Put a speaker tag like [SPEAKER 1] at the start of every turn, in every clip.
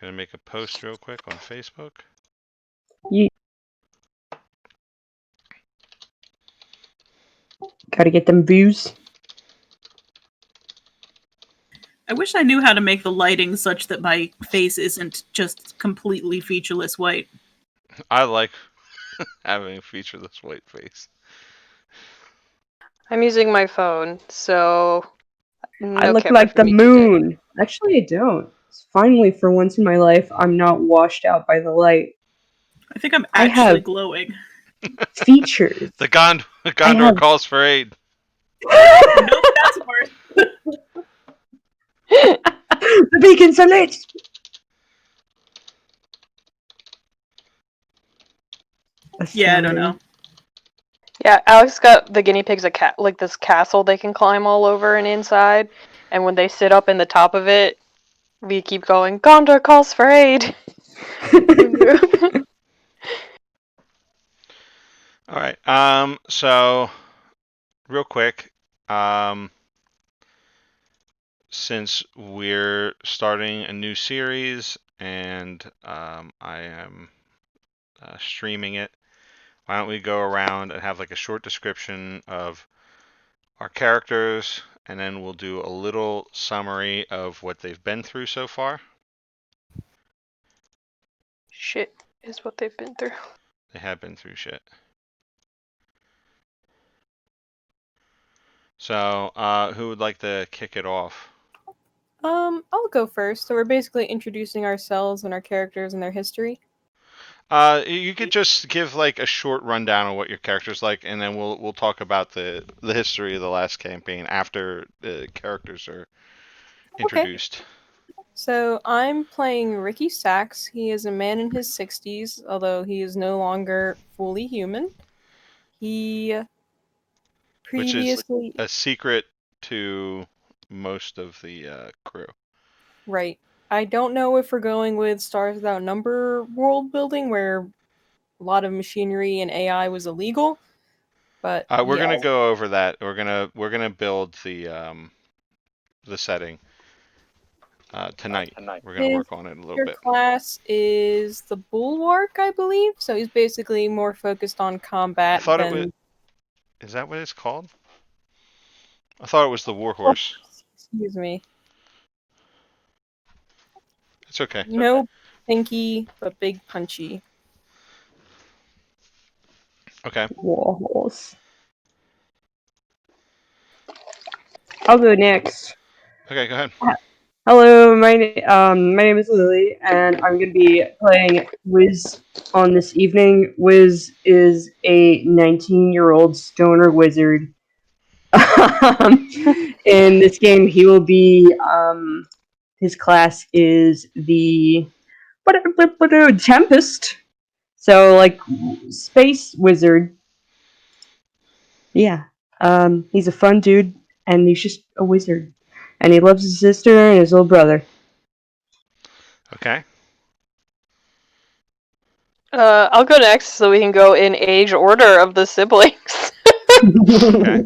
[SPEAKER 1] Gonna make a post real quick on Facebook.
[SPEAKER 2] Gotta get them views.
[SPEAKER 3] I wish I knew how to make the lighting such that my face isn't just completely featureless white.
[SPEAKER 1] I like having a featureless white face.
[SPEAKER 4] I'm using my phone, so no
[SPEAKER 2] I look
[SPEAKER 4] camera
[SPEAKER 2] like
[SPEAKER 4] for
[SPEAKER 2] the
[SPEAKER 4] me today.
[SPEAKER 2] moon. Actually, I don't. Finally, for once in my life, I'm not washed out by the light.
[SPEAKER 3] I think I'm
[SPEAKER 2] I
[SPEAKER 3] actually
[SPEAKER 2] have
[SPEAKER 3] glowing.
[SPEAKER 2] features.
[SPEAKER 1] The Gondor
[SPEAKER 2] have-
[SPEAKER 1] calls for aid.
[SPEAKER 3] Nope, that's worse.
[SPEAKER 2] The beacons are lit.
[SPEAKER 3] Yeah, I don't know.
[SPEAKER 4] Yeah, Alex got the guinea pigs like this castle they can climb all over and inside, and when they sit up in the top of it, we keep going, Gondor calls for aid!
[SPEAKER 1] Alright, so, real quick, since we're starting a new series, and I am streaming it, why don't we go around and have like a short description of our characters, and then we'll do a little summary of what they've been through so far.
[SPEAKER 4] Shit is what they've been through.
[SPEAKER 1] They have been through shit. So, who would like to kick it off?
[SPEAKER 5] I'll go first. So we're basically introducing ourselves and our characters and their history.
[SPEAKER 1] You could just give like a short rundown of what your character's like, and then we'll talk about the history of the last campaign after the characters are introduced.
[SPEAKER 5] Okay. So I'm playing Ricky Sachs. He is a man in his 60s, although he is no longer fully human. He previously...
[SPEAKER 1] Which is a secret to most of the crew.
[SPEAKER 5] Right. I don't know if we're going with Stars Without Number world building, where a lot of machinery and AI was illegal, but
[SPEAKER 1] We're gonna go over that. We're gonna build the setting tonight. We're gonna work on it a little
[SPEAKER 5] Your
[SPEAKER 1] bit.
[SPEAKER 5] class is the Bulwark, I believe. So he's basically more focused on combat.
[SPEAKER 1] I thought it was. Is that what it's called? I thought it was the Warhorse.
[SPEAKER 5] Excuse me.
[SPEAKER 1] It's okay.
[SPEAKER 5] No pinky, but big punchy.
[SPEAKER 1] Okay.
[SPEAKER 2] Warhorse. I'll go next.
[SPEAKER 1] Okay, go ahead.
[SPEAKER 2] Hello, my name is Lily, and I'm going to be playing Wiz on this evening. Wiz is a 19-year-old stoner wizard. In this game, he will be, his class is the Tempest. So, like, space wizard. Yeah. He's a fun dude, and he's just a wizard. And he loves his sister and his little brother.
[SPEAKER 1] Okay.
[SPEAKER 4] I'll go next so we can go in age order of the siblings.
[SPEAKER 1] Okay.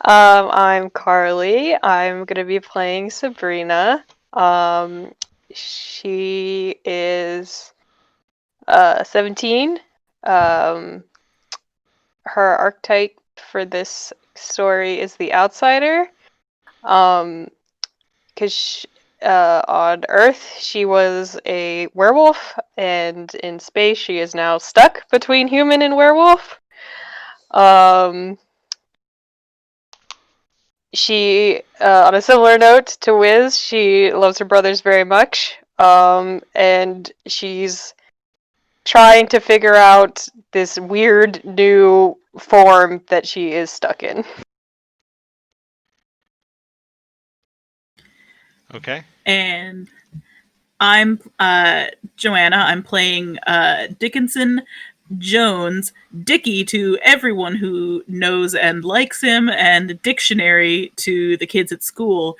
[SPEAKER 4] I'm Carly. I'm gonna be playing Sabrina. She is 17. Her archetype for this story is the outsider. Because on Earth she was a werewolf, and in space she is now stuck between human and werewolf. She, on a similar note to Wiz, she loves her brothers very much, and she's trying to figure out this weird new form that she is stuck in.
[SPEAKER 1] Okay.
[SPEAKER 3] And I'm Joanna. I'm playing Dickinson Jones, Dickie to everyone who knows and likes him, and Dictionary to the kids at school.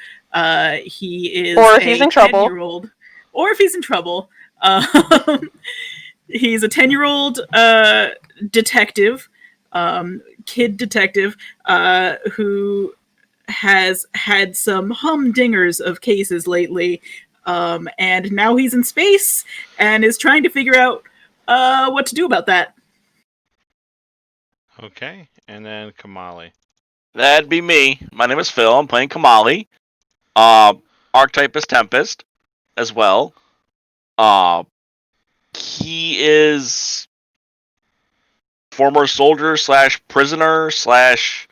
[SPEAKER 3] He is
[SPEAKER 4] or if he's in trouble.
[SPEAKER 3] 10-year-old, or if he's in trouble. He's a 10-year-old detective, kid detective, who has had some humdingers of cases lately. And now he's in space and is trying to figure out what to do about that.
[SPEAKER 1] Okay, and then Kamali.
[SPEAKER 6] That'd be me. My name is Phil. I'm playing Kamali. Archetype is Tempest as well. He is former soldier slash prisoner slash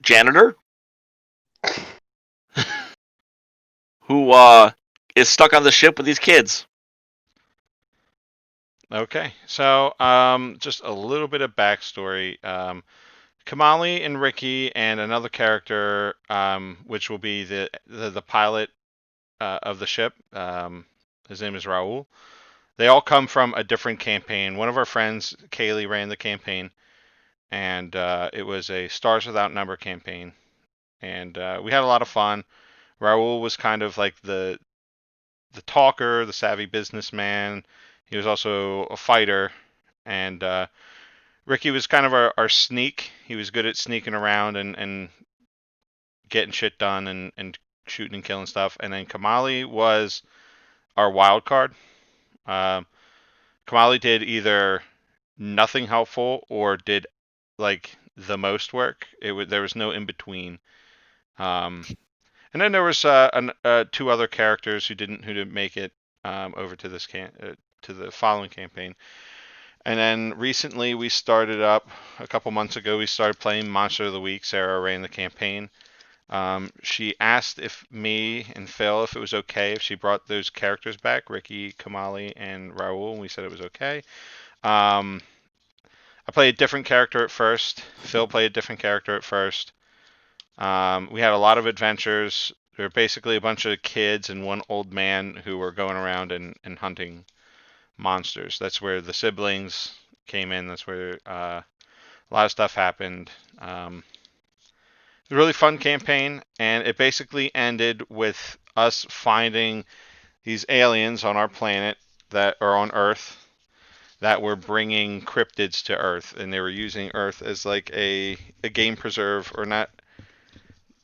[SPEAKER 6] janitor who is stuck on the ship with these kids.
[SPEAKER 1] Okay, so just a little bit of backstory. Kamali and Ricky and another character, which will be the pilot of the ship. His name is Raul. They all come from a different campaign. One of our friends, Kaylee, ran the campaign, and it was a Stars Without Number campaign, and we had a lot of fun. Raul was kind of like the talker, the savvy businessman. He was also a fighter, and Ricky was kind of our sneak. He was good at sneaking around and getting shit done and shooting and killing stuff. And then Kamali was our wild card. Kamali did either nothing helpful or did like the most work. There was no in between. And then there was two other characters who didn't make it over to to the following campaign. And then recently we started up a couple months ago. We started playing Monster of the Week. Sarah ran the campaign. She asked if me and Phil if it was okay if she brought those characters back, Ricky, Kamali, and Raul, and we said it was okay. I played a different character at first. Phil played a different character at first. We had a lot of adventures. There were basically a bunch of kids and one old man who were going around and hunting monsters. That's where the siblings came in. That's where a lot of stuff happened. It was a really fun campaign, and it basically ended with us finding these aliens on our planet that are on Earth that were bringing cryptids to Earth, and they were using Earth as like a game preserve, or not.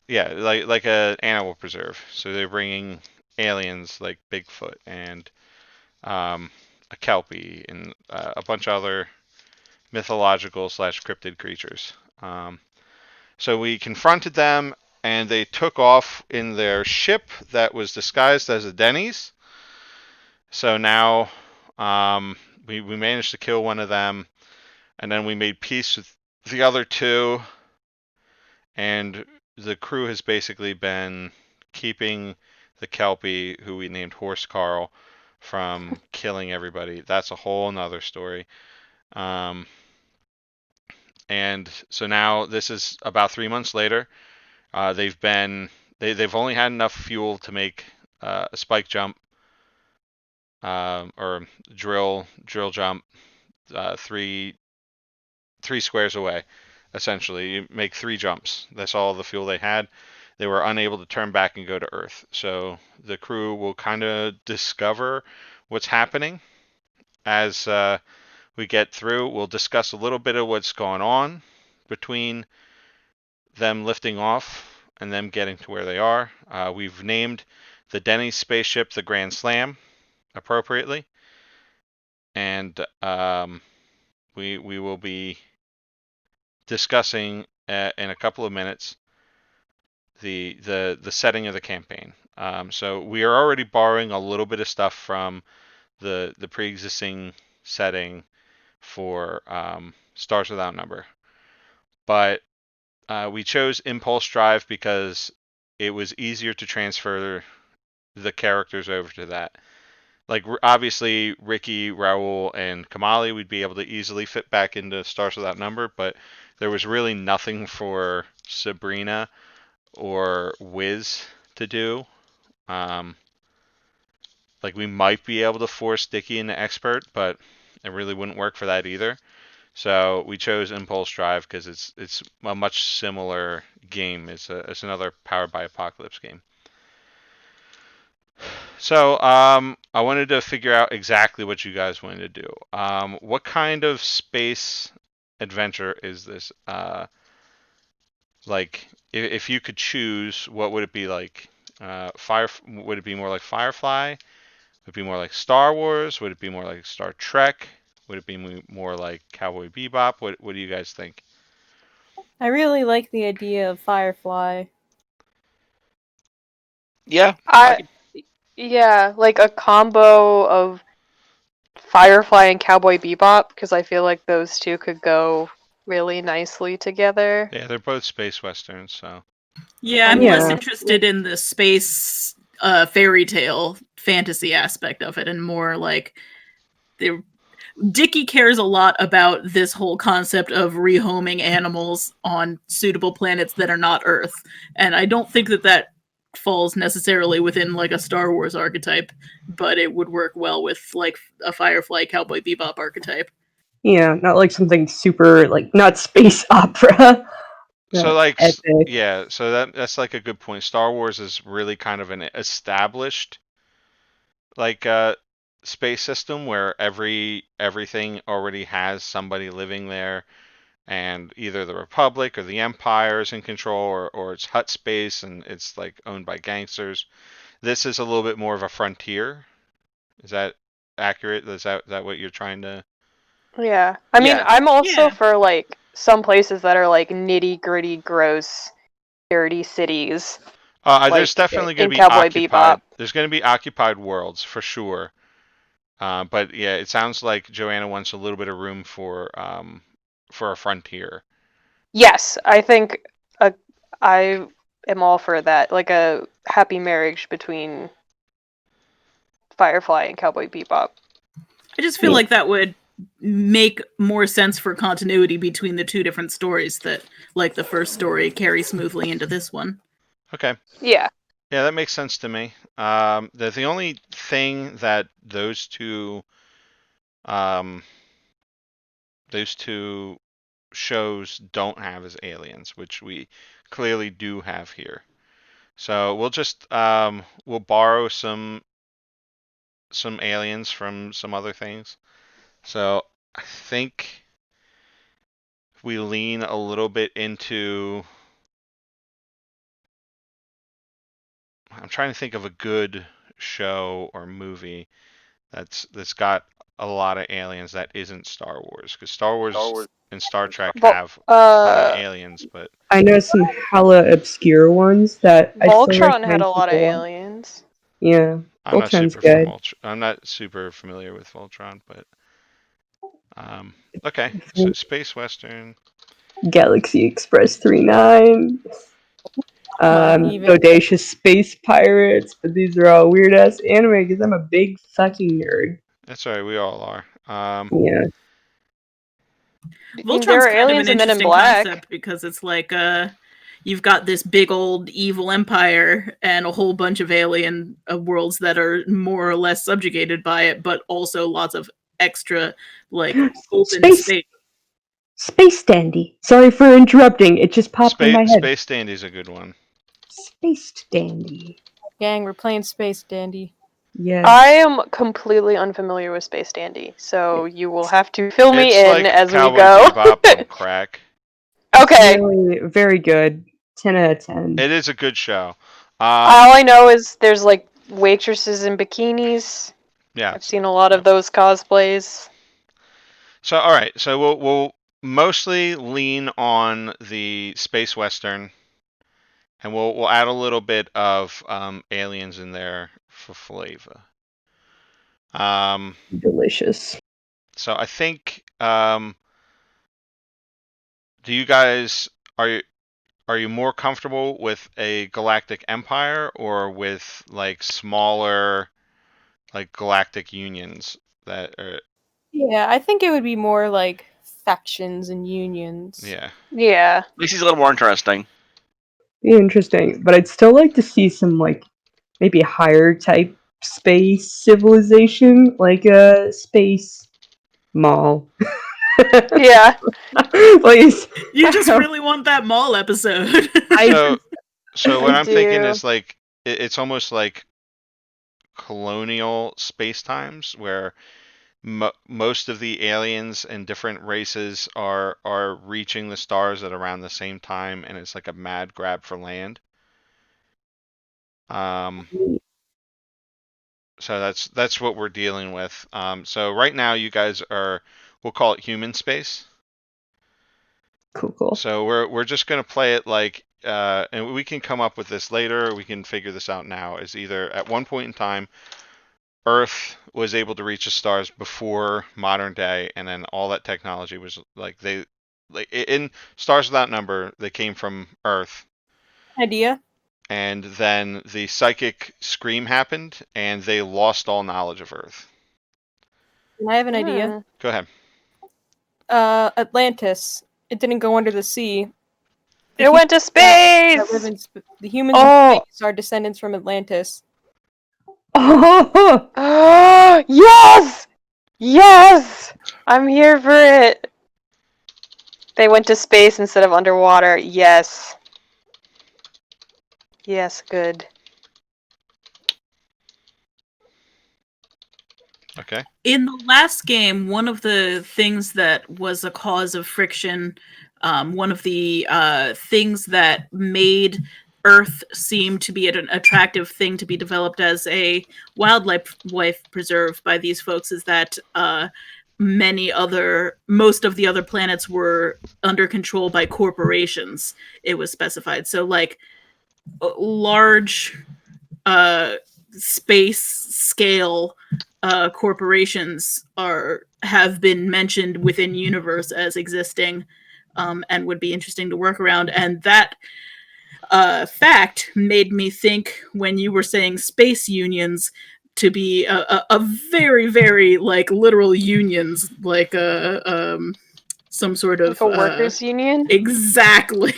[SPEAKER 1] Yeah, like a animal preserve. So they're bringing aliens like Bigfoot and a kelpie and a bunch of other mythological slash cryptid creatures. So we confronted them, and they took off in their ship that was disguised as a Denny's. So now we managed to kill one of them, and then we made peace with the other two, and the crew has basically been keeping the Kelpie, who we named Horse Carl, from killing everybody. That's a whole nother story. And so now this is about 3 months later. They've only had enough fuel to make a spike jump or drill jump three squares away. Essentially, you make 3 jumps. That's all the fuel they had. They were unable to turn back and go to Earth. So the crew will kind of discover what's happening as we get through. We'll discuss a little bit of what's going on between them lifting off and them getting to where they are. We've named the Denny's spaceship the Grand Slam appropriately, and we will be discussing in a couple of minutes the setting of the campaign. So we are already borrowing a little bit of stuff from the pre-existing setting for Stars Without Number, but we chose Impulse Drive because it was easier to transfer the characters over to that. Like, obviously, Ricky, Raul, and Kamali would be able to easily fit back into Stars Without Number, but there was really nothing for Sabrina or Wiz to do. Like, we might be able to force Dicky into Expert, but it really wouldn't work for that either. So we chose Impulse Drive because it's a much similar game. It's another Powered by Apocalypse game. So I wanted to figure out exactly what you guys wanted to do. What kind of space adventure is this? Like, if you could choose, what would it be like? Would it be more like Firefly? Would it be more like Star Wars? Would it be more like Star Trek? Would it be more like Cowboy Bebop? What do you guys think?
[SPEAKER 5] I really like the idea of Firefly.
[SPEAKER 6] Yeah, I
[SPEAKER 4] I
[SPEAKER 6] could.
[SPEAKER 4] yeah, like a combo of Firefly and Cowboy Bebop because I feel like those two could go really nicely together.
[SPEAKER 1] Yeah, they're both space westerns, so
[SPEAKER 3] Yeah,
[SPEAKER 4] I
[SPEAKER 3] I'm
[SPEAKER 4] mean,
[SPEAKER 3] less
[SPEAKER 2] Yeah.
[SPEAKER 3] interested in the space fairy tale fantasy aspect of it and more like the Dicky cares a lot about this whole concept of rehoming animals on suitable planets that are not Earth, and I don't think that that falls necessarily within like a Star Wars archetype, but it would work well with like a Firefly Cowboy Bebop archetype.
[SPEAKER 2] Yeah, not like something super like not space opera.
[SPEAKER 1] so
[SPEAKER 2] Not
[SPEAKER 1] like
[SPEAKER 2] epic.
[SPEAKER 1] yeah, so that's like a good point. Star Wars is really kind of an established like space system where everything already has somebody living there, and either the Republic or the Empire is in control, or it's Hut space and it's like owned by gangsters. This is a little bit more of a frontier. Is that accurate? Is that what you're trying to?
[SPEAKER 4] yeah. I mean,
[SPEAKER 6] Yeah,
[SPEAKER 4] I'm also
[SPEAKER 3] Yeah.
[SPEAKER 4] for like some places that are like nitty gritty, gross, dirty cities,
[SPEAKER 1] There's
[SPEAKER 4] like
[SPEAKER 1] definitely going
[SPEAKER 4] in
[SPEAKER 1] to be
[SPEAKER 4] Cowboy Bebop.
[SPEAKER 1] occupied. There's going to be occupied worlds for sure. But yeah, it sounds like Joanna wants a little bit of room for a frontier.
[SPEAKER 4] Yes, I think a, I am all for that. Like a happy marriage between Firefly and Cowboy Bebop.
[SPEAKER 3] I just feel
[SPEAKER 2] Yeah.
[SPEAKER 3] like that would make more sense for continuity between the two different stories that like the first story carry smoothly into this one.
[SPEAKER 1] Okay.
[SPEAKER 4] Yeah.
[SPEAKER 1] Yeah, that makes sense to me. The only thing that um, those two shows don't have is aliens, which we clearly do have here. So we'll borrow some aliens from some other things. So I think we lean a little bit into. I'm trying to think of a good show or movie that's got a lot of aliens that isn't Star Wars, because Star Wars and Star Trek
[SPEAKER 4] Vol-
[SPEAKER 1] have plenty of
[SPEAKER 4] uh,
[SPEAKER 1] aliens, but
[SPEAKER 2] I know some hella obscure ones that I still
[SPEAKER 4] Voltron had a
[SPEAKER 2] recommend
[SPEAKER 4] lot of
[SPEAKER 2] people watch.
[SPEAKER 4] aliens.
[SPEAKER 2] Yeah, Voltron's good.
[SPEAKER 1] I'm not super familiar with Voltron, but um, okay.
[SPEAKER 2] I
[SPEAKER 1] So
[SPEAKER 2] think
[SPEAKER 1] space western.
[SPEAKER 2] Galaxy Express 39,
[SPEAKER 5] Even
[SPEAKER 2] Bodacious Space Pirates, but these are all weird ass anime because I'm a big fucking nerd.
[SPEAKER 1] That's all right. We all are.
[SPEAKER 2] Yeah,
[SPEAKER 4] I mean, there
[SPEAKER 3] Voltron's
[SPEAKER 4] are
[SPEAKER 3] kind of an
[SPEAKER 4] aliens in Men in
[SPEAKER 3] interesting
[SPEAKER 4] Black.
[SPEAKER 3] concept because it's like you've got this big old evil empire and a whole bunch of alien worlds that are more or less subjugated by it, but also lots of extra like open
[SPEAKER 2] space
[SPEAKER 3] space.
[SPEAKER 2] space dandy. Sorry for interrupting. It just popped in my head.
[SPEAKER 1] Space Dandy's a good one.
[SPEAKER 2] Space dandy.
[SPEAKER 5] gang, we're playing Space Dandy.
[SPEAKER 2] Yes.
[SPEAKER 4] I am completely unfamiliar with Space Dandy, so you will have to fill me
[SPEAKER 1] It's
[SPEAKER 4] in
[SPEAKER 1] like
[SPEAKER 4] as we
[SPEAKER 1] Cowboy
[SPEAKER 4] go.
[SPEAKER 1] Bebop on crack.
[SPEAKER 4] Okay.
[SPEAKER 2] Really, very good. 10 out of 10.
[SPEAKER 1] It is a good show.
[SPEAKER 4] All I know is there's like waitresses in bikinis.
[SPEAKER 1] Yeah.
[SPEAKER 4] I've seen a lot of those cosplays.
[SPEAKER 1] So all right. So we'll mostly lean on the space western, and we'll add a little bit of aliens in there for flavor.
[SPEAKER 2] Delicious.
[SPEAKER 1] So I think do you guys are you more comfortable with a galactic empire or with like smaller like galactic unions that are
[SPEAKER 5] Yeah, I think it would be more like factions and unions.
[SPEAKER 1] yeah.
[SPEAKER 4] Yeah.
[SPEAKER 6] makes these a little more interesting.
[SPEAKER 2] Be interesting, but I'd still like to see some like maybe higher type space civilization, like a space mall.
[SPEAKER 4] Yeah.
[SPEAKER 2] Please.
[SPEAKER 3] You just really want that mall episode.
[SPEAKER 1] So so what
[SPEAKER 4] I
[SPEAKER 1] I'm thinking
[SPEAKER 4] do.
[SPEAKER 1] is like it's almost like colonial space times where most of the aliens and different races are reaching the stars at around the same time, and it's like a mad grab for land. Um, so that's what we're dealing with. So right now you guys are, we'll call it human space.
[SPEAKER 2] Cool.
[SPEAKER 1] So we're just gonna play it like, and we can come up with this later. Or we can figure this out now. Is either at one point in time, Earth was able to reach the stars before modern day, and then all that technology was like in Stars Without Number, they came from Earth,
[SPEAKER 5] Idea.
[SPEAKER 1] and then the psychic scream happened, and they lost all knowledge of Earth.
[SPEAKER 5] And I have an idea.
[SPEAKER 1] Go ahead.
[SPEAKER 5] Atlantis. It didn't go under the sea.
[SPEAKER 4] It went to
[SPEAKER 5] That live
[SPEAKER 4] space.
[SPEAKER 5] in the humans
[SPEAKER 4] Oh.
[SPEAKER 5] in space are descendants from Atlantis.
[SPEAKER 2] Oh,
[SPEAKER 4] Oh yes, yes. I'm here for it. They went to space instead of underwater. Yes. Yes, good.
[SPEAKER 1] Okay.
[SPEAKER 3] In the last game, one of the things that was a cause of friction, one of the things that made Earth seem to be an attractive thing to be developed as a wildlife preserve by these folks is that most of the other planets were under control by corporations. It was specified. So, like, large space scale corporations have been mentioned within universe as existing, and would be interesting to work around. And that fact made me think, when you were saying space unions, to be a very, very, like, literal unions, like some sort
[SPEAKER 4] Like
[SPEAKER 3] of
[SPEAKER 4] a workers' union.
[SPEAKER 3] exactly.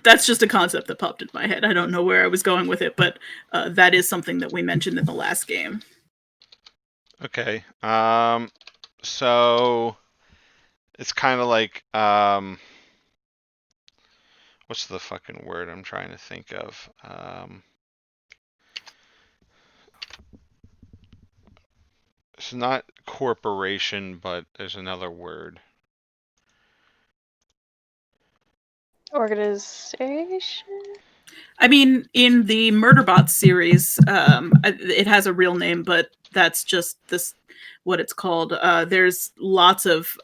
[SPEAKER 3] That's just a concept that popped in my head. I don't know where I was going with it, but that is something that we mentioned in the last game.
[SPEAKER 1] Okay. So it's kind of like, what's the fucking word I'm trying to think of? It's not corporation, but there's another word.
[SPEAKER 4] Organization.
[SPEAKER 3] I mean, in the Murderbot series, it has a real name, but that's just what it's called. There's lots of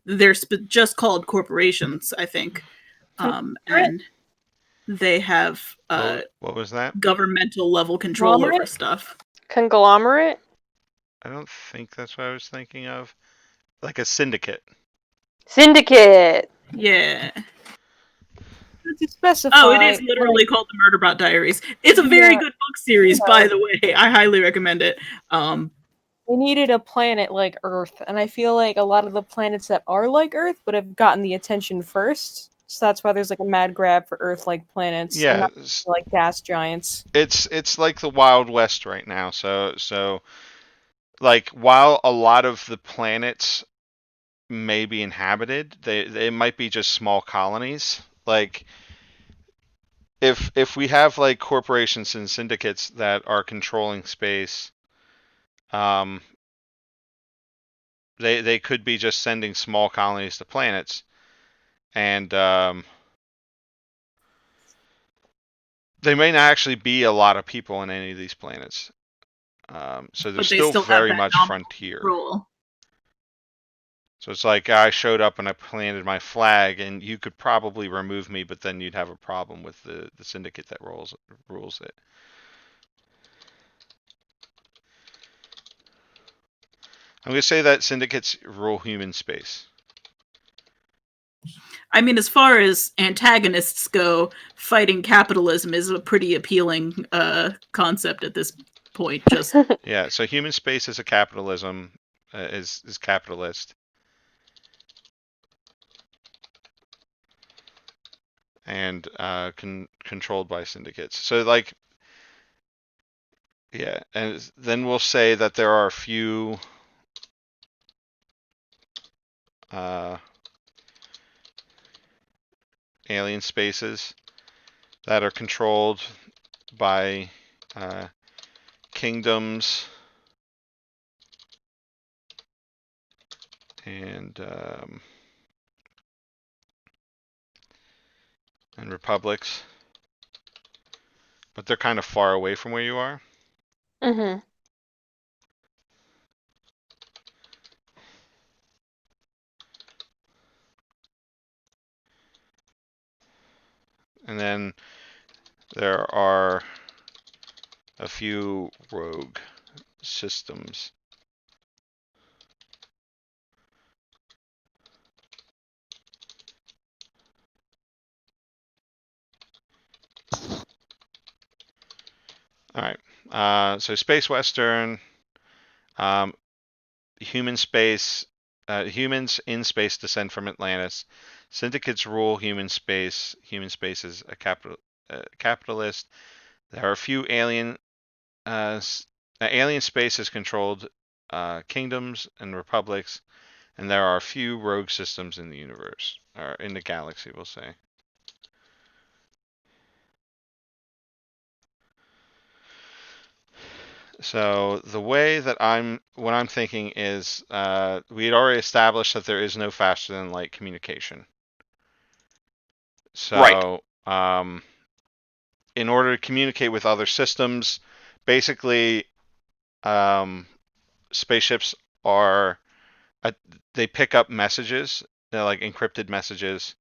[SPEAKER 3] they're just called corporations, I think, and they have
[SPEAKER 1] What was that?
[SPEAKER 3] governmental level control over
[SPEAKER 5] Conglomerate?
[SPEAKER 3] stuff.
[SPEAKER 4] Conglomerate.
[SPEAKER 1] I don't think that's what I was thinking of. Like a syndicate.
[SPEAKER 4] Syndicate.
[SPEAKER 3] Yeah.
[SPEAKER 5] To specify.
[SPEAKER 3] Oh, it is literally called the Murderbot Diaries. It's a very good book series, by the way. I highly recommend it.
[SPEAKER 5] They needed a planet like Earth, and I feel like a lot of the planets that are like Earth would have gotten the attention first. So that's why there's like a mad grab for Earth-like planets, and
[SPEAKER 1] Yeah,
[SPEAKER 5] not like gas giants.
[SPEAKER 1] it's like the Wild West right now. So like, while a lot of the planets may be inhabited, they might be just small colonies. Like, if we have like corporations and syndicates that are controlling space, they could be just sending small colonies to planets, and they may not actually be a lot of people in any of these planets. So they're
[SPEAKER 3] but they
[SPEAKER 1] still
[SPEAKER 3] still have
[SPEAKER 1] very
[SPEAKER 3] that
[SPEAKER 1] much
[SPEAKER 3] nominal
[SPEAKER 1] frontier.
[SPEAKER 3] role.
[SPEAKER 1] So it's like, I showed up and I planted my flag, and you could probably remove me, but then you'd have a problem with the syndicate that rules it. I'm going to say that syndicates rule human space.
[SPEAKER 3] I mean, as far as antagonists go, fighting capitalism is a pretty appealing concept at this point. Just
[SPEAKER 1] Yeah, so human space is a capitalism, is capitalist. And controlled by syndicates. So, like, yeah, and then we'll say that there are a few alien spaces that are controlled by kingdoms and and republics, but they're kind of far away from where you are.
[SPEAKER 4] Mm-hmm.
[SPEAKER 1] And then there are a few rogue systems. All right. So Space Western, um, human space, humans in space descend from Atlantis. Syndicates rule human space. Human space is a capitalist. There are a few alien space has controlled kingdoms and republics, and there are a few rogue systems in the universe, or in the galaxy, we'll say. So the way that what I'm thinking is, we had already established that there is no faster than light communication.
[SPEAKER 6] Right.
[SPEAKER 1] So, in order to communicate with other systems, basically, spaceships are they pick up messages, they're like encrypted messages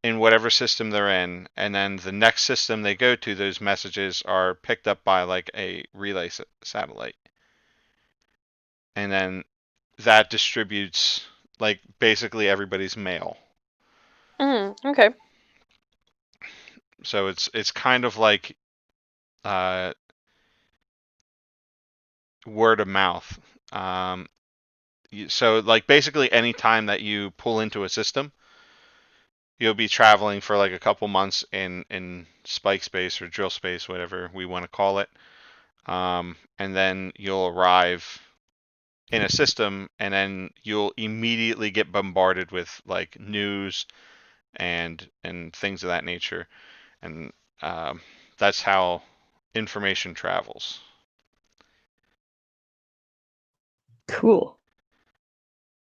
[SPEAKER 1] in whatever system they're in, and then the next system they go to, those messages are picked up by like a relay satellite, and then that distributes like basically everybody's mail.
[SPEAKER 4] Okay.
[SPEAKER 1] So it's kind of like word of mouth. So like basically any time that you pull into a system, you'll be traveling for like a couple months in spike space or drill space, whatever we want to call it. And then you'll arrive in a system, and then you'll immediately get bombarded with like news and things of that nature, and that's how information travels.
[SPEAKER 2] Cool.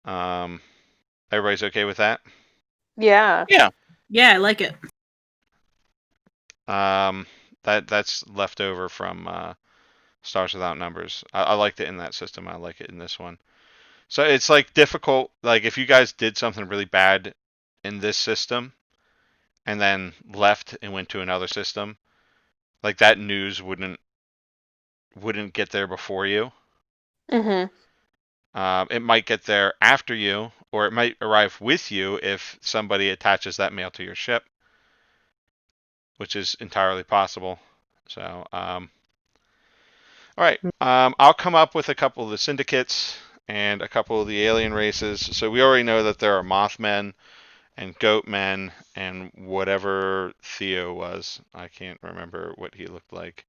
[SPEAKER 1] Everybody's okay with that?
[SPEAKER 4] Yeah.
[SPEAKER 6] Yeah.
[SPEAKER 3] Yeah, I like it.
[SPEAKER 1] That's left over from Stars Without Numbers. I liked it in that system. I like it in this one. So it's like difficult. Like if you guys did something really bad in this system and then left and went to another system, like that news wouldn't get there before you.
[SPEAKER 4] Mm-hmm.
[SPEAKER 1] It might get there after you, or it might arrive with you if somebody attaches that mail to your ship, which is entirely possible. So, all right. I'll come up with a couple of the syndicates and a couple of the alien races. So we already know that there are Mothmen and Goatmen and whatever Theo was. I can't remember what he looked like.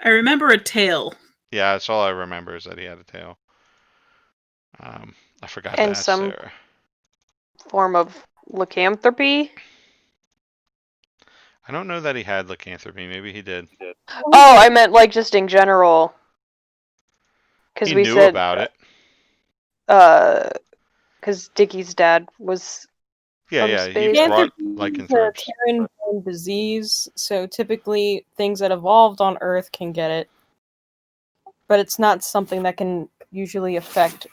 [SPEAKER 3] I remember a tail.
[SPEAKER 1] Yeah, that's all I remember is that he had a tail. I forgot to
[SPEAKER 4] And
[SPEAKER 1] ask
[SPEAKER 4] some
[SPEAKER 1] Sarah.
[SPEAKER 4] form of lycanthropy.
[SPEAKER 1] I don't know that he had lycanthropy. Maybe he did.
[SPEAKER 4] Oh, I meant like just in general. Because
[SPEAKER 1] He
[SPEAKER 4] we
[SPEAKER 1] knew
[SPEAKER 4] said,
[SPEAKER 1] about it.
[SPEAKER 4] because Dickie's dad was
[SPEAKER 1] Yeah,
[SPEAKER 4] from
[SPEAKER 1] yeah. He
[SPEAKER 4] space.
[SPEAKER 1] brought
[SPEAKER 5] Lycanthropy is a
[SPEAKER 1] lycanthropes.
[SPEAKER 5] Terran-born disease, so typically things that evolved on Earth can get it, but it's not something that can usually affect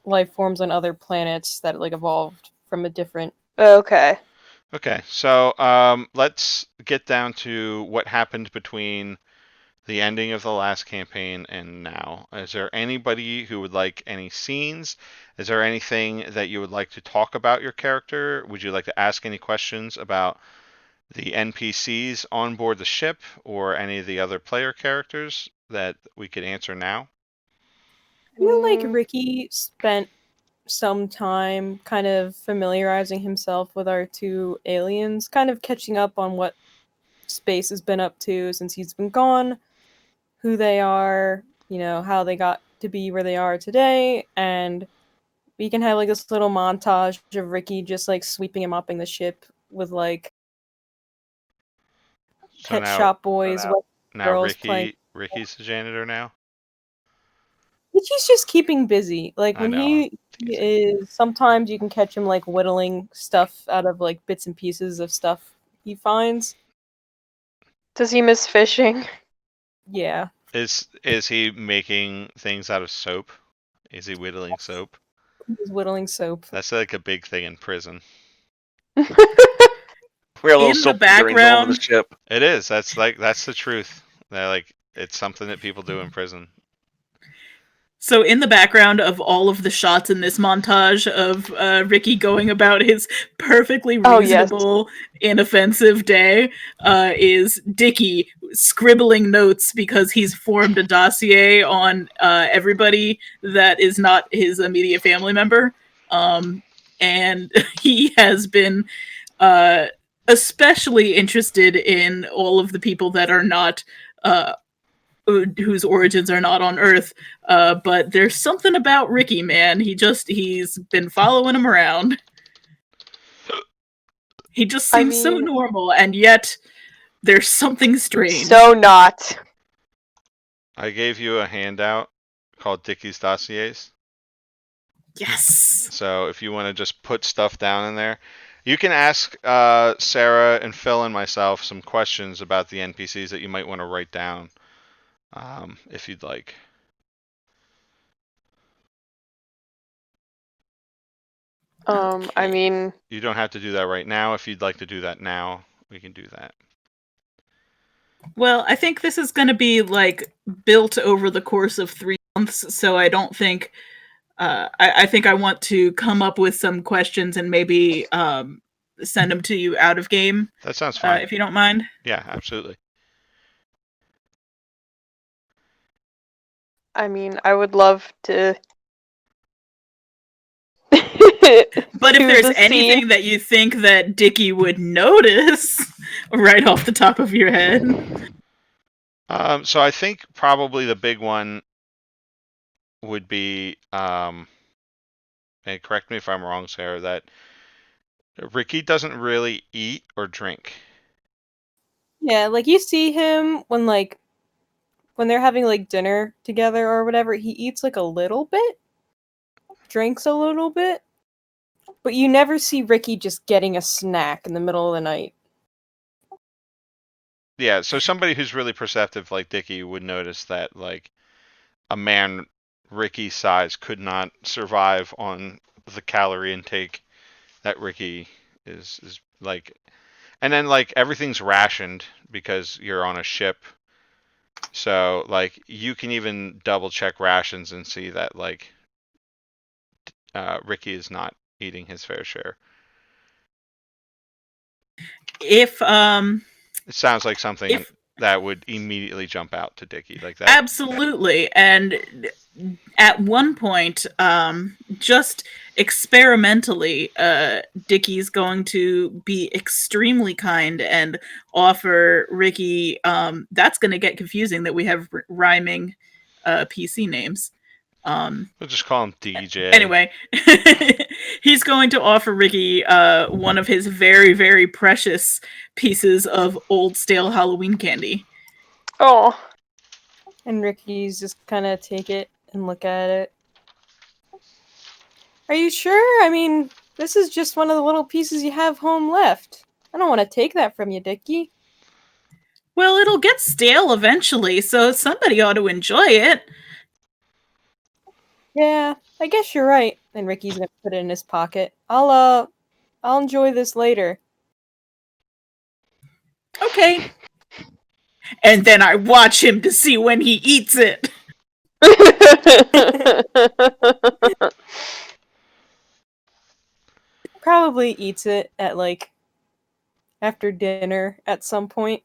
[SPEAKER 5] life forms on other planets that like evolved from a different.
[SPEAKER 4] Okay.
[SPEAKER 1] Okay, so let's get down to what happened between the ending of the last campaign and now. Is there anybody who would like any scenes? Is there anything that you would like to talk about your character? Would you like to ask any questions about the NPCs on board the ship or any of the other player characters that we could answer now?
[SPEAKER 5] I feel like Ricky spent some time kind of familiarizing himself with our two aliens, kind of catching up on what space has been up to since he's been gone, who they are, how they got to be where they are today, and we can have like this little montage of Ricky just like sweeping and mopping the ship with like
[SPEAKER 1] So
[SPEAKER 5] pet
[SPEAKER 1] now,
[SPEAKER 5] shop boys, wet
[SPEAKER 1] now
[SPEAKER 5] girls playing.
[SPEAKER 1] Ricky's the janitor now.
[SPEAKER 5] He's just keeping busy. Like
[SPEAKER 1] I
[SPEAKER 5] when
[SPEAKER 1] know. I'm
[SPEAKER 5] he
[SPEAKER 1] teasing.
[SPEAKER 5] is, sometimes you can catch him like whittling stuff out of like bits and pieces of stuff he finds.
[SPEAKER 4] Does he miss fishing?
[SPEAKER 5] Yeah.
[SPEAKER 1] Is he making things out of soap? Is he whittling soap?
[SPEAKER 5] He's whittling soap.
[SPEAKER 1] That's like a big thing in prison.
[SPEAKER 6] We have little
[SPEAKER 3] In the
[SPEAKER 6] soap figurines all over the
[SPEAKER 3] background,
[SPEAKER 6] ship.
[SPEAKER 1] It is. That's the truth. They're like it's something that people do in prison.
[SPEAKER 3] so in the background of all of the shots in this montage of Ricky going about his perfectly
[SPEAKER 4] Oh, yes.
[SPEAKER 3] reasonable, inoffensive day, is Dickie scribbling notes because he's formed a dossier on everybody that is not his immediate family member. And he has been uh, especially interested in all of the people that are not whose origins are not on Earth. But there's something about Ricky, man. He's been following him around. He just
[SPEAKER 4] I
[SPEAKER 3] seems so
[SPEAKER 4] mean,
[SPEAKER 3] normal, and yet there's something strange.
[SPEAKER 4] so not.
[SPEAKER 1] I gave you a handout called Dickie's Dossiers.
[SPEAKER 3] Yes.
[SPEAKER 1] So if you want to just put stuff down in there, you can ask Sarah and Phil and myself some questions about the NPCs that you might want to write down, if you'd like.
[SPEAKER 4] I mean,
[SPEAKER 1] You don't have to do that right now. If you'd like to do that now, we can do that.
[SPEAKER 3] Well, I think this is going to be like built over the course of 3 months, so I don't think. I think I want to come up with some questions and maybe send them to you out of game,
[SPEAKER 1] That sounds fine.
[SPEAKER 3] if you don't mind.
[SPEAKER 1] Yeah, absolutely.
[SPEAKER 4] I mean, I would love to.
[SPEAKER 3] But if
[SPEAKER 4] to
[SPEAKER 3] there's
[SPEAKER 4] the
[SPEAKER 3] anything
[SPEAKER 4] scene.
[SPEAKER 3] that you think that Dickie would notice right off the top of your head.
[SPEAKER 1] So I think probably the big one would be, and correct me if I'm wrong, Sarah, that Ricky doesn't really eat or drink.
[SPEAKER 5] Yeah, like you see him when they're having like dinner together or whatever, he eats like a little bit, drinks a little bit, but you never see Ricky just getting a snack in the middle of the night.
[SPEAKER 1] Yeah, so somebody who's really perceptive like Dickie would notice that like a man Ricky's size could not survive on the calorie intake that Ricky is like, and then like everything's rationed because you're on a ship. So like you can even double check rations and see that like Ricky is not eating his fair share.
[SPEAKER 3] If
[SPEAKER 1] It sounds like something
[SPEAKER 3] if
[SPEAKER 1] that would immediately jump out to Dickie like that.
[SPEAKER 3] absolutely, and at one point, just experimentally, Dickie's going to be extremely kind and offer Ricky. That's going to get confusing that we have rhyming PC names.
[SPEAKER 1] We'll just call him DJ.
[SPEAKER 3] Anyway, he's going to offer Ricky one of his very, very precious pieces of old stale Halloween candy.
[SPEAKER 4] Oh,
[SPEAKER 5] And Ricky's just kind of take it and look at it. Are you sure? I mean, this is just one of the little pieces you have home left. I don't want to take that from you, Dickie.
[SPEAKER 3] Well, it'll get stale eventually, so somebody ought to enjoy it.
[SPEAKER 5] Yeah, I guess you're right. And Ricky's gonna put it in his pocket. I'll enjoy this later.
[SPEAKER 3] Okay. And then I watch him to see when he eats it.
[SPEAKER 5] Probably eats it at like after dinner at some point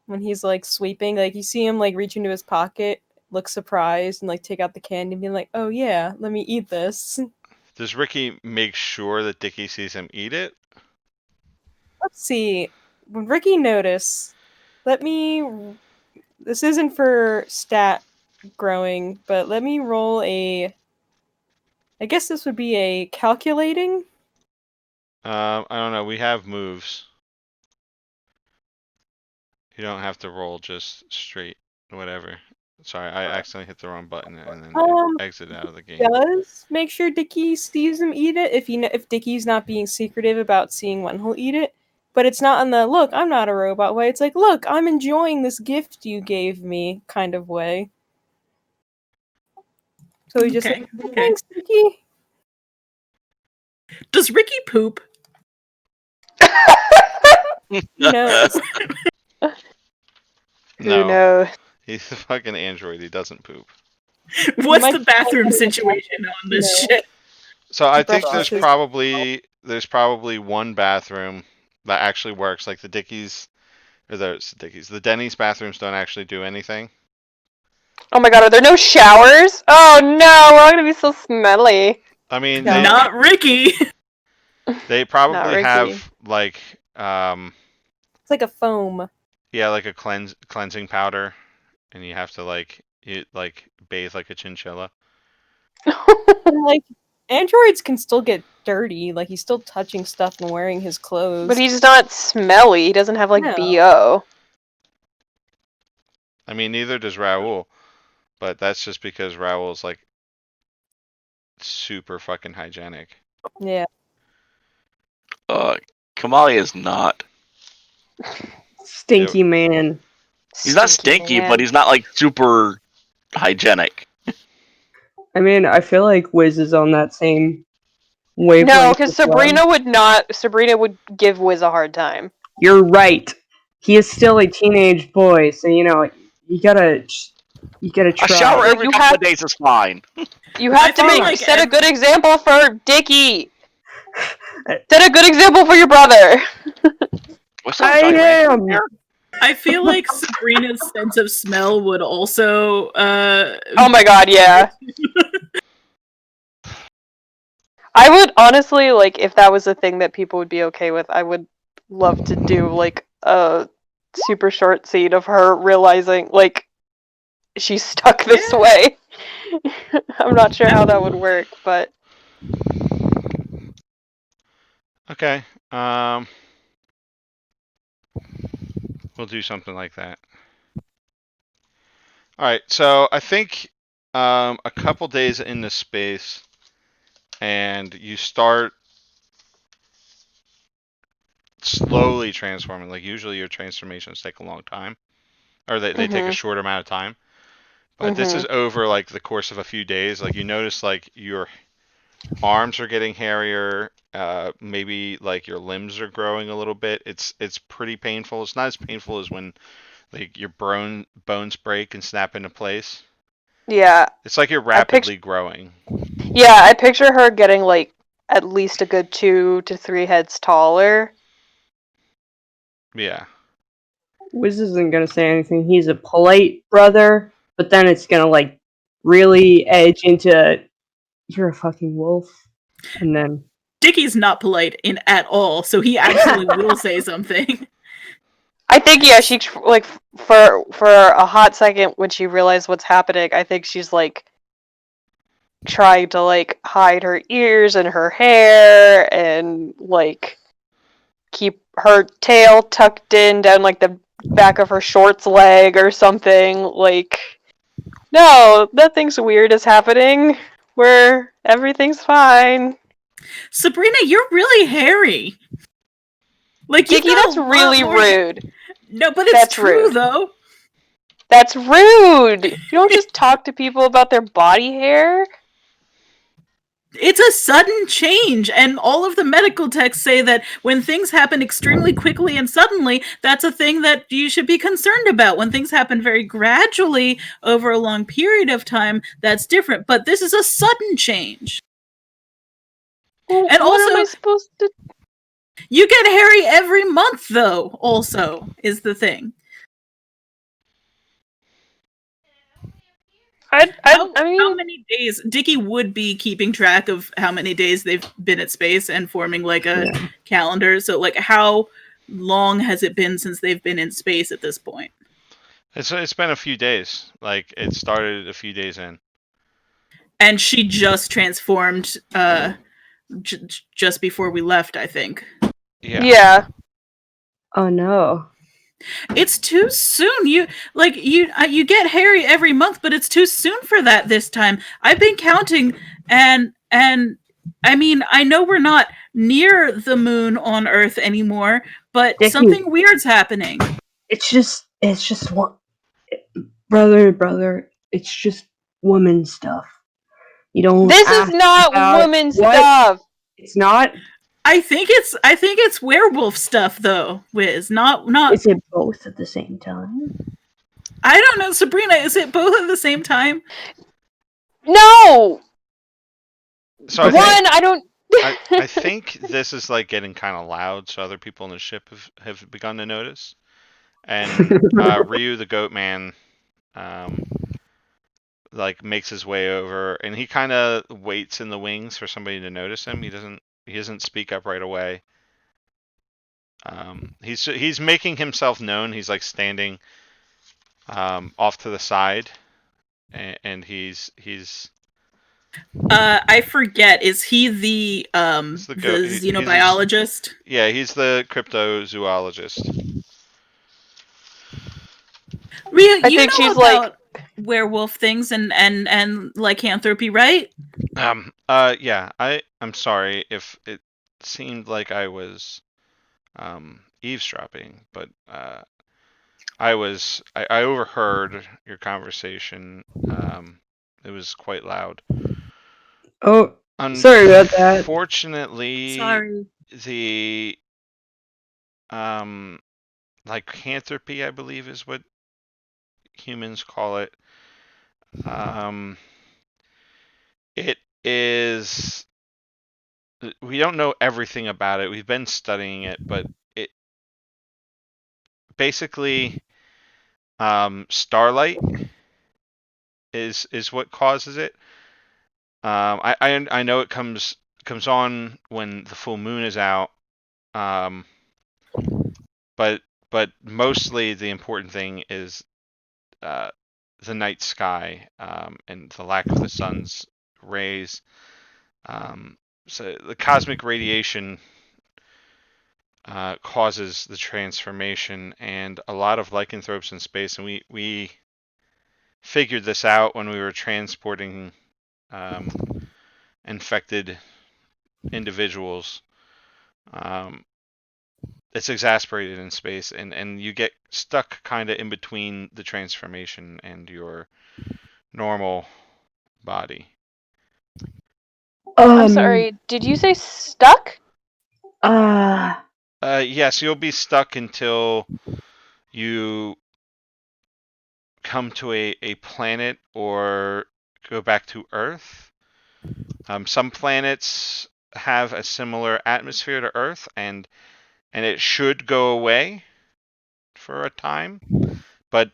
[SPEAKER 5] when he's like sweeping. Like you see him like reach into his pocket, look surprised, and like take out the candy and be like, "Oh yeah, let me eat this."
[SPEAKER 1] Does Ricky make sure that Dickie sees him eat it?
[SPEAKER 5] Let's see. Would Ricky notice? Let me. This isn't for stat growing, but let me roll a. I guess this would be a calculating.
[SPEAKER 1] I don't know. We have moves. You don't have to roll just straight, whatever. Sorry, I accidentally hit the wrong button and then
[SPEAKER 5] Um,
[SPEAKER 1] exited out of the game.
[SPEAKER 5] Does make sure Dickie sees him eat it if Dickie's not being secretive about seeing when he'll eat it. But it's not in the look, I'm not a robot way. It's like, look, I'm enjoying this gift you gave me kind of way. So he just
[SPEAKER 3] Okay,
[SPEAKER 5] like,
[SPEAKER 3] okay.
[SPEAKER 5] thanks, Dickie.
[SPEAKER 3] Does Ricky poop?
[SPEAKER 5] Who knows?
[SPEAKER 4] Who
[SPEAKER 1] No,
[SPEAKER 4] knows?
[SPEAKER 1] he's a fucking android. He doesn't poop.
[SPEAKER 3] What's
[SPEAKER 5] might-
[SPEAKER 3] the bathroom situation on this
[SPEAKER 5] No.
[SPEAKER 3] shit?
[SPEAKER 1] So I think
[SPEAKER 5] Brush
[SPEAKER 1] there's
[SPEAKER 5] his-
[SPEAKER 1] probably one bathroom that actually works. Like the Dickies, or the Denny's bathrooms don't actually do anything.
[SPEAKER 4] Oh my god, are there no showers? Oh no, we're all gonna be so smelly.
[SPEAKER 1] I mean,
[SPEAKER 5] No.
[SPEAKER 3] Not Ricky.
[SPEAKER 1] they probably
[SPEAKER 4] Ricky.
[SPEAKER 1] have like
[SPEAKER 5] It's like a foam.
[SPEAKER 1] yeah, like a cleansing powder, and you have to bathe like a chinchilla.
[SPEAKER 5] And, like, androids can still get dirty. Like, he's still touching stuff and wearing his clothes.
[SPEAKER 4] But he's not smelly. He doesn't have like
[SPEAKER 5] No.
[SPEAKER 4] BO.
[SPEAKER 1] I mean, neither does Raoul, but that's just because Raoul's like super fucking hygienic.
[SPEAKER 5] Yeah.
[SPEAKER 6] Kamali is not.
[SPEAKER 2] Stinky man.
[SPEAKER 6] He's not stinky,
[SPEAKER 4] man.
[SPEAKER 6] but he's not like super hygienic.
[SPEAKER 2] I mean, I feel like Wiz is on that same wavelength.
[SPEAKER 4] No, because
[SPEAKER 2] as well.
[SPEAKER 4] Sabrina would not. Sabrina would give Wiz a hard time.
[SPEAKER 2] You're right. He is still a teenage boy, so you gotta
[SPEAKER 6] A
[SPEAKER 2] try.
[SPEAKER 6] shower every
[SPEAKER 4] You
[SPEAKER 6] couple
[SPEAKER 4] have-
[SPEAKER 6] of days is fine.
[SPEAKER 4] You have
[SPEAKER 3] I
[SPEAKER 4] to
[SPEAKER 3] feel like
[SPEAKER 4] set a good example for Dickie. Set a good example for your brother.
[SPEAKER 6] What's up,
[SPEAKER 2] I
[SPEAKER 6] Giant
[SPEAKER 2] am.
[SPEAKER 6] Rancher?
[SPEAKER 3] I feel like Sabrina's sense of smell would also
[SPEAKER 4] Oh my god, yeah. I would honestly, like, if that was a thing that people would be okay with, I would love to do, like, a super short scene of her realizing, like, she's stuck this
[SPEAKER 3] Yeah.
[SPEAKER 4] way. I'm not sure how that would work, but
[SPEAKER 1] Okay. We'll do something like that. All right. So I think a couple days in this space, and you start slowly transforming. Like usually your transformations take a long time, or they take a short amount of time. But this is over like the course of a few days. Like you notice like your arms are getting hairier. Maybe like your limbs are growing a little bit. It's pretty painful. It's not as painful as when like your bones break and snap into place.
[SPEAKER 4] yeah.
[SPEAKER 1] It's like you're rapidly growing.
[SPEAKER 4] Yeah, I picture her getting, like, at least a good 2 to 3 heads taller.
[SPEAKER 1] Yeah.
[SPEAKER 2] Wiz isn't gonna say anything. He's a polite brother, but then it's gonna like really edge into you're a fucking wolf, and then
[SPEAKER 3] Dickie's not polite at all, so he actually will say something.
[SPEAKER 4] I think, yeah, she, like, for a hot second when she realized what's happening, I think she's, like, trying to, like, hide her ears and her hair and, like, keep her tail tucked in down, like, the back of her shorts leg or something. Like, no, nothing's weird is happening. Where everything's fine.
[SPEAKER 3] Sabrina, you're really hairy. Like you
[SPEAKER 4] Dickie, that's really rude.
[SPEAKER 3] No, but it's
[SPEAKER 4] That's
[SPEAKER 3] true
[SPEAKER 4] rude.
[SPEAKER 3] though.
[SPEAKER 4] That's rude! You don't just talk to people about their body hair.
[SPEAKER 3] It's a sudden change, and all of the medical texts say that when things happen extremely quickly and suddenly, that's a thing that you should be concerned about. When things happen very gradually over a long period of time, that's different. But this is a sudden change.
[SPEAKER 4] Well,
[SPEAKER 3] And
[SPEAKER 4] what
[SPEAKER 3] also-
[SPEAKER 4] am I supposed to...
[SPEAKER 3] You get hairy every month, though, also, is the thing. How
[SPEAKER 4] mean...
[SPEAKER 3] many days? Dickie would be keeping track of how many days they've been at space and forming like a calendar. So, like, how long has it been since they've been in space at this point?
[SPEAKER 1] It's been a few days. Like it started a few days in.
[SPEAKER 3] And she just transformed just before we left, I think.
[SPEAKER 1] Yeah.
[SPEAKER 4] Yeah.
[SPEAKER 2] oh no,
[SPEAKER 3] It's too soon. You get Harry every month, but it's too soon for that this time. I've been counting, and I mean, I know we're not near the moon on Earth anymore, but
[SPEAKER 2] Dickie,
[SPEAKER 3] something weird's happening.
[SPEAKER 2] it's just one brother. It's just woman stuff. You don't
[SPEAKER 4] This is
[SPEAKER 2] ask
[SPEAKER 4] not
[SPEAKER 2] about
[SPEAKER 4] woman
[SPEAKER 2] what.
[SPEAKER 4] stuff.
[SPEAKER 2] It's not.
[SPEAKER 3] I think it's werewolf stuff though, Wiz. Not
[SPEAKER 2] Is it both at the same time?
[SPEAKER 3] I don't know, Sabrina, is it both at the same time?
[SPEAKER 4] No.
[SPEAKER 1] So I
[SPEAKER 4] One,
[SPEAKER 1] think
[SPEAKER 4] I don't.
[SPEAKER 1] I think this is like getting kind of loud, so other people in the ship have begun to notice. And Ryu the Goat Man, like makes his way over, and he kind of waits in the wings for somebody to notice him. He doesn't speak up right away. He's making himself known. He's like standing off to the side, and he's
[SPEAKER 3] I forget. Is he the
[SPEAKER 1] he's the
[SPEAKER 3] the
[SPEAKER 1] goat.
[SPEAKER 3] xenobiologist?
[SPEAKER 1] Yeah, he's the cryptozoologist.
[SPEAKER 3] Rhea,
[SPEAKER 4] I
[SPEAKER 3] you
[SPEAKER 4] think
[SPEAKER 3] know
[SPEAKER 4] she's
[SPEAKER 3] about werewolf things and lycanthropy, right?
[SPEAKER 1] Yeah, I'm sorry if it seemed like I was eavesdropping, but I overheard your conversation. It was quite loud.
[SPEAKER 2] Oh, sorry about that.
[SPEAKER 1] Unfortunately,
[SPEAKER 3] Sorry.
[SPEAKER 1] the lycanthropy, I believe, is what humans call it. It is. We don't know everything about it. We've been studying it, but it basically starlight is what causes it. I know it comes on when the full moon is out. Um, but mostly the important thing is uh, the night sky and the lack of the sun's rays. So the cosmic radiation causes the transformation, and a lot of lycanthropes in space, and we figured this out when we were transporting um, infected individuals. Um, it's exasperated in space, and you get stuck kind of in between the transformation and your normal body.
[SPEAKER 4] I'm sorry. Did you say stuck?
[SPEAKER 2] Uh,
[SPEAKER 1] Yes, you'll be stuck until you come to a planet or go back to Earth. Some planets have a similar atmosphere to Earth, and it should go away for a time. But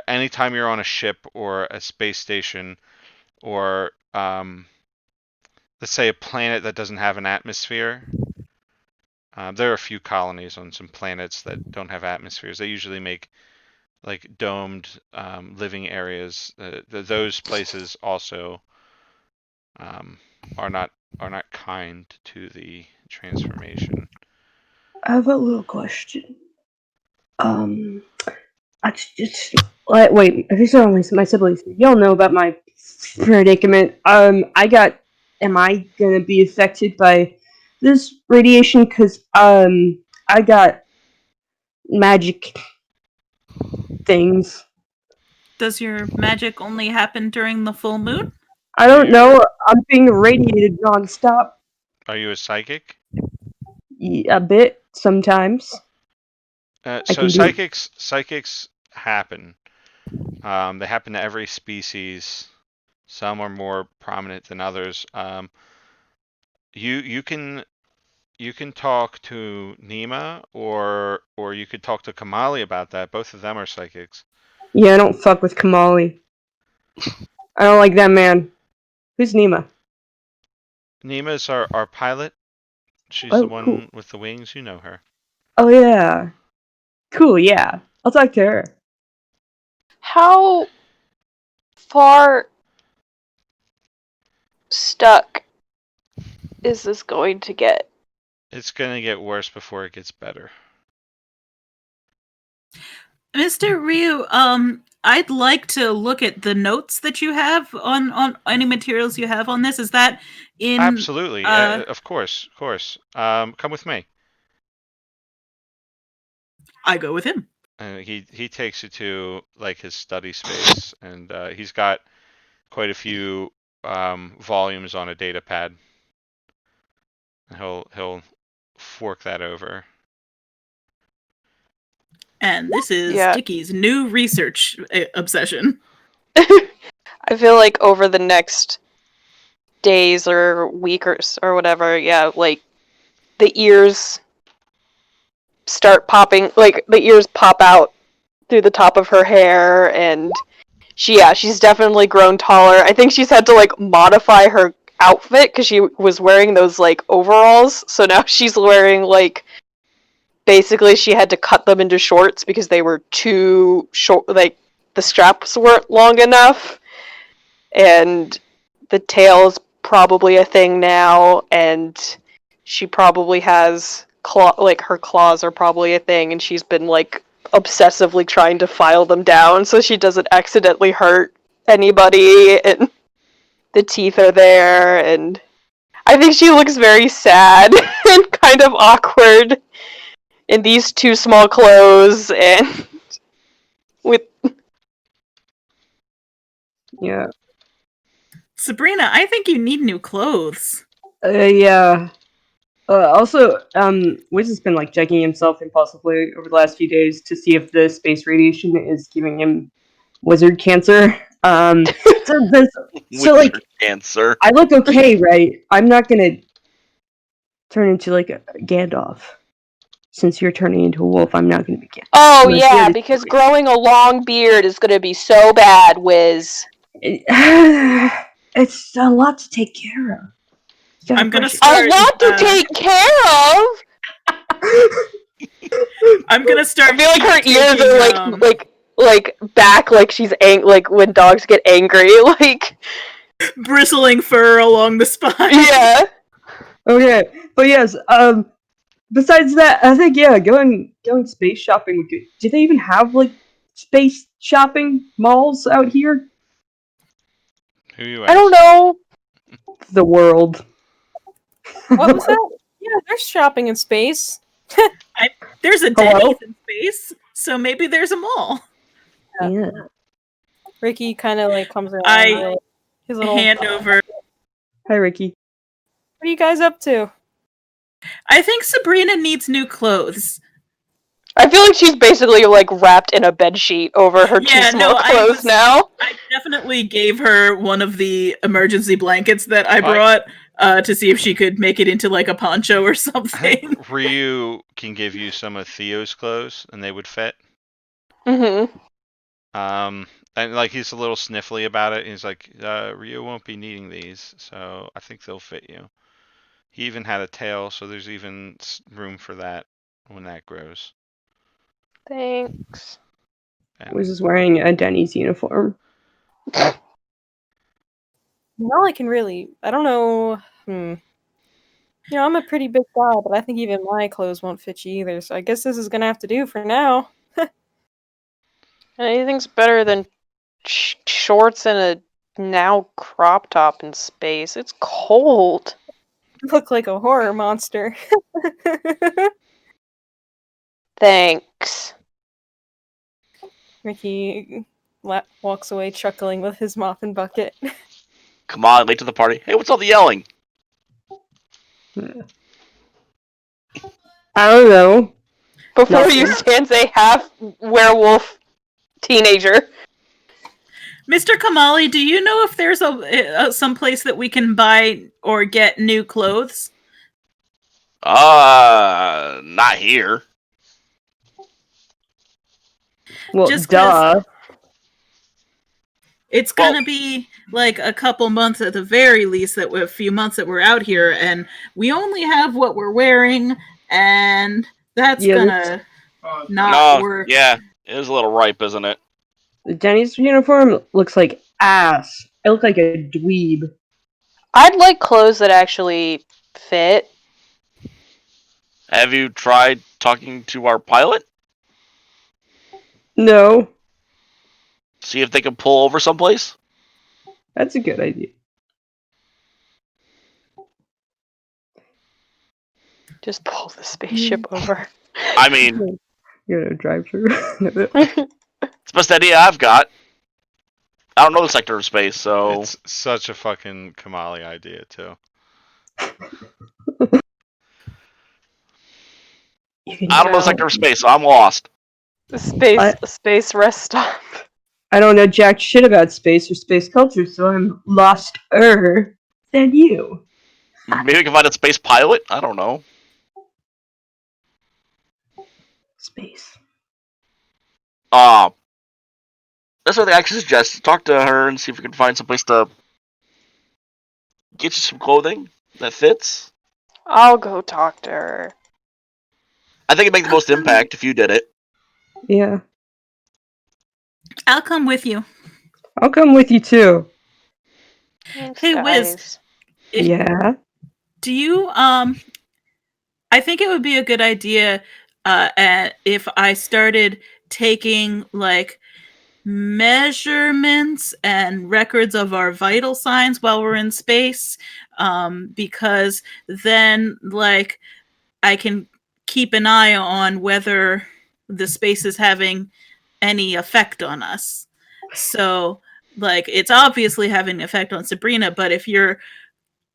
[SPEAKER 1] anytime you're on a ship or a space station, or let's say a planet that doesn't have an atmosphere, there are a few colonies on some planets that don't have atmospheres. They usually make like domed living areas. Those places also um, are not kind to the transformation.
[SPEAKER 2] I have a little question. Um, I just wait. I think so. My siblings. Y'all know about my predicament. Am I gonna be affected by this radiation? Cause I got magic things.
[SPEAKER 3] Does your magic only happen during the full moon?
[SPEAKER 2] I don't know. I'm being radiated nonstop.
[SPEAKER 1] Are you a psychic?
[SPEAKER 2] A bit sometimes. I
[SPEAKER 1] So
[SPEAKER 2] can be.
[SPEAKER 1] psychics happen. They happen to every species. Some are more prominent than others. You can talk to Nima, or you could talk to Kamali about that. Both of them are psychics.
[SPEAKER 2] Yeah, I don't fuck with Kamali. I don't like that man. Who's Nima?
[SPEAKER 1] Nima's our pilot. She's the
[SPEAKER 2] Oh, cool.
[SPEAKER 1] one with the wings. You know her.
[SPEAKER 2] Oh yeah. Cool. Yeah, I'll talk to her.
[SPEAKER 4] How far stuck is this going to get?
[SPEAKER 1] It's gonna get worse before it gets better.
[SPEAKER 3] Mr. Ryu, I'd like to look at the notes that you have on any materials you have on this. Is that in?
[SPEAKER 1] Absolutely, of course, of course. Come with me.
[SPEAKER 3] I go with him.
[SPEAKER 1] And he takes you to like his study space, and he's got quite a few volumes on a data pad. He'll fork that over.
[SPEAKER 3] And this is
[SPEAKER 4] Yeah.
[SPEAKER 3] Dickie's new research obsession.
[SPEAKER 4] I feel like over the next days or week or whatever, yeah, like the ears start popping, like the ears pop out through the top of her hair, and she's definitely grown taller. I think she's had to like modify her outfit because she was wearing those like overalls, so now she's wearing like basically she had to cut them into shorts because they were too short, like the straps weren't long enough, and the tail's probably a thing now, and she probably has like her claws are probably a thing, and she's been like obsessively trying to file them down so she doesn't accidentally hurt anybody, and the teeth are there, and I think she looks very sad and kind of awkward in these too small clothes and with
[SPEAKER 2] Yeah.
[SPEAKER 3] Sabrina, I think you need new clothes.
[SPEAKER 2] Yeah. Also, Wiz has been like checking himself impulsively over the last few days to see if the space radiation is giving him wizard cancer. So like,
[SPEAKER 6] Wizard cancer.
[SPEAKER 2] I look okay, right? I'm not gonna turn into like a Gandalf. Since you're turning into a wolf, I'm not gonna be Gandalf.
[SPEAKER 4] Oh
[SPEAKER 2] Unless
[SPEAKER 4] yeah,
[SPEAKER 2] you're
[SPEAKER 4] because growing a long beard is gonna be so bad, Wiz.
[SPEAKER 2] It's a lot to take care of. You gotta
[SPEAKER 3] I'm gonna
[SPEAKER 2] brush it.
[SPEAKER 3] start.
[SPEAKER 4] A lot to take care of.
[SPEAKER 3] I'm gonna start.
[SPEAKER 4] I feel like her ears
[SPEAKER 3] taking,
[SPEAKER 4] are like back, like she's like when dogs get angry, like
[SPEAKER 3] bristling fur along the spine.
[SPEAKER 4] yeah.
[SPEAKER 2] Okay, but yes. Besides that, I think going space shopping would be. Do they even have like space shopping malls out here?
[SPEAKER 1] Who you
[SPEAKER 4] I don't know.
[SPEAKER 2] The world.
[SPEAKER 5] What was that? Yeah, there's shopping in space.
[SPEAKER 3] There's a
[SPEAKER 2] Hello?
[SPEAKER 3] Denny's in space, so maybe there's a mall.
[SPEAKER 2] Yeah.
[SPEAKER 5] Ricky kind of like comes around.
[SPEAKER 3] I
[SPEAKER 5] with his little.
[SPEAKER 3] hand over.
[SPEAKER 2] Hi, Ricky.
[SPEAKER 5] What are you guys up to?
[SPEAKER 3] I think Sabrina needs new clothes.
[SPEAKER 4] I feel like she's basically like wrapped in a bed sheet over her too small clothes now.
[SPEAKER 3] I definitely gave her one of the emergency blankets that I
[SPEAKER 1] Right.
[SPEAKER 3] brought to see if she could make it into like a poncho or
[SPEAKER 1] I
[SPEAKER 3] something.
[SPEAKER 1] think Ryu can give you some of Theo's clothes, and they would fit.
[SPEAKER 4] Mm-hmm.
[SPEAKER 1] And like he's a little sniffly about it. He's like, Ryu won't be needing these, so I think they'll fit you. He even had a tail, so there's even room for that when that grows.
[SPEAKER 4] Thanks.
[SPEAKER 1] Yeah.
[SPEAKER 2] Was just wearing a Denny's uniform.
[SPEAKER 5] All I can really. I don't know. You know, I'm a pretty big guy, but I think even my clothes won't fit you either. So I guess this is gonna have to do for now.
[SPEAKER 4] Anything's better than shorts and a now crop top in space. It's cold.
[SPEAKER 5] You look like a horror monster.
[SPEAKER 4] Thanks.
[SPEAKER 5] Ricky walks away chuckling with his mop and bucket.
[SPEAKER 6] Come on, late to the party. Hey, what's all the yelling?
[SPEAKER 2] I don't know.
[SPEAKER 4] Before
[SPEAKER 2] Nothing.
[SPEAKER 4] you stands a half werewolf teenager.
[SPEAKER 3] Mr. Kamali, do you know if there's some place that we can buy or get new clothes?
[SPEAKER 6] Not here.
[SPEAKER 2] Well,
[SPEAKER 3] Just 'cause-
[SPEAKER 2] duh.
[SPEAKER 3] It's gonna be like a couple months at the very least, a few months that we're out here, and we only have what we're wearing, and that's gonna not work.
[SPEAKER 6] Yeah, it is a little ripe, isn't it?
[SPEAKER 2] The Denny's uniform looks like ass. I look like a dweeb.
[SPEAKER 4] I'd like clothes that actually fit.
[SPEAKER 6] Have you tried talking to our pilot?
[SPEAKER 2] No,
[SPEAKER 6] See if they can pull over someplace.
[SPEAKER 2] that's a good idea.
[SPEAKER 4] Just pull the spaceship over.
[SPEAKER 6] I mean,
[SPEAKER 2] You're gonna drive through.
[SPEAKER 6] it's the best idea I've got. I don't know the sector of space, so
[SPEAKER 1] It's such a fucking Kamali idea too.
[SPEAKER 6] I don't know the sector of space, so I'm lost.
[SPEAKER 4] Space rest stop.
[SPEAKER 2] I don't know jack shit about space or space culture, so I'm lost-er than you.
[SPEAKER 6] Maybe we can find a space pilot. I don't know.
[SPEAKER 2] Space.
[SPEAKER 6] That's what I actually suggest. Talk to her and see if we can find some place to get you some clothing that fits.
[SPEAKER 4] I'll go talk to her.
[SPEAKER 6] I think it'd make the most impact if you did it.
[SPEAKER 2] Yeah.
[SPEAKER 3] I'll come with you.
[SPEAKER 2] I'll come with you too.
[SPEAKER 4] Thanks,
[SPEAKER 3] Hey, Wiz.
[SPEAKER 4] guys.
[SPEAKER 2] Yeah.
[SPEAKER 3] Do you I think it would be a good idea if I started taking like measurements and records of our vital signs while we're in space, because then like I can keep an eye on whether the space is having any effect on us. So like it's obviously having an effect on Sabrina, but if you're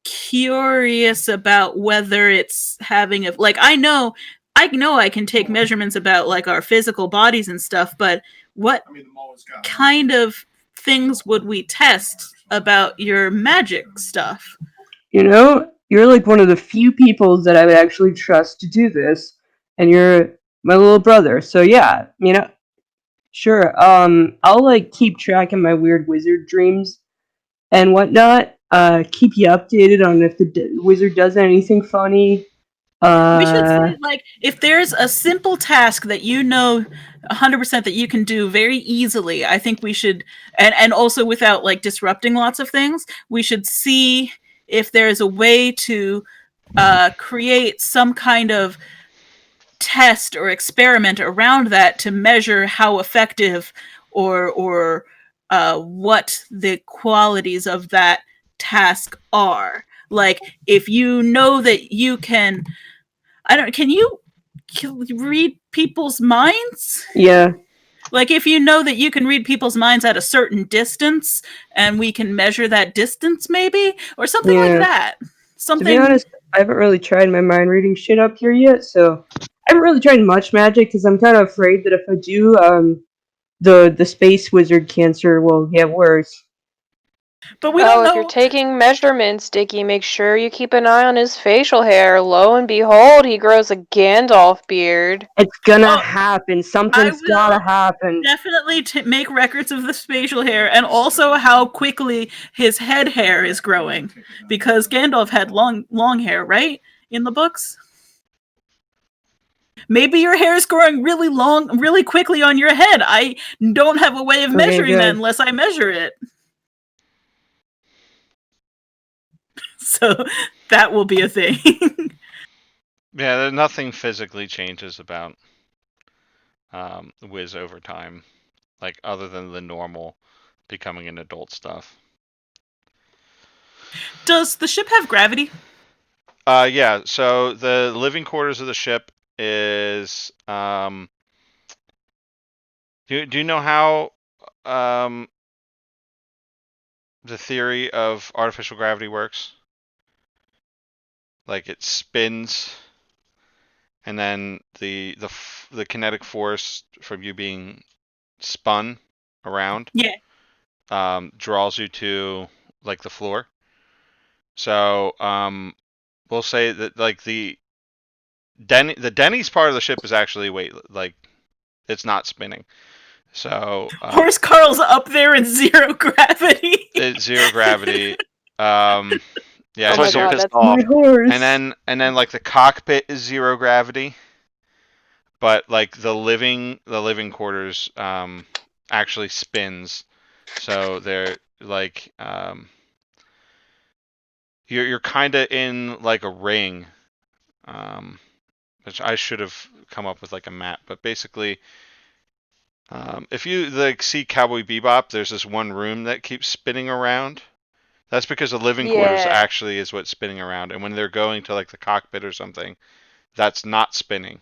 [SPEAKER 3] curious about whether it's having a like I can take measurements about like our physical bodies and stuff, but what kind of things would we test about your magic stuff?
[SPEAKER 2] You know, you're like one of the few people that I would actually trust to do this, and you're my little brother. So yeah, sure. I'll like keep track of my weird wizard dreams and whatnot. Keep you updated on if the wizard does anything funny.
[SPEAKER 3] We should say, like, if there's a simple task that you know 100% that you can do very easily, I think we should, and also without like disrupting lots of things, we should see if there's a way to create some kind of test or experiment around that to measure how effective or what the qualities of that task are. Like, if you know that you can can you read people's minds?
[SPEAKER 2] Yeah.
[SPEAKER 3] Like if you know that you can read people's minds at a certain distance and we can measure that distance maybe or something like
[SPEAKER 2] Yeah.
[SPEAKER 3] that.
[SPEAKER 2] To be
[SPEAKER 3] Something
[SPEAKER 2] honest, I haven't really tried my mind reading shit up here yet, so I haven't really tried much magic because I'm kind of afraid that if I do, the space wizard cancer will get worse.
[SPEAKER 3] but we
[SPEAKER 4] Oh,
[SPEAKER 3] don't
[SPEAKER 4] if you're
[SPEAKER 3] know.
[SPEAKER 4] taking measurements, Dicky, make sure you keep an eye on his facial hair. Lo and behold, he grows a Gandalf beard.
[SPEAKER 2] It's gonna
[SPEAKER 3] Oh,
[SPEAKER 2] happen.
[SPEAKER 3] I
[SPEAKER 2] Something's gotta
[SPEAKER 3] will
[SPEAKER 2] happen.
[SPEAKER 3] definitely make records of the spatial hair and also how quickly his head hair is growing because Gandalf had long hair, right? In the books? Maybe your hair is growing really long, really quickly on your head. I don't have a way of
[SPEAKER 2] Okay,
[SPEAKER 3] measuring that
[SPEAKER 2] good.
[SPEAKER 3] unless I measure it. So that will be a thing.
[SPEAKER 1] Yeah, nothing physically changes about Wiz over time, like other than the normal becoming an adult stuff.
[SPEAKER 3] Does the ship have gravity?
[SPEAKER 1] Yeah. So the living quarters of the ship is do you know how the theory of artificial gravity works? Like it spins, and then the kinetic force from you being spun around
[SPEAKER 3] Yeah.
[SPEAKER 1] draws you to like the floor. So we'll say that like the Denny's part of the ship is actually like it's not spinning. So
[SPEAKER 3] Horse Carl's up there in zero gravity.
[SPEAKER 1] it's zero gravity. Yeah,
[SPEAKER 4] Oh
[SPEAKER 6] That's
[SPEAKER 4] my
[SPEAKER 6] why so
[SPEAKER 4] god,
[SPEAKER 6] pissed
[SPEAKER 4] that's
[SPEAKER 6] off.
[SPEAKER 2] My horse.
[SPEAKER 1] and then like the cockpit is zero gravity, but like the living quarters actually spins. So they're like you're kind of in like a ring, um, which I should have come up with like a map, but basically If you like see Cowboy Bebop, there's this one room that keeps spinning around. That's because the living quarters
[SPEAKER 4] Yeah.
[SPEAKER 1] actually is what's spinning around, and when they're going to like the cockpit or something, that's not spinning.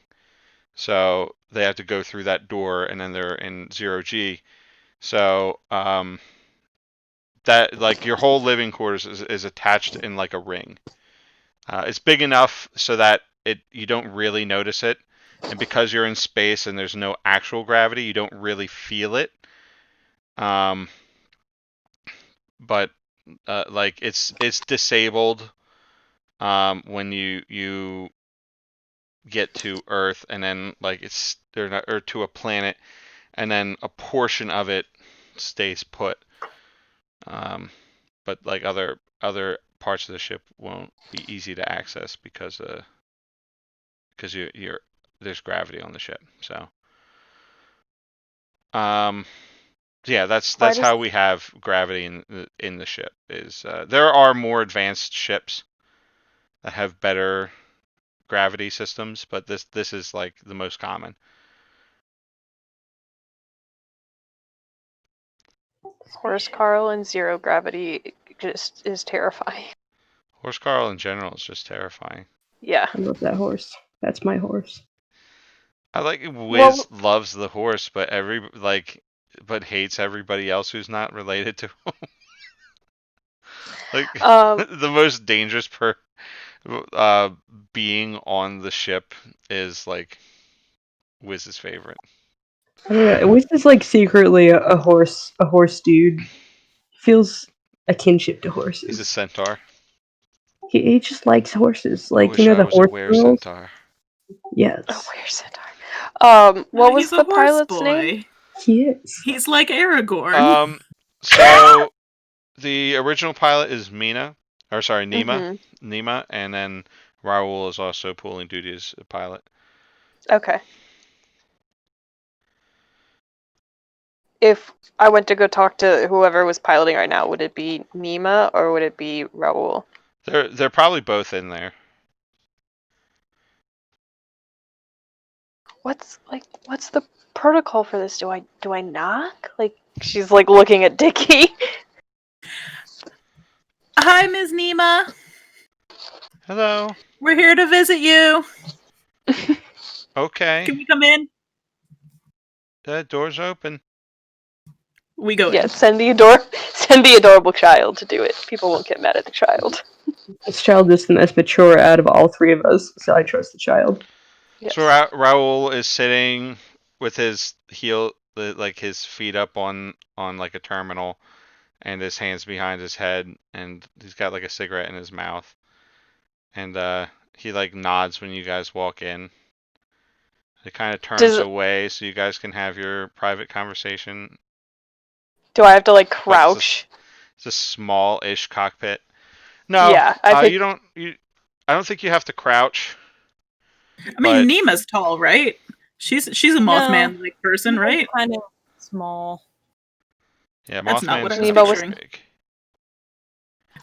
[SPEAKER 1] So they have to go through that door, and then they're in 0G. So that like your whole living quarters is attached in like a ring. It's big enough so that you don't really notice it, and because you're in space and there's no actual gravity, you don't really feel it. Um, but like it's disabled when you get to Earth, and then like it's they're not, or to a planet, and then a portion of it stays put. Um, but like other parts of the ship won't be easy to access because you're there's gravity on the ship. So um, yeah,
[SPEAKER 4] Why
[SPEAKER 1] that's
[SPEAKER 4] does
[SPEAKER 1] how we have gravity in the ship. Is there are more advanced ships that have better gravity systems, but this is like the most common.
[SPEAKER 4] Horse Carl and zero gravity just is terrifying?
[SPEAKER 1] Horse Carl in general is just terrifying.
[SPEAKER 4] Yeah.
[SPEAKER 2] I love that horse. That's my horse.
[SPEAKER 1] I like Wiz
[SPEAKER 4] Well,
[SPEAKER 1] loves the horse, but hates everybody else who's not related to him. Like
[SPEAKER 4] um,
[SPEAKER 1] the most dangerous uh, being on the ship is like Wiz's favorite.
[SPEAKER 2] I don't know. Wiz is like secretly a horse dude. Feels a kinship to
[SPEAKER 1] He's a
[SPEAKER 2] horses.
[SPEAKER 1] centaur.
[SPEAKER 2] He just likes horses.
[SPEAKER 1] I
[SPEAKER 2] Like,
[SPEAKER 1] wish I
[SPEAKER 2] the
[SPEAKER 1] was a
[SPEAKER 2] horse
[SPEAKER 1] were
[SPEAKER 2] girls?
[SPEAKER 1] centaur.
[SPEAKER 4] oh,
[SPEAKER 2] Yes.
[SPEAKER 4] where's Centaur? What was
[SPEAKER 3] He's a
[SPEAKER 4] the
[SPEAKER 3] horse
[SPEAKER 4] pilot's name?
[SPEAKER 3] boy.
[SPEAKER 2] He is.
[SPEAKER 3] He's like Aragorn.
[SPEAKER 1] So the original pilot is Mina, or sorry,
[SPEAKER 4] Mm-hmm.
[SPEAKER 1] Nima, and then Raul is also pulling duty as a pilot.
[SPEAKER 4] Okay. If I went to go talk to whoever was piloting right now, would it be Nima or would it be Raul?
[SPEAKER 1] They're probably both in there.
[SPEAKER 4] What's the protocol for this? Do I knock? Like she's like looking at Dickie.
[SPEAKER 3] Hi, Ms. Nima.
[SPEAKER 1] Hello.
[SPEAKER 3] We're here to visit you.
[SPEAKER 1] Okay.
[SPEAKER 3] Can we come in?
[SPEAKER 1] The door's open.
[SPEAKER 3] We go
[SPEAKER 4] Yeah,
[SPEAKER 3] in.
[SPEAKER 4] send the adorable child to do it. People won't get mad at the child.
[SPEAKER 2] This child is the most mature out of all three of us, so I trust the child.
[SPEAKER 4] Yes.
[SPEAKER 1] So Raul is sitting with his like his feet up on like a terminal, and his hands behind his head, and he's got like a cigarette in his mouth, and he like nods when you guys walk in. He kind of turns away so you guys can have your private conversation.
[SPEAKER 4] Do I have to like
[SPEAKER 1] But
[SPEAKER 4] crouch?
[SPEAKER 1] it's a small-ish cockpit. No,
[SPEAKER 4] Yeah, I think
[SPEAKER 1] you don't. I don't think you have to crouch.
[SPEAKER 3] I mean,
[SPEAKER 1] But
[SPEAKER 3] Nima's tall, right? She's a Mothman-like person, right?
[SPEAKER 5] Kind of small.
[SPEAKER 1] yeah,
[SPEAKER 3] That's not what
[SPEAKER 1] Mothman's
[SPEAKER 3] I was
[SPEAKER 1] not very
[SPEAKER 3] picturing.
[SPEAKER 1] big.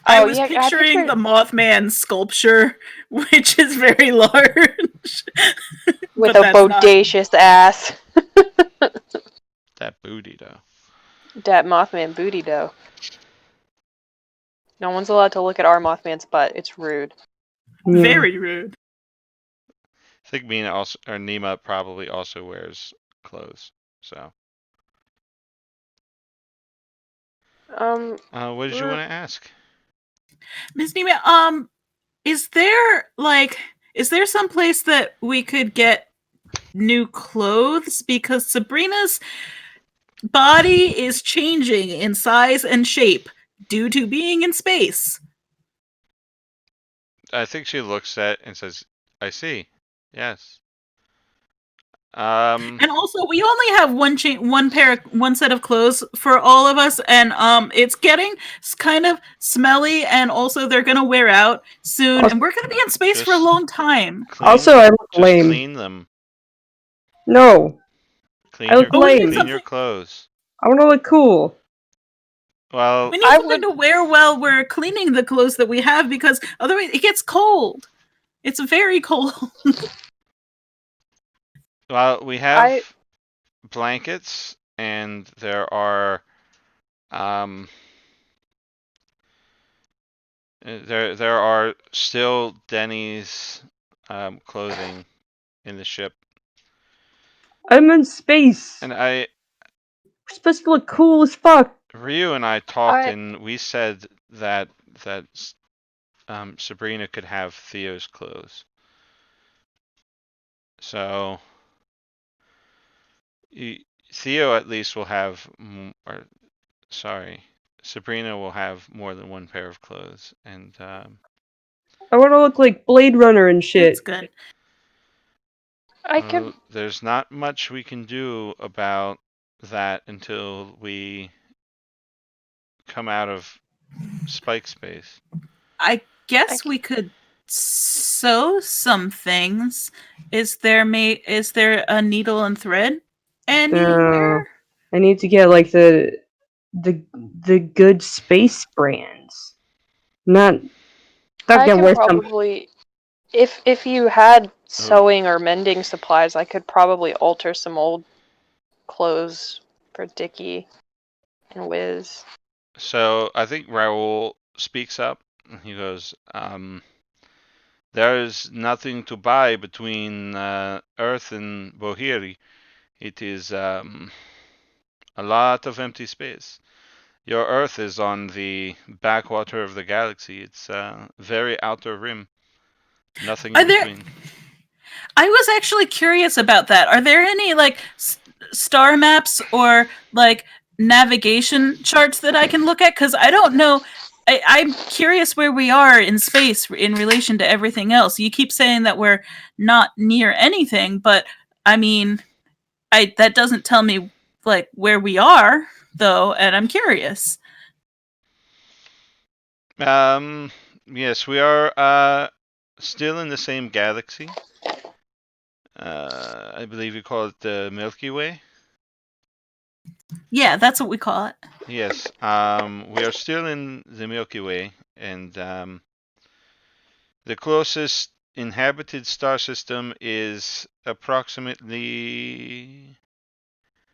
[SPEAKER 3] I
[SPEAKER 4] Oh,
[SPEAKER 3] was
[SPEAKER 4] yeah, I
[SPEAKER 3] picturing
[SPEAKER 4] pictured-
[SPEAKER 3] the Mothman sculpture, which is very large.
[SPEAKER 4] with
[SPEAKER 3] But
[SPEAKER 4] a
[SPEAKER 3] that's not-
[SPEAKER 4] bodacious ass.
[SPEAKER 1] That booty though.
[SPEAKER 4] That Mothman booty dough. No one's allowed to look at our Mothman's butt. It's rude.
[SPEAKER 2] Yeah.
[SPEAKER 3] Very rude.
[SPEAKER 1] I think Mina also or Nima probably also wears clothes. So, what did you want to ask?
[SPEAKER 3] Ms. Nima, is there some place that we could get new clothes? Because Sabrina's body is changing in size and shape due to being in space.
[SPEAKER 1] I think she looks at and says, "I see. Yes."
[SPEAKER 3] And also, we only have one set of clothes for all of us, and it's getting kind of smelly, and also they're gonna wear out soon, and we're gonna be in space for a
[SPEAKER 1] Just
[SPEAKER 3] long time.
[SPEAKER 2] Also, I look
[SPEAKER 1] just
[SPEAKER 2] lame.
[SPEAKER 1] clean them.
[SPEAKER 2] No,
[SPEAKER 1] Clean
[SPEAKER 2] I look
[SPEAKER 3] But we need
[SPEAKER 2] lame.
[SPEAKER 1] clean your
[SPEAKER 3] something.
[SPEAKER 1] clothes.
[SPEAKER 2] I want to look cool.
[SPEAKER 1] Well,
[SPEAKER 3] We need something to wear while we're cleaning the clothes that we have, because otherwise it gets cold. It's very cold.
[SPEAKER 1] we have blankets, and there are there are still Denny's clothing in the ship,
[SPEAKER 2] I'm in space.
[SPEAKER 1] and
[SPEAKER 2] We're supposed to look cool as fuck.
[SPEAKER 1] Ryu and I talked,
[SPEAKER 4] I
[SPEAKER 1] and we said that Sabrina could have Theo's clothes. So Theo at least will have, or sorry, Sabrina will have more than one pair of clothes, and
[SPEAKER 2] I want to look like Blade Runner and shit.
[SPEAKER 3] That's good.
[SPEAKER 4] could
[SPEAKER 1] there's not much we can do about that until we come out of Spike space.
[SPEAKER 3] I guess
[SPEAKER 4] I-
[SPEAKER 3] we could sew some things. Is there a needle and thread anywhere?
[SPEAKER 2] I need to get like the good space brands. Not
[SPEAKER 4] I
[SPEAKER 2] gonna
[SPEAKER 4] can
[SPEAKER 2] wear some.
[SPEAKER 4] probably, if you had sewing or mending supplies, I could probably alter some old clothes for Dickie and Wiz.
[SPEAKER 1] So I think Raoul speaks up. He goes, there is nothing to buy between Earth and Bohiri. It is a lot of empty space. Your Earth is on the backwater of the galaxy. It's very outer rim. Nothing in between.
[SPEAKER 3] I was actually curious about that. Are there any like star maps or like navigation charts that I can look at? Because I don't know. I'm curious where we are in space in relation to everything else. You keep saying that we're not near anything, but I mean, that doesn't tell me like where we are though, and I'm curious.
[SPEAKER 1] Yes, we are still in the same galaxy. I believe you call it the Milky Way.
[SPEAKER 3] Yeah, that's what we call it.
[SPEAKER 1] Yes, we are still in the Milky Way, and the closest inhabited star system is approximately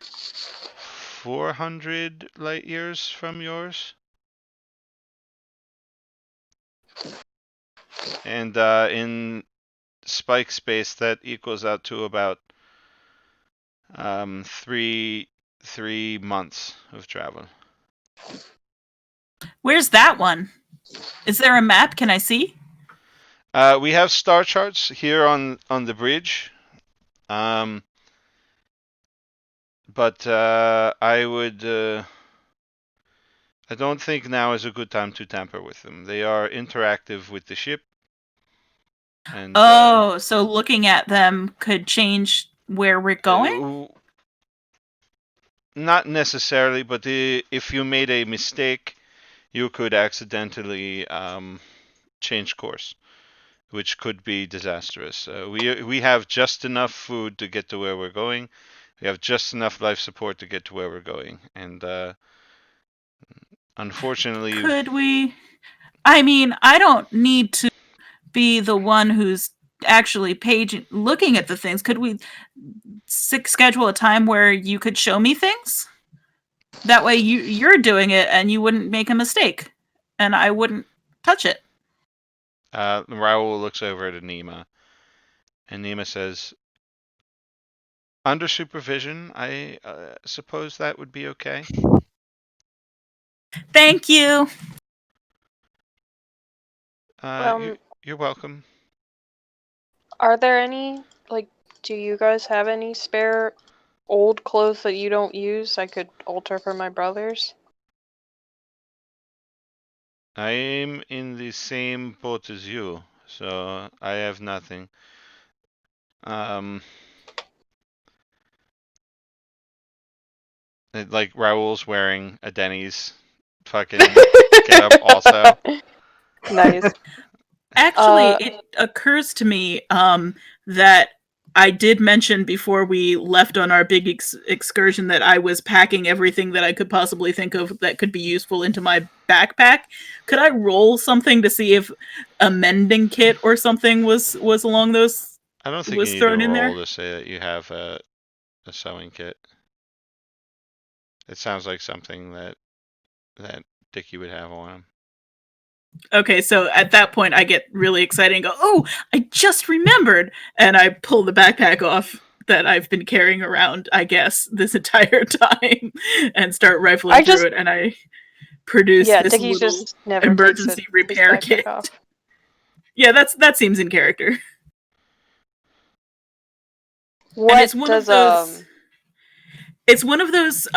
[SPEAKER 1] 400 light years from yours. And in Spike space, that equals out to about 3 months of travel.
[SPEAKER 3] Where's that one? Is there a map? Can I see?
[SPEAKER 1] We have star charts here on the bridge, but I would. I don't think now is a good time to tamper with them. They are interactive with the ship. And
[SPEAKER 3] So looking at them could change where we're going?
[SPEAKER 1] Not necessarily, but if you made a mistake, you could accidentally change course, which could be disastrous. We have just enough food to get to where we're going. We have just enough life support to get to where we're going, and unfortunately,
[SPEAKER 3] Could we? I mean, I don't need to be the one who's actually looking at the things. Could we schedule a time where you could show me things? That way you're doing it and you wouldn't make a mistake and I wouldn't touch it.
[SPEAKER 1] Raoul looks over at Anima, and Anima says, under supervision, I suppose that would be okay.
[SPEAKER 3] Thank you.
[SPEAKER 1] You're welcome.
[SPEAKER 4] Are there any, like, do you guys have any spare old clothes that you don't use I could alter for my brothers?
[SPEAKER 1] I'm in the same boat as you, so I have nothing. Like Raoul's wearing a Denny's fucking get up also.
[SPEAKER 4] Nice.
[SPEAKER 3] Actually, it occurs to me that I did mention before we left on our big excursion that I was packing everything that I could possibly think of that could be useful into my backpack. Could I roll something to see if a mending kit or something was along those?
[SPEAKER 1] I don't think
[SPEAKER 3] Was
[SPEAKER 1] you need to
[SPEAKER 3] thrown in
[SPEAKER 1] roll
[SPEAKER 3] there?
[SPEAKER 1] to say that you have a sewing kit. It sounds like something that Dickie would have on him.
[SPEAKER 3] Okay, so at that point, I get really excited and go, "Oh, I just remembered!" And I pull the backpack off that I've been carrying around, I guess, this entire time, and start rifling
[SPEAKER 4] I
[SPEAKER 3] through
[SPEAKER 4] just
[SPEAKER 3] it. And I produce
[SPEAKER 4] yeah,
[SPEAKER 3] this
[SPEAKER 4] Dickie
[SPEAKER 3] little
[SPEAKER 4] just never takes
[SPEAKER 3] emergency
[SPEAKER 4] his
[SPEAKER 3] repair
[SPEAKER 4] backpack
[SPEAKER 3] kit.
[SPEAKER 4] off.
[SPEAKER 3] Yeah, that seems in character. And
[SPEAKER 4] What does
[SPEAKER 3] it's one of those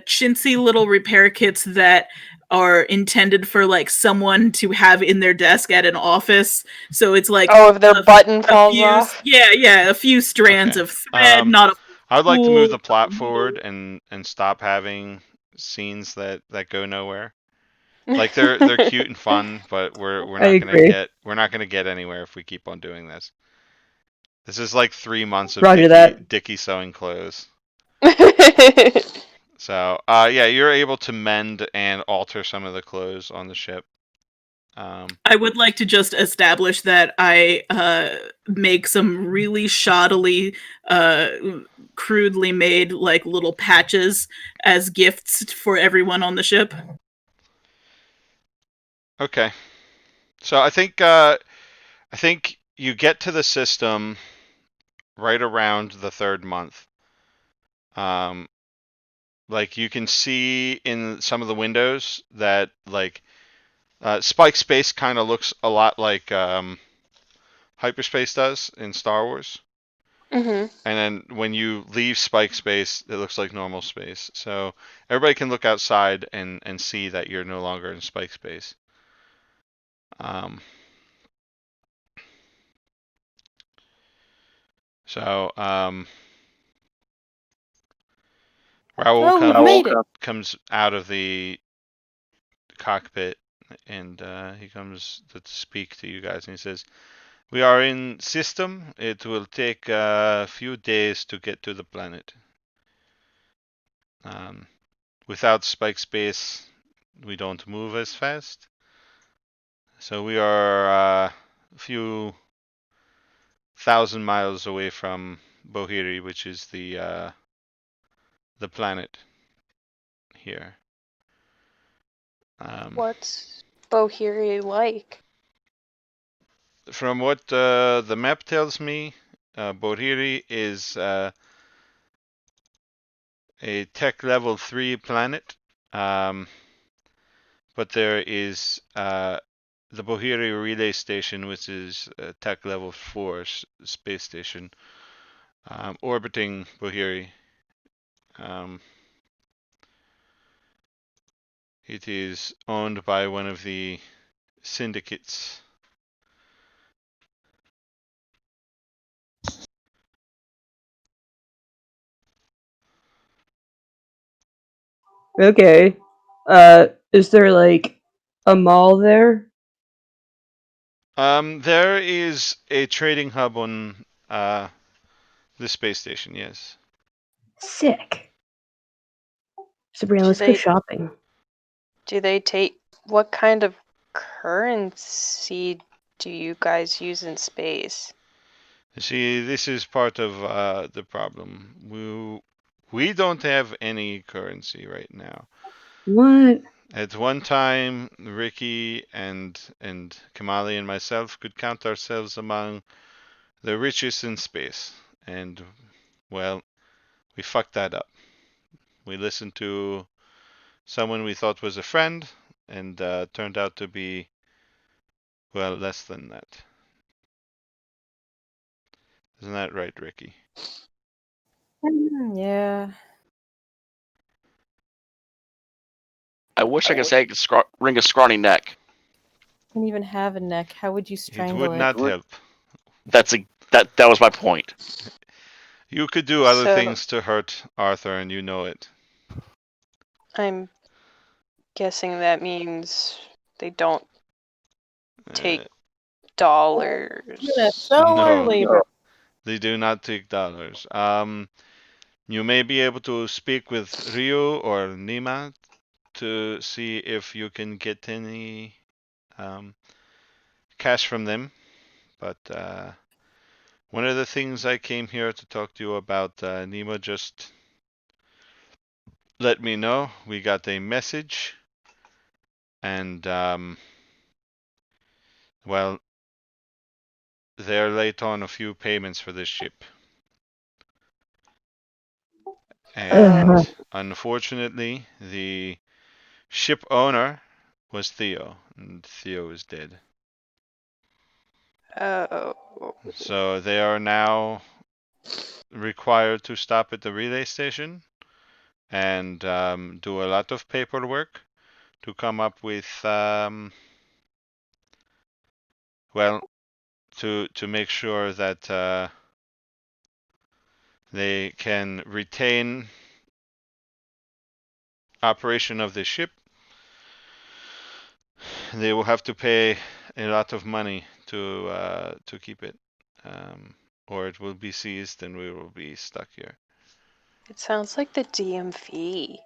[SPEAKER 3] chintzy little repair kits that are intended for like someone to have in their desk at an office. So it's like
[SPEAKER 4] oh, if their
[SPEAKER 3] a,
[SPEAKER 4] button
[SPEAKER 3] a
[SPEAKER 4] falls
[SPEAKER 3] few
[SPEAKER 4] off?
[SPEAKER 3] a few strands
[SPEAKER 1] Okay.
[SPEAKER 3] of thread, not a
[SPEAKER 1] I would like to move
[SPEAKER 3] spool,
[SPEAKER 1] the
[SPEAKER 3] not
[SPEAKER 1] plot
[SPEAKER 3] a needle.
[SPEAKER 1] forward and stop having scenes that go nowhere. Like they're cute and fun, but we're
[SPEAKER 2] I
[SPEAKER 1] not gonna
[SPEAKER 2] agree.
[SPEAKER 1] get anywhere if we keep on doing this. This is like 3 months of
[SPEAKER 2] Roger that.
[SPEAKER 1] Dickie sewing clothes. So yeah, you're able to mend and alter some of the clothes on the ship.
[SPEAKER 3] I would like to just establish that I make some really shoddily, uh, crudely made like little patches as gifts for everyone on the ship.
[SPEAKER 1] Okay. So I think you get to the system right around the third month. Like you can see in some of the windows that like Spike Space kind of looks a lot like hyperspace does in Star Wars.
[SPEAKER 4] Mhm.
[SPEAKER 1] And then when you leave Spike Space, it looks like normal space. So everybody can look outside and see that you're no longer in Spike Space. Um, so Raoul
[SPEAKER 5] Oh, we've made it.
[SPEAKER 1] comes out of the cockpit and he comes to speak to you guys and he says, "We are in system. It will take a few days to get to the planet. Um, without Spike Space, we don't move as fast. So we are a few thousand miles away from Bohiri, which is the planet here.
[SPEAKER 4] What's Bohiri like?
[SPEAKER 1] From what the map tells me, Bohiri is a tech level 3 planet. But there is the Bohiri Relay Station, which is a tech level 4 space station orbiting Bohiri. It is owned by one of the syndicates.
[SPEAKER 2] Okay. Is there like a mall there?
[SPEAKER 1] There is a trading hub on the space station, yes.
[SPEAKER 2] Sick. Sabrina,
[SPEAKER 4] Do
[SPEAKER 2] let's go
[SPEAKER 4] they
[SPEAKER 2] shopping.
[SPEAKER 4] do they take what kind of currency do you guys use in space?
[SPEAKER 1] You see, this is part of the problem. We don't have any currency right now.
[SPEAKER 2] What?
[SPEAKER 1] At one time, Ricky and Kamali and myself could count ourselves among the richest in space, and well, we fucked that up. We listened to someone we thought was a friend, and turned out to be well less than that. Isn't that right, Ricky?
[SPEAKER 5] Yeah.
[SPEAKER 6] I wish I could say I could wring a scrawny neck.
[SPEAKER 5] Don't even have a neck. How would you
[SPEAKER 1] It
[SPEAKER 5] strangle
[SPEAKER 1] would
[SPEAKER 5] it?
[SPEAKER 1] not help.
[SPEAKER 6] That was my point.
[SPEAKER 1] You could do other
[SPEAKER 4] So
[SPEAKER 1] things to hurt Arthur, and you know it.
[SPEAKER 4] I'm guessing that means they don't take dollars.
[SPEAKER 5] Gonna sell our
[SPEAKER 1] No,
[SPEAKER 5] labor.
[SPEAKER 1] they do not take dollars. You may be able to speak with Ryu or Nima to see if you can get any cash from them. But one of the things I came here to talk to you about, Nima just let me know. We got a message, and well, they're late on a few payments for this ship, and unfortunately, the ship owner was Theo, and Theo is dead.
[SPEAKER 4] Oh.
[SPEAKER 1] So they are now required to stop at the relay station and do a lot of paperwork to come up with, well, to make sure that they can retain operation of the ship. They will have to pay a lot of money to keep it, or it will be seized and we will be stuck here.
[SPEAKER 4] It sounds like the DMV.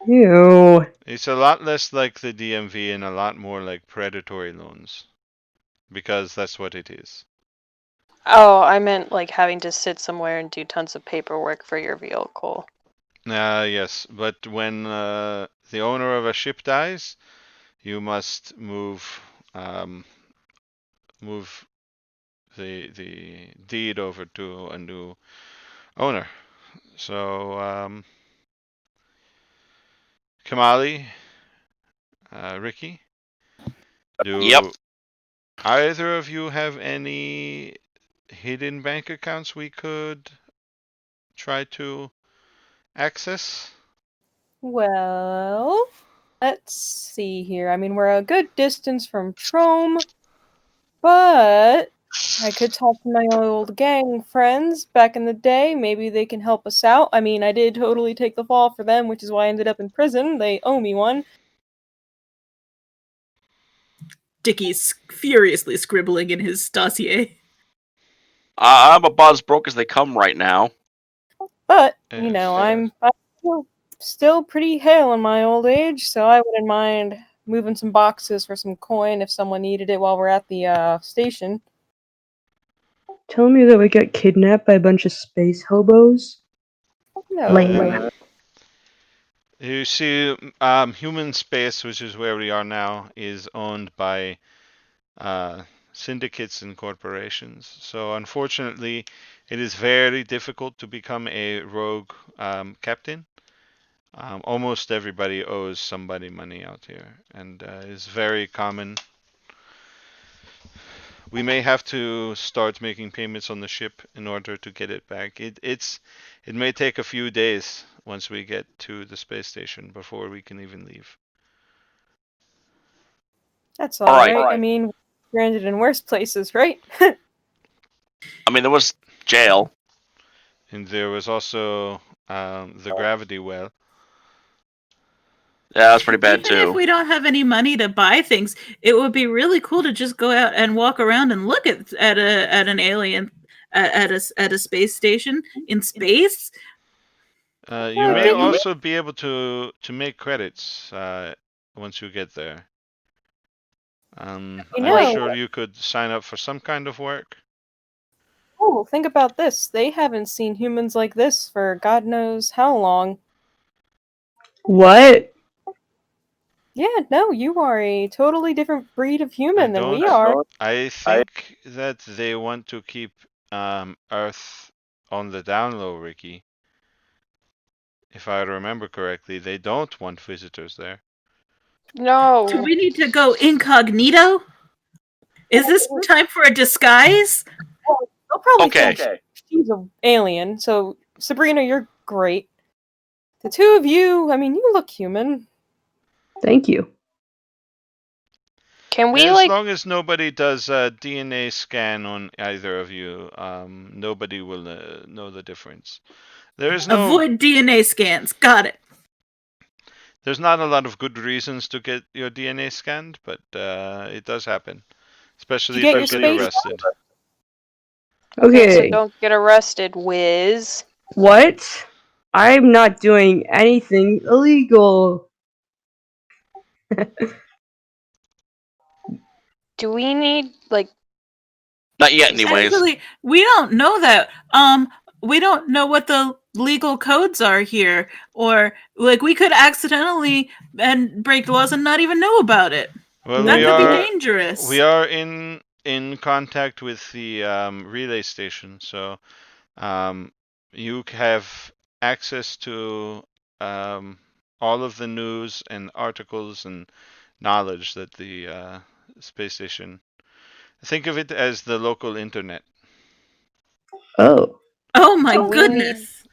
[SPEAKER 2] Ew.
[SPEAKER 1] It's a lot less like the DMV and a lot more like predatory loans, because that's what it is.
[SPEAKER 4] Oh, I meant like having to sit somewhere and do tons of paperwork for your vehicle.
[SPEAKER 1] Yes, but when the owner of a ship dies, you must move the deed over to a new owner. So, Kamali, Ricky, do
[SPEAKER 6] Yep.
[SPEAKER 1] either of you have any hidden bank accounts we could try to access?
[SPEAKER 5] Well, let's see here. I mean, we're a good distance from Trome, but I could talk to my old gang friends back in the day. Maybe they can help us out. I mean, I did totally take the fall for them, which is why I ended up in prison. They owe me one.
[SPEAKER 3] Dickie's furiously scribbling in his dossier.
[SPEAKER 6] I'm about as broke as they come right now.
[SPEAKER 5] But,
[SPEAKER 1] Yes.
[SPEAKER 5] I'm still pretty hale in my old age, so I wouldn't mind moving some boxes for some coin if someone needed it while we're at the station.
[SPEAKER 2] Telling me that we got kidnapped by a bunch of space hobos?
[SPEAKER 5] No.
[SPEAKER 2] Lame.
[SPEAKER 1] You see, human space, which is where we are now, is owned by syndicates and corporations. So unfortunately, it is very difficult to become a rogue captain. Almost everybody owes somebody money out here, and it's very common. We may have to start making payments on the ship in order to get it back. It may take a few days once we get to the space station before we can even leave.
[SPEAKER 5] That's
[SPEAKER 6] All right.
[SPEAKER 5] alright. I mean, stranded in worse places, right?
[SPEAKER 6] I mean, there was jail.
[SPEAKER 1] And there was also the gravity well.
[SPEAKER 6] Yeah, that's pretty bad
[SPEAKER 3] Even if
[SPEAKER 6] too.
[SPEAKER 3] we don't have any money to buy things, it would be really cool to just go out and walk around and look at an alien at a space station in space.
[SPEAKER 1] You may also be able to make credits once you get there. I'm sure you could sign up for some kind of work.
[SPEAKER 5] Oh, think about this. They haven't seen humans like this for God knows how long.
[SPEAKER 2] What?
[SPEAKER 5] Yeah, no, you are a totally different breed of human than we are.
[SPEAKER 1] I think that they want to keep Earth on the down low, Ricky. If I remember correctly, they don't want visitors there.
[SPEAKER 4] No.
[SPEAKER 3] Do we need to go incognito? Is this time for a disguise?
[SPEAKER 5] They'll probably
[SPEAKER 6] Okay.
[SPEAKER 5] think she's an alien, so Sabrina, you're great. The two of you, I mean, you look human.
[SPEAKER 2] Thank you.
[SPEAKER 4] Can we
[SPEAKER 1] As long as nobody does a DNA scan on either of you, nobody will know the difference. There's
[SPEAKER 3] Avoid DNA scans. Got it.
[SPEAKER 1] There's not a lot of good reasons to get your DNA scanned, but it does happen, especially if you get arrested.
[SPEAKER 2] Okay.
[SPEAKER 4] So don't get arrested, Wiz.
[SPEAKER 2] What? I'm not doing anything illegal.
[SPEAKER 4] Do we need
[SPEAKER 6] Not yet, anyways.
[SPEAKER 3] Actually, we don't know that. We don't know what the legal codes are here, or like we could accidentally and break the laws and not even know about it.
[SPEAKER 1] Well,
[SPEAKER 3] That
[SPEAKER 1] we
[SPEAKER 3] could be
[SPEAKER 1] are
[SPEAKER 3] dangerous.
[SPEAKER 1] we are in contact with the relay station, so you have access to all of the news and articles and knowledge that the space station. Think of it as the local internet.
[SPEAKER 2] Oh.
[SPEAKER 3] Oh my
[SPEAKER 4] So
[SPEAKER 3] goodness.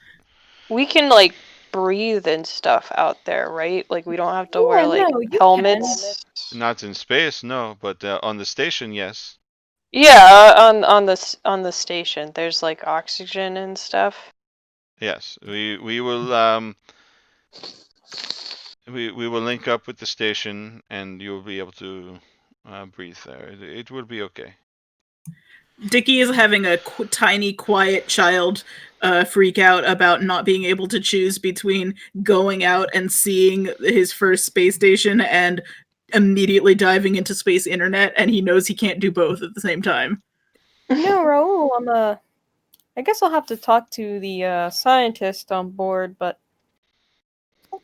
[SPEAKER 4] we can like breathe and stuff out there, right? Like we don't have to wear
[SPEAKER 5] Yeah,
[SPEAKER 4] like
[SPEAKER 5] no, you
[SPEAKER 4] helmets.
[SPEAKER 1] Not in space, no, but on the station, yes.
[SPEAKER 4] Yeah, on the station, there's like oxygen and stuff.
[SPEAKER 1] Yes, we will we will link up with the station, and you'll be able to breathe there. It will be okay.
[SPEAKER 3] Dickie is having a tiny, quiet child freak out about not being able to choose between going out and seeing his first space station and immediately diving into space internet, and he knows he can't do both at the same time.
[SPEAKER 5] You know, Raul, I guess I'll have to talk to the scientist on board, but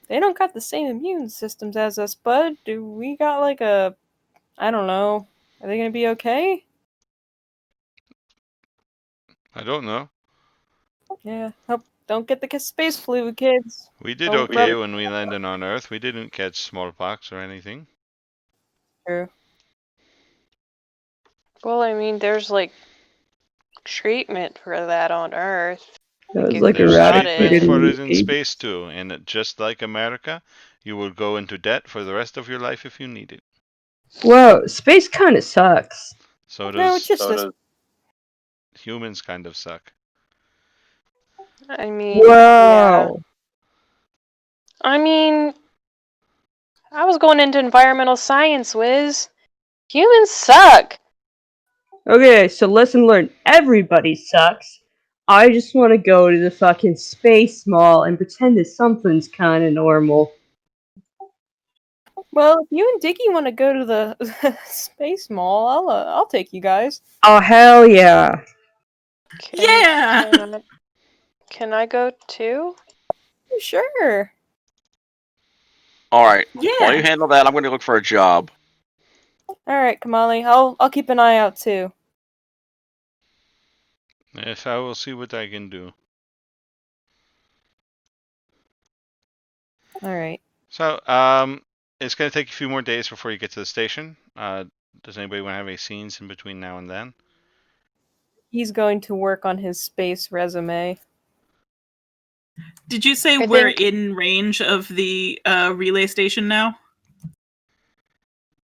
[SPEAKER 5] they don't got the same immune systems as us, bud. Do we got like a... I don't know. Are they gonna be okay?
[SPEAKER 1] I don't know.
[SPEAKER 5] Yeah. Hope don't get the space flu, kids.
[SPEAKER 1] We did
[SPEAKER 5] Don't
[SPEAKER 1] okay
[SPEAKER 5] rub
[SPEAKER 1] when we landed on Earth. We didn't catch smallpox or anything.
[SPEAKER 5] True.
[SPEAKER 4] Well, I mean, there's like treatment for that on Earth.
[SPEAKER 2] That was
[SPEAKER 4] If
[SPEAKER 2] like
[SPEAKER 4] you
[SPEAKER 1] There's
[SPEAKER 4] got
[SPEAKER 1] treatment
[SPEAKER 4] it.
[SPEAKER 1] for it
[SPEAKER 2] eradicating
[SPEAKER 1] in
[SPEAKER 2] AIDS.
[SPEAKER 1] space too, and just like America, you will go into debt for the rest of your life if you need it.
[SPEAKER 2] Whoa, space kind of sucks.
[SPEAKER 1] So
[SPEAKER 5] No, it's
[SPEAKER 1] does
[SPEAKER 5] just this.
[SPEAKER 1] humans kind of suck.
[SPEAKER 4] I mean, yeah.
[SPEAKER 2] Wow.
[SPEAKER 4] I mean, I was going into environmental science, Wiz. Humans suck.
[SPEAKER 2] Okay, so lesson learned. Everybody sucks. I just want to go to the fucking space mall and pretend that something's kind of normal.
[SPEAKER 5] Well, if you and Dickie want to go to the space mall, I'll take you guys.
[SPEAKER 2] Oh, hell yeah.
[SPEAKER 3] Yeah!
[SPEAKER 4] Can I go too?
[SPEAKER 5] Sure.
[SPEAKER 6] All right.
[SPEAKER 3] Yeah.
[SPEAKER 6] While you handle that, I'm going to look for a job.
[SPEAKER 5] All right, Kamali. I'll keep an eye out too.
[SPEAKER 1] Yes, I will see what I can do.
[SPEAKER 5] All right.
[SPEAKER 1] So, it's going to take a few more days before you get to the station. Does anybody want to have any scenes in between now and then?
[SPEAKER 5] He's going to work on his space resume.
[SPEAKER 3] Did you say
[SPEAKER 4] I
[SPEAKER 3] we're
[SPEAKER 4] think-
[SPEAKER 3] in range of the relay station now?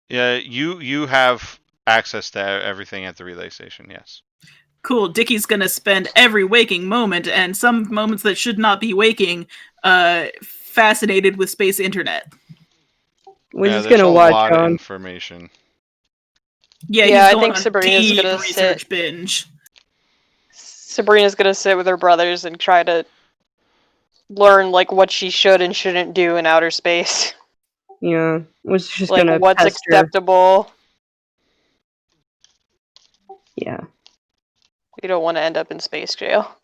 [SPEAKER 1] Yeah, you have access to everything at the relay station. Yes.
[SPEAKER 3] Cool. Dickie's gonna spend every waking moment and some moments that should not be waking fascinated with space internet.
[SPEAKER 2] We're
[SPEAKER 1] Yeah,
[SPEAKER 2] just
[SPEAKER 1] there's
[SPEAKER 2] gonna
[SPEAKER 1] a
[SPEAKER 2] watch
[SPEAKER 1] lot of
[SPEAKER 2] on.
[SPEAKER 1] information.
[SPEAKER 3] Yeah,
[SPEAKER 4] Yeah,
[SPEAKER 3] he's
[SPEAKER 4] I
[SPEAKER 3] going
[SPEAKER 4] think
[SPEAKER 3] on
[SPEAKER 4] Sabrina's
[SPEAKER 3] deep
[SPEAKER 4] gonna
[SPEAKER 3] research
[SPEAKER 4] sit.
[SPEAKER 3] binge.
[SPEAKER 4] Sabrina's gonna sit with her brothers and try to learn like what she should and shouldn't do in outer space.
[SPEAKER 2] Yeah, we're just
[SPEAKER 4] Like
[SPEAKER 2] gonna
[SPEAKER 4] what's
[SPEAKER 2] pester.
[SPEAKER 4] acceptable.
[SPEAKER 2] Yeah,
[SPEAKER 4] We don't want to end up in space jail.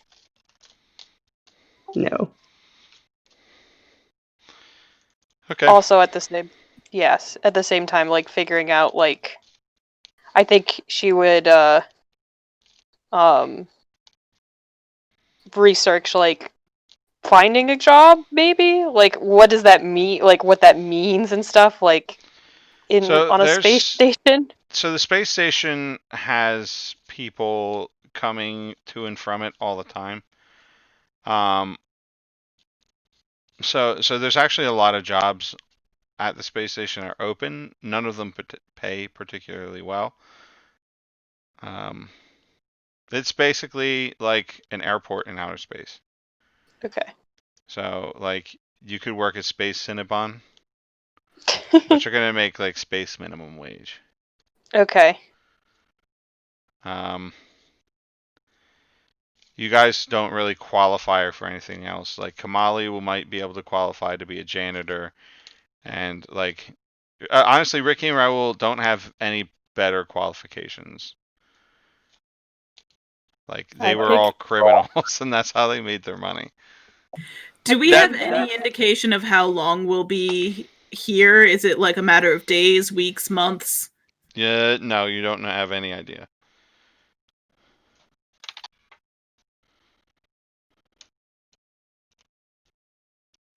[SPEAKER 2] no.
[SPEAKER 1] Okay.
[SPEAKER 4] Also at the same time, like figuring out like I think she would um research like finding a job, maybe? Like what does that mean, like what that means and stuff, like
[SPEAKER 1] So
[SPEAKER 4] on a space station?
[SPEAKER 1] So the space station has people coming to and from it all the time. So there's actually a lot of jobs at the space station are open. None of them pay particularly well. It's basically like an airport in outer space.
[SPEAKER 4] Okay.
[SPEAKER 1] So like you could work at Space Cinnabon, but you're gonna make like space minimum wage.
[SPEAKER 4] Okay.
[SPEAKER 1] You guys don't really qualify for anything else. Like Kamali might be able to qualify to be a janitor, and like honestly, Ricky and Raul don't have any better qualifications. Like they
[SPEAKER 5] I
[SPEAKER 1] were
[SPEAKER 5] pick-
[SPEAKER 1] all criminals, and that's how they made their money.
[SPEAKER 3] Do we have any indication of how long we'll be here? Is it like a matter of days, weeks, months?
[SPEAKER 1] Yeah, no, you don't have any idea.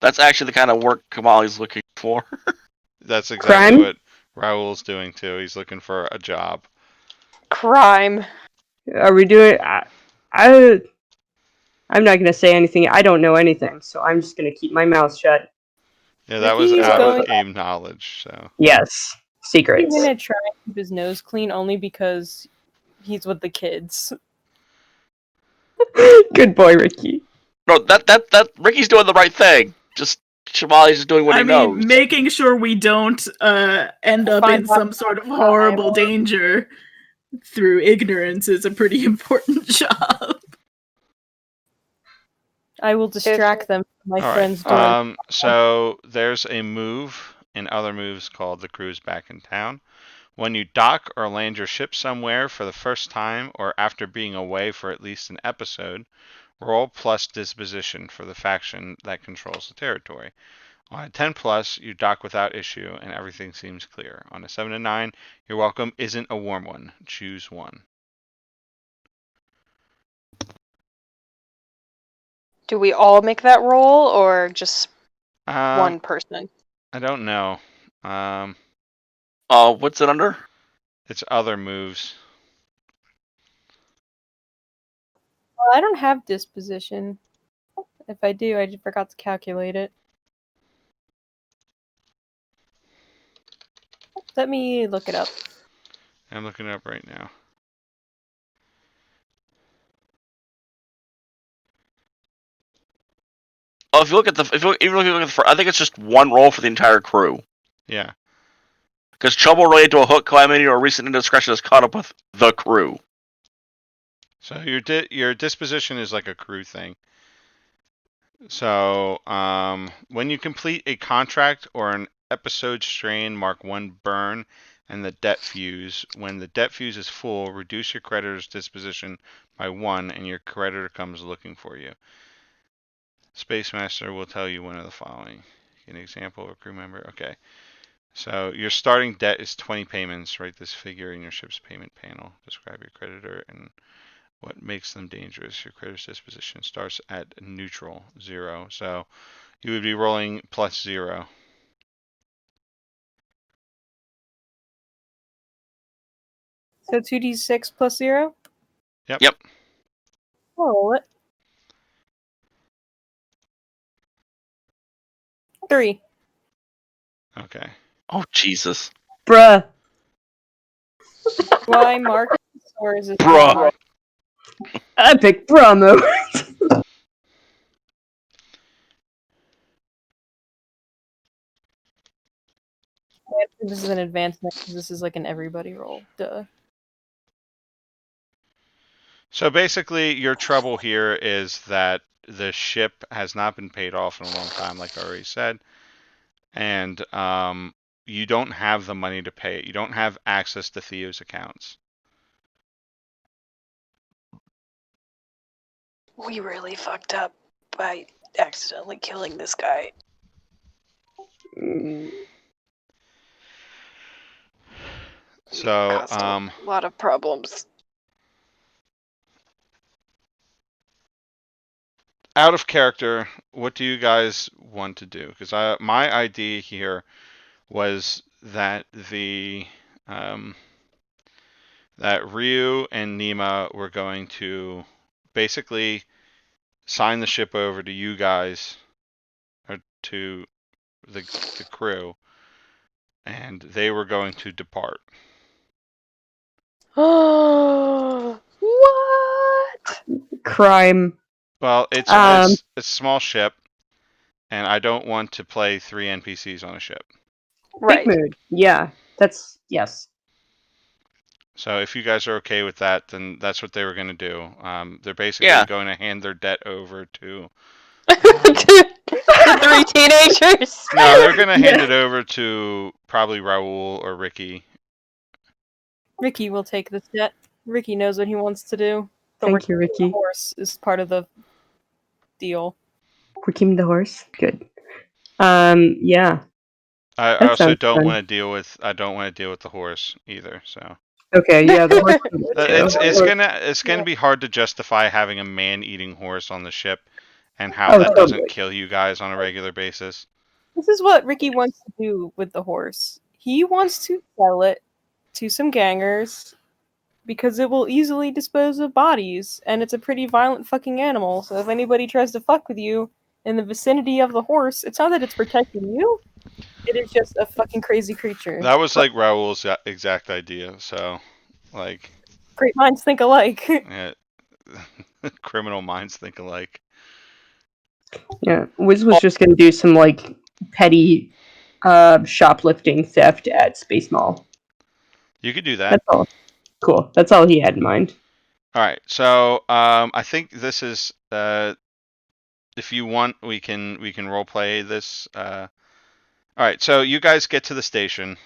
[SPEAKER 6] That's actually the kind of work Kamali's looking for.
[SPEAKER 1] That's exactly
[SPEAKER 2] Crime?
[SPEAKER 1] what Raul's doing too. He's looking for a job.
[SPEAKER 4] Crime.
[SPEAKER 2] Are we doing? I'm not gonna say anything. I don't know anything, so I'm just gonna keep my mouth shut.
[SPEAKER 1] Yeah, that was
[SPEAKER 5] Ricky's
[SPEAKER 1] out of
[SPEAKER 5] going-
[SPEAKER 1] game knowledge. So
[SPEAKER 2] Yes,
[SPEAKER 5] He's
[SPEAKER 2] secrets.
[SPEAKER 5] gonna try and keep his nose clean only because he's with the kids.
[SPEAKER 2] Good boy, Ricky.
[SPEAKER 6] No, that Ricky's doing the right thing. Just Shamali's just doing what he knows.
[SPEAKER 3] Making sure we don't end up
[SPEAKER 5] Find
[SPEAKER 3] in
[SPEAKER 5] out
[SPEAKER 3] some sort of horrible
[SPEAKER 5] crime.
[SPEAKER 3] danger through ignorance is a pretty important job.
[SPEAKER 5] I will distract them from my
[SPEAKER 1] all
[SPEAKER 5] friends
[SPEAKER 1] right.
[SPEAKER 5] doing.
[SPEAKER 1] So there's a move in other moves called the crew's back in town. When you dock or land your ship somewhere for the first time or after being away for at least an episode, roll plus disposition for the faction that controls the territory. On a 10 plus, you dock without issue and everything seems clear. On a 7 to 9, your welcome isn't a warm one. Choose one.
[SPEAKER 4] Do we all make that roll or just one person?
[SPEAKER 1] I don't know.
[SPEAKER 6] What's it under?
[SPEAKER 1] It's other moves.
[SPEAKER 5] Well, I don't have disposition. If I do, I just forgot to calculate it. Let me look it up.
[SPEAKER 1] I'm looking it up right now.
[SPEAKER 6] Oh, if you look at I think it's just one roll for the entire crew.
[SPEAKER 1] Yeah.
[SPEAKER 6] Because trouble related to a hook calamity or recent indiscretion is caught up with the crew.
[SPEAKER 1] So your disposition is like a crew thing. So when you complete a contract or an episode strain, mark 1 burn and the debt fuse. When the debt fuse is full, reduce your creditor's disposition by 1 and your creditor comes looking for you. Space Master will tell you one of the following. An example of a crew member. Okay. So your starting debt is 20 payments. Write this figure in your ship's payment panel. Describe your creditor and what makes them dangerous. Your creditor's disposition starts at neutral, 0. So you would be rolling plus 0.
[SPEAKER 5] So 2d6 plus 0?
[SPEAKER 6] Yep.
[SPEAKER 5] Roll it. 3.
[SPEAKER 1] Okay.
[SPEAKER 6] Oh, Jesus.
[SPEAKER 2] Bruh.
[SPEAKER 5] Do I mark this, or is it?
[SPEAKER 6] Bruh.
[SPEAKER 2] Epic bruh mode.
[SPEAKER 5] This is an advancement because this is like an everybody roll. Duh.
[SPEAKER 1] So basically, your trouble here is that the ship has not been paid off in a long time, like I already said, and you don't have the money to pay it. You don't have access to Theo's accounts.
[SPEAKER 4] We really fucked up by accidentally killing this guy.
[SPEAKER 1] So
[SPEAKER 4] Caused a lot of problems.
[SPEAKER 1] out of character, what do you guys want to do? Because my idea here was that that Ryu and Nima were going to basically sign the ship over to you guys or to the crew, and they were going to depart.
[SPEAKER 4] Oh, what?
[SPEAKER 2] Crime.
[SPEAKER 1] Well, it's a small ship, and I don't want to play 3 NPCs on a ship.
[SPEAKER 4] Right.
[SPEAKER 2] Big mood. Yeah. That's yes.
[SPEAKER 1] So if you guys are okay with that, then that's what they were going to do. They're basically going to hand their debt over to
[SPEAKER 4] The 3 teenagers.
[SPEAKER 1] No, they're going to hand it over to probably Raul or Ricky.
[SPEAKER 5] Ricky will take this debt. Ricky knows what he wants to do. The
[SPEAKER 2] Thank you, Ricky.
[SPEAKER 5] horse is part of the deal.
[SPEAKER 2] we're keeping the horse. Good. Yeah,
[SPEAKER 1] I
[SPEAKER 2] that
[SPEAKER 1] also
[SPEAKER 2] sounds
[SPEAKER 1] don't
[SPEAKER 2] fun.
[SPEAKER 1] want to deal with the horse either. So
[SPEAKER 2] Okay, yeah, the horse can go
[SPEAKER 1] it's
[SPEAKER 2] too.
[SPEAKER 1] it's gonna be hard to justify having a man-eating horse on the ship, and how
[SPEAKER 2] Oh,
[SPEAKER 1] that doesn't
[SPEAKER 2] totally.
[SPEAKER 1] kill you guys on a regular basis.
[SPEAKER 5] This is what Ricky wants to do with the horse. He wants to sell it to some gangers because it will easily dispose of bodies, and it's a pretty violent fucking animal. So if anybody tries to fuck with you in the vicinity of the horse, it's not that it's protecting you; it is just a fucking crazy creature.
[SPEAKER 1] That was like Raoul's exact idea. So, like,
[SPEAKER 5] Great minds think alike.
[SPEAKER 1] yeah, criminal minds think alike.
[SPEAKER 2] Yeah, Wiz was just gonna do some like petty shoplifting theft at Space Mall.
[SPEAKER 1] You could do that.
[SPEAKER 2] That's all. Cool. That's all he had in mind.
[SPEAKER 1] All right. So, I think this is if you want, we can role play this. All right. So you guys get to the station.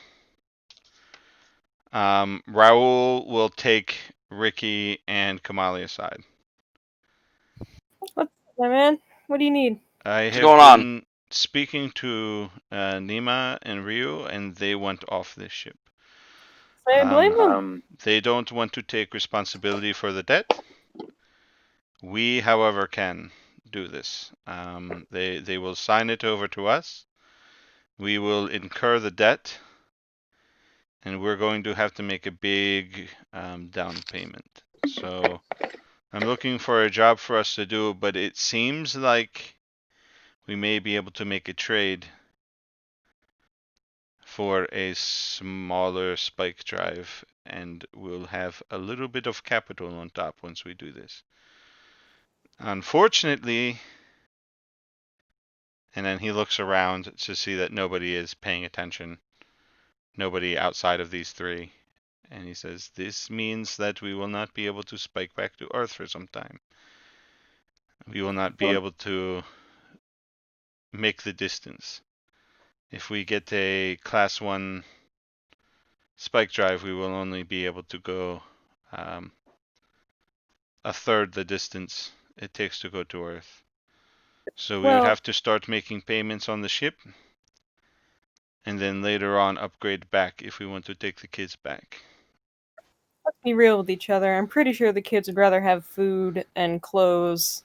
[SPEAKER 1] Raoul will take Ricky and Kamali aside.
[SPEAKER 5] What's up, my man? What do you need?
[SPEAKER 1] I
[SPEAKER 6] What's
[SPEAKER 1] have
[SPEAKER 6] going on?
[SPEAKER 1] been speaking to Nima and Ryu, and they want off this ship.
[SPEAKER 5] I blame him.
[SPEAKER 1] They don't want to take responsibility for the debt. We, however, can do this. They will sign it over to us. We will incur the debt, and we're going to have to make a big down payment. So I'm looking for a job for us to do, but it seems like we may be able to make a trade for a smaller spike drive, and we'll have a little bit of capital on top once we do this. Unfortunately, and then he looks around to see that nobody is paying attention, nobody outside of these three, and he says, "This means that we will not be able to spike back to Earth for some time. We will not be able to make the distance. If we get a Class 1 spike drive, we will only be able to go a third the distance it takes to go to Earth. So we would have to start making payments on the ship, and then later on upgrade back if we want to take the kids back."
[SPEAKER 5] Let's be real with each other. I'm pretty sure the kids would rather have food and clothes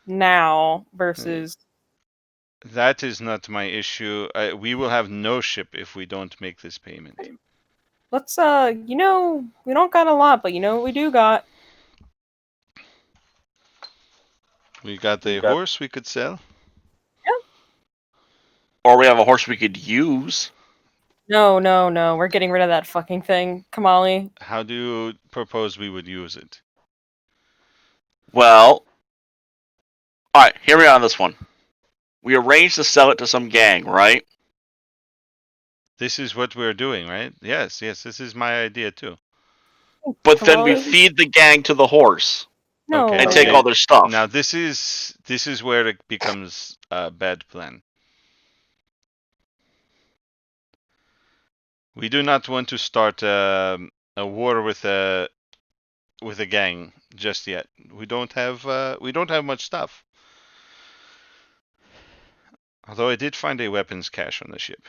[SPEAKER 5] now versus.
[SPEAKER 1] That is not my issue. We will have no ship if we don't make this payment.
[SPEAKER 5] Let's we don't got a lot, but you know what we do got?
[SPEAKER 1] We got a horse we could sell.
[SPEAKER 6] Or we have a horse we could use.
[SPEAKER 5] No. We're getting rid of that fucking thing, Kamali.
[SPEAKER 1] How do you propose we would use it?
[SPEAKER 6] Well, alright, hear me on this one. We arranged to sell it to some gang, right?
[SPEAKER 1] This is what we're doing, right? Yes, this is my idea too.
[SPEAKER 6] But then we
[SPEAKER 5] Kamali?
[SPEAKER 6] feed the gang to the horse
[SPEAKER 5] No.
[SPEAKER 1] Okay,
[SPEAKER 6] and take
[SPEAKER 1] okay.
[SPEAKER 6] all their stuff.
[SPEAKER 1] Now this is where it becomes a bad plan. We do not want to start a war with a gang just yet. We don't have much stuff. Although I did find a weapons cache on the ship.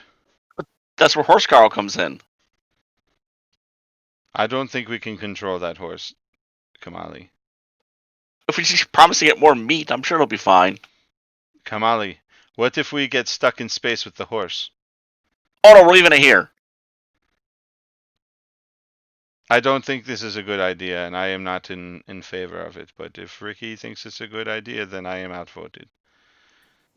[SPEAKER 6] That's where Horse Carl comes in.
[SPEAKER 1] I don't think we can control that horse, Kamali.
[SPEAKER 6] If we just promise to get more meat, I'm sure it'll be fine.
[SPEAKER 1] Kamali, what if we get stuck in space with the horse?
[SPEAKER 6] Oh no, we're leaving it here.
[SPEAKER 1] I don't think this is a good idea, and I am not in favor of it. But if Ricky thinks it's a good idea, then I am outvoted.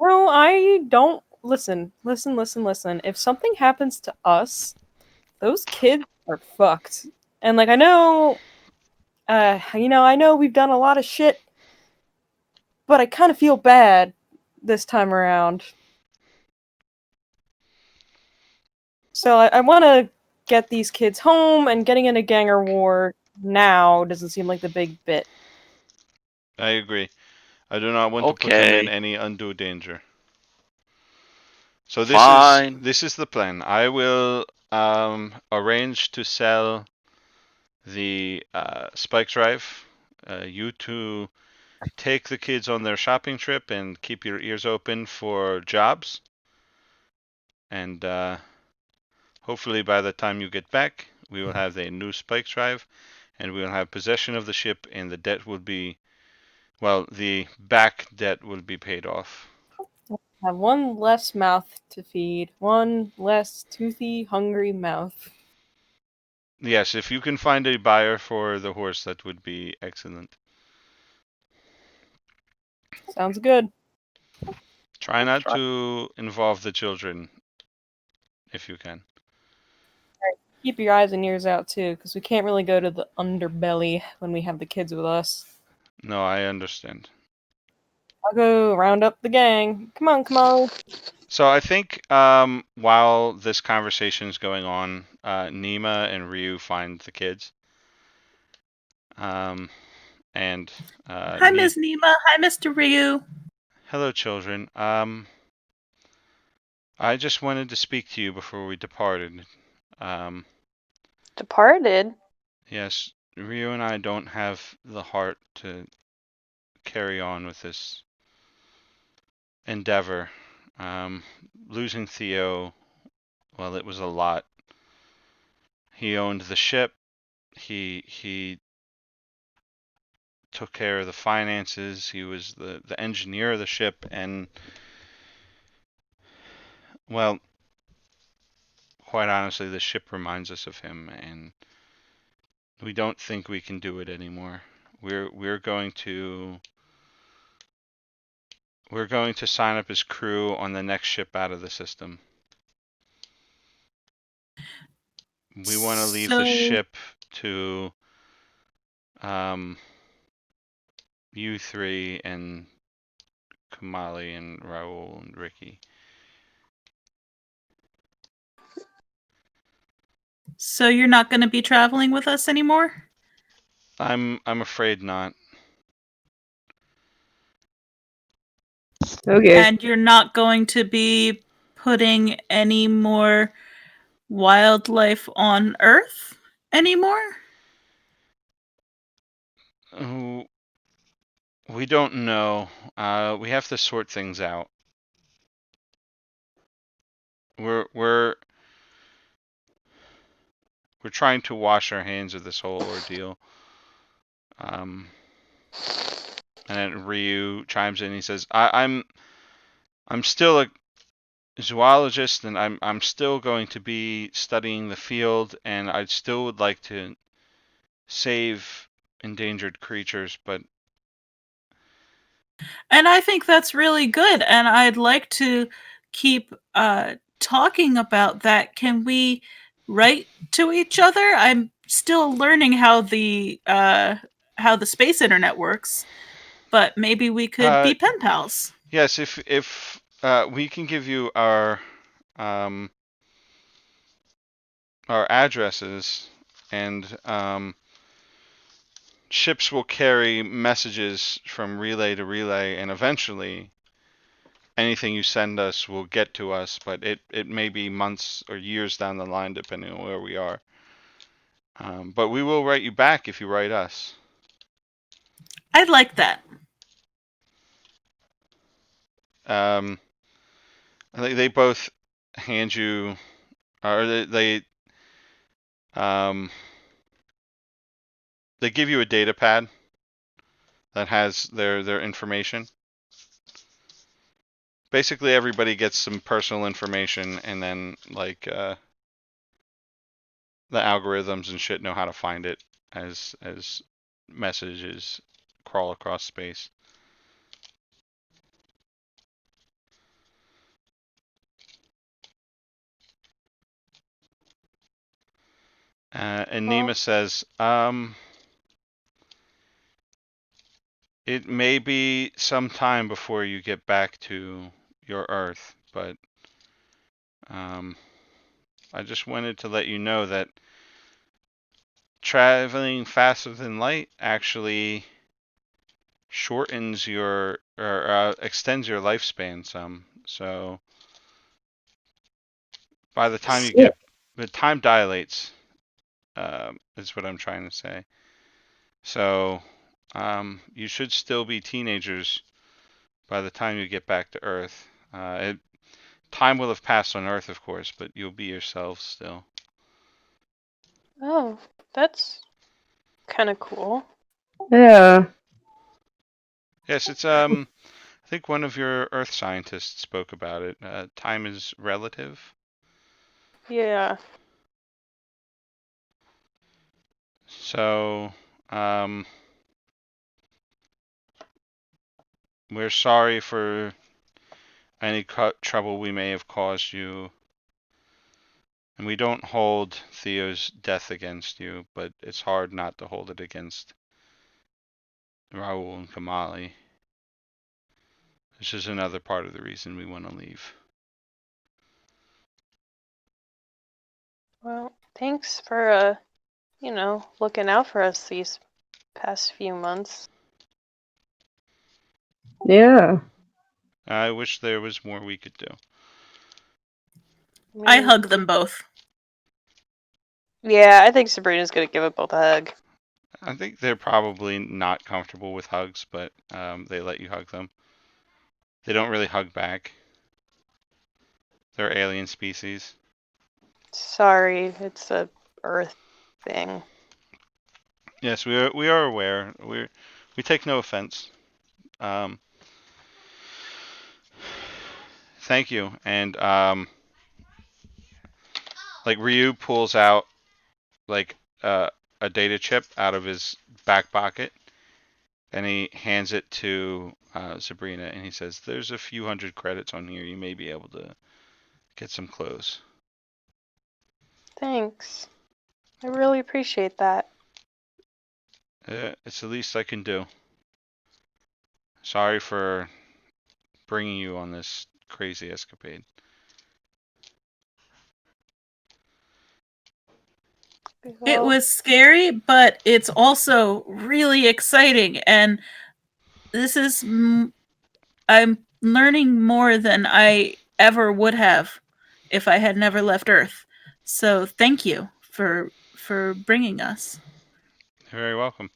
[SPEAKER 5] No, I don't. Listen. If something happens to us, those kids are fucked. And like I know we've done a lot of shit, but I kind of feel bad this time around. So I want to get these kids home, and getting in a ganger war now doesn't seem like the big bit.
[SPEAKER 1] I agree. I do not want to put them in any undue danger. So this is the plan. I will arrange to sell the spike drive. You two take the kids on their shopping trip and keep your ears open for jobs. And hopefully, by the time you get back, we will have a new spike drive, and we will have possession of the ship, and the debt will be, well, the back debt will be paid off.
[SPEAKER 5] Have one less mouth to feed, one less toothy, hungry mouth.
[SPEAKER 1] Yes, if you can find a buyer for the horse, that would be excellent.
[SPEAKER 5] Sounds good.
[SPEAKER 1] Try not to involve the children if you can.
[SPEAKER 5] Keep your eyes and ears out too, because we can't really go to the underbelly when we have the kids with us.
[SPEAKER 1] No, I understand.
[SPEAKER 5] I'll go round up the gang. Come on, come on.
[SPEAKER 1] So I think while this conversation is going on, Nima and Ryu find the kids. And
[SPEAKER 3] Hi, Ms. Nima. Hi, Mr. Ryu.
[SPEAKER 1] Hello, children. I just wanted to speak to you before we departed.
[SPEAKER 4] Departed?
[SPEAKER 1] Yes, Ryu and I don't have the heart to carry on with this endeavor. Losing Theo, well, it was a lot. He owned the ship. He took care of the finances. He was the engineer of the ship, and well, quite honestly, the ship reminds us of him, and we don't think we can do it anymore. We're going to sign up as crew on the next ship out of the system. We want to leave the ship to you three and Kamali and Raul and Ricky.
[SPEAKER 3] So you're not going to be traveling with us anymore?
[SPEAKER 1] I'm afraid not.
[SPEAKER 2] Okay.
[SPEAKER 3] And you're not going to be putting any more wildlife on Earth anymore?
[SPEAKER 1] We don't know. We have to sort things out. We're trying to wash our hands of this whole ordeal. And then Ryu chimes in. He says, I'm still a zoologist, and I'm still going to be studying the field, and I still would like to save endangered creatures, but
[SPEAKER 3] And I think that's really good. And I'd like to keep talking about that. Can we write to each other? I'm still learning how the space internet works, but maybe we could be pen pals.
[SPEAKER 1] yes, if we can give you our addresses, and ships will carry messages from relay to relay, and eventually anything you send us will get to us, but it may be months or years down the line depending on where we are. But we will write you back if you write us.
[SPEAKER 3] I'd like that.
[SPEAKER 1] I think they both hand you, or they give you a data pad that has their information. Basically, everybody gets some personal information, and then like the algorithms and shit know how to find it as messages crawl across space. And Nima says, it may be some time before you get back to your Earth, but I just wanted to let you know that traveling faster than light actually shortens your or extends your lifespan some. So by the time you get, the time dilates, is what I'm trying to say. So You should still be teenagers by the time you get back to Earth. Time will have passed on Earth, of course, but you'll be yourselves still.
[SPEAKER 4] Oh, that's kind of cool.
[SPEAKER 2] Yeah.
[SPEAKER 1] Yes, it's I think one of your Earth scientists spoke about it. Time is relative.
[SPEAKER 4] Yeah.
[SPEAKER 1] So, we're sorry for any trouble we may have caused you. And we don't hold Theo's death against you, but it's hard not to hold it against Raoul and Kamali. This is another part of the reason we want to leave.
[SPEAKER 4] Well, thanks for, looking out for us these past few months.
[SPEAKER 2] Yeah.
[SPEAKER 1] I wish there was more we could do.
[SPEAKER 3] I hug them both.
[SPEAKER 4] Yeah, I think Sabrina's gonna give them both a hug.
[SPEAKER 1] I think they're probably not comfortable with hugs, but they let you hug them. They don't really hug back. They're alien species.
[SPEAKER 4] Sorry, it's a Earth thing.
[SPEAKER 1] Yes, we are aware. We take no offense. Thank you. And like Ryu pulls out like a data chip out of his back pocket, and he hands it to Sabrina, and he says, "There's a few hundred credits on here. You may be able to get some clothes."
[SPEAKER 4] Thanks. I really appreciate that.
[SPEAKER 1] It's the least I can do. Sorry for bringing you on this crazy escapade.
[SPEAKER 3] It was scary, but it's also really exciting. And this is, I'm learning more than I ever would have if I had never left Earth. So thank you for bringing us.
[SPEAKER 1] You're very welcome.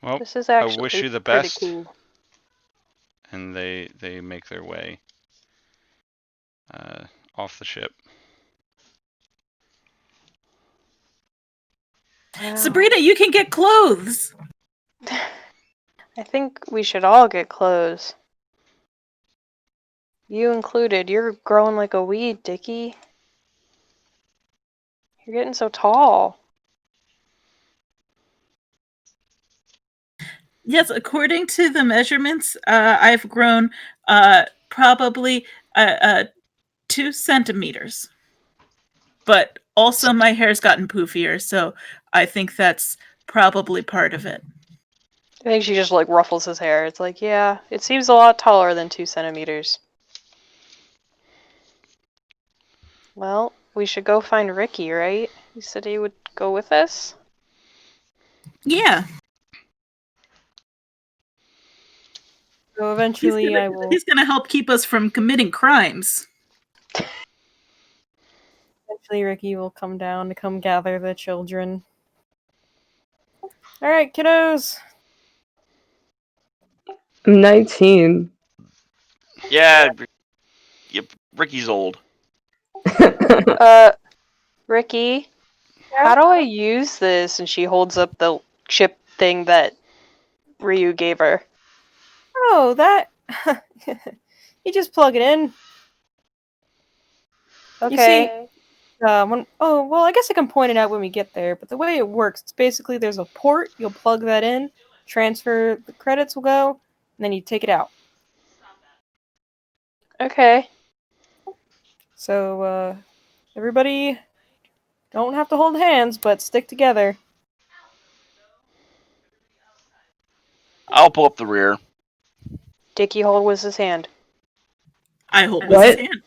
[SPEAKER 1] Well,
[SPEAKER 4] This is
[SPEAKER 1] I
[SPEAKER 4] actually
[SPEAKER 1] wish you the
[SPEAKER 4] pretty
[SPEAKER 1] best.
[SPEAKER 4] cool.
[SPEAKER 1] And they make their way off the ship.
[SPEAKER 4] Wow.
[SPEAKER 3] Sabrina, you can get clothes.
[SPEAKER 4] I think we should all get clothes. You included. You're growing like a weed, Dickie. You're getting so tall.
[SPEAKER 3] Yes, according to the measurements, I've grown probably 2 centimeters. But also my hair's gotten poofier, so I think that's probably part of it.
[SPEAKER 4] I think she just like ruffles his hair. It's like, yeah, it seems a lot taller than 2 centimeters. Well, we should go find Ricky, right? You said he would go with us?
[SPEAKER 3] Yeah.
[SPEAKER 5] So eventually I will.
[SPEAKER 3] He's gonna help keep us from committing crimes.
[SPEAKER 5] Eventually Ricky will come down to come gather the children. Alright, kiddos.
[SPEAKER 2] I'm 19.
[SPEAKER 6] Yeah, yep. Ricky's old.
[SPEAKER 4] Ricky, how do I use this? And she holds up the chip thing that Ryu gave her.
[SPEAKER 5] Oh, that. You just plug it in.
[SPEAKER 4] Okay.
[SPEAKER 5] Well, I guess I can point it out when we get there, but the way it works, it's basically there's a port, you'll plug that in, transfer, the credits will go, and then you take it out.
[SPEAKER 4] Okay.
[SPEAKER 5] So, everybody don't have to hold hands, but stick together.
[SPEAKER 6] I'll pull up the rear.
[SPEAKER 4] Dickie hold was his hand.
[SPEAKER 3] I hold
[SPEAKER 2] What?
[SPEAKER 3] Wiz's hand.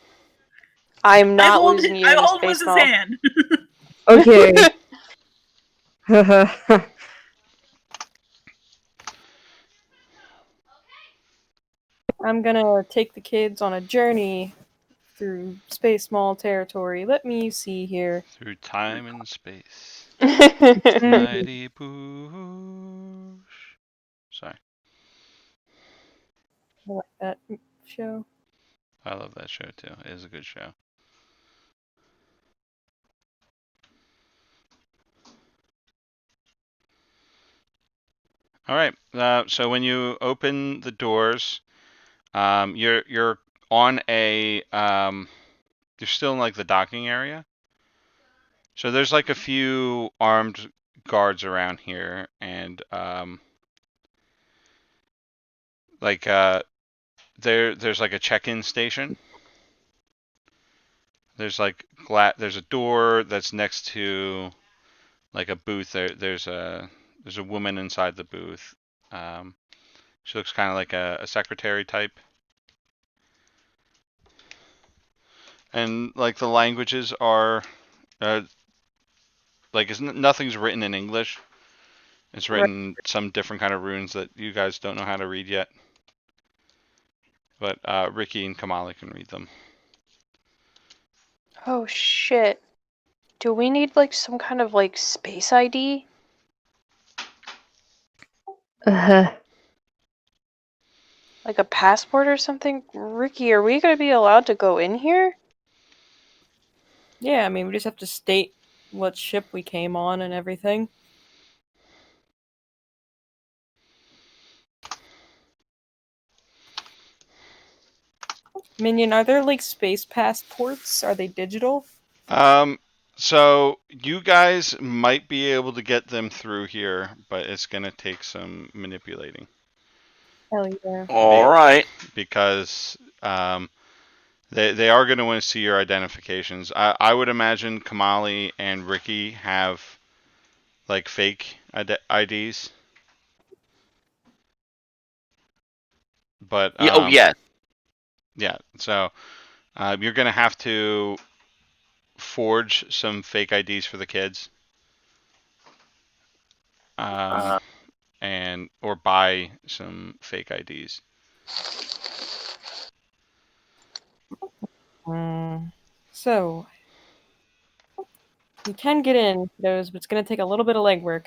[SPEAKER 4] I'm not losing you
[SPEAKER 3] I
[SPEAKER 4] in a
[SPEAKER 3] hold
[SPEAKER 4] space
[SPEAKER 3] Wiz's
[SPEAKER 4] ball.
[SPEAKER 3] hand.
[SPEAKER 2] Okay.
[SPEAKER 5] I'm gonna take the kids on a journey through space mall territory. Let me see here.
[SPEAKER 1] Through time and space.
[SPEAKER 5] Mm,
[SPEAKER 1] Mighty Boo.
[SPEAKER 5] I like that show.
[SPEAKER 1] I love that show too. It is a good show. All right. So when you open the doors, you're on a you're still in like the docking area. So there's like a few armed guards around here, and like there's like a check-in station. There's like there's a door that's next to like a booth. There's a woman inside the booth. She looks kind of like a secretary type. And like the languages are like nothing's written in English. It's
[SPEAKER 5] Right.
[SPEAKER 1] written some different kind of runes that you guys don't know how to read yet. But Ricky and Kamali can read them.
[SPEAKER 4] Oh shit. Do we need like some kind of like space ID?
[SPEAKER 2] Uh-huh.
[SPEAKER 4] Like a passport or something? Ricky, are we gonna be allowed to go in here?
[SPEAKER 5] Yeah, I mean, we just have to state what ship we came on and everything. Minion, are there like space passports? Are they digital?
[SPEAKER 1] So you guys might be able to get them through here, but it's gonna take some manipulating.
[SPEAKER 5] Hell yeah.
[SPEAKER 6] All right.
[SPEAKER 1] Because they are going to want to see your identifications. I would imagine Kamali and Ricky have like fake IDs, but
[SPEAKER 6] Yeah, oh yeah.
[SPEAKER 1] yeah. So you're going to have to forge some fake IDs for the kids, and or buy some fake IDs.
[SPEAKER 5] So, we can get in those, but it's going to take a little bit of legwork.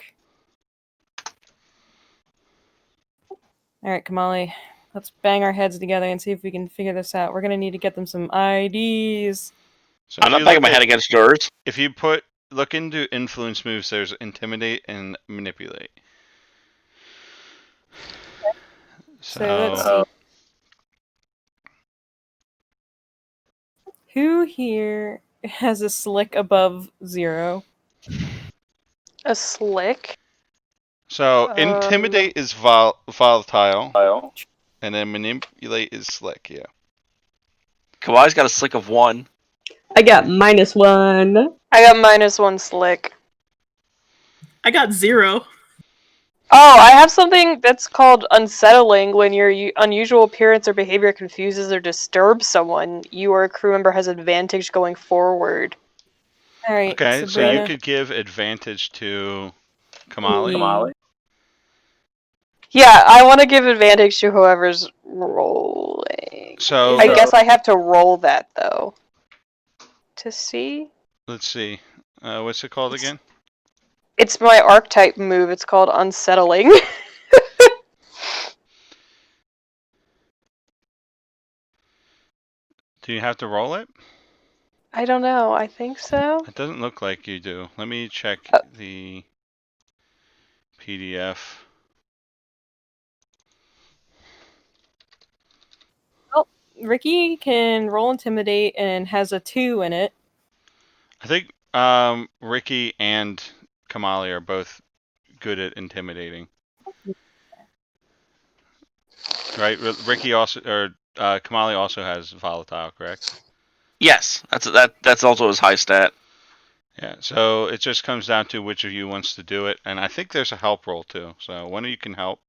[SPEAKER 5] Alright, Kamali, let's bang our heads together and see if we can figure this out. We're going to need to get them some IDs.
[SPEAKER 1] So
[SPEAKER 6] I'm not banging my head against yours.
[SPEAKER 1] if you look into influence moves, there's intimidate and manipulate.
[SPEAKER 5] So let's see. Who here has a slick above 0?
[SPEAKER 4] A slick?
[SPEAKER 1] So intimidate is volatile, and then manipulate is slick. Yeah.
[SPEAKER 6] Kawhi's got a slick of 1.
[SPEAKER 2] I got -1.
[SPEAKER 4] I got -1 slick.
[SPEAKER 3] I got 0.
[SPEAKER 4] Oh, I have something that's called unsettling. When your unusual appearance or behavior confuses or disturbs someone, you or a crew member has advantage going forward.
[SPEAKER 5] Alright,
[SPEAKER 1] Okay,
[SPEAKER 5] Sabrina.
[SPEAKER 1] so you could give advantage to Kamali.
[SPEAKER 4] Yeah, I want to give advantage to whoever's rolling.
[SPEAKER 1] So
[SPEAKER 4] I guess I have to roll that though. To see?
[SPEAKER 1] let's see. What's it called again?
[SPEAKER 4] It's my archetype move. It's called unsettling.
[SPEAKER 1] Do you have to roll it?
[SPEAKER 4] I don't know. I think so.
[SPEAKER 1] It doesn't look like you do. Let me check the PDF.
[SPEAKER 5] Well, Ricky can roll intimidate and has a 2 in it.
[SPEAKER 1] I think Ricky and Kamali are both good at intimidating. Right? Ricky also, or Kamali also has volatile, correct?
[SPEAKER 6] Yes, that's also his high stat.
[SPEAKER 1] Yeah, so it just comes down to which of you wants to do it, and I think there's a help roll too. So one of you can help.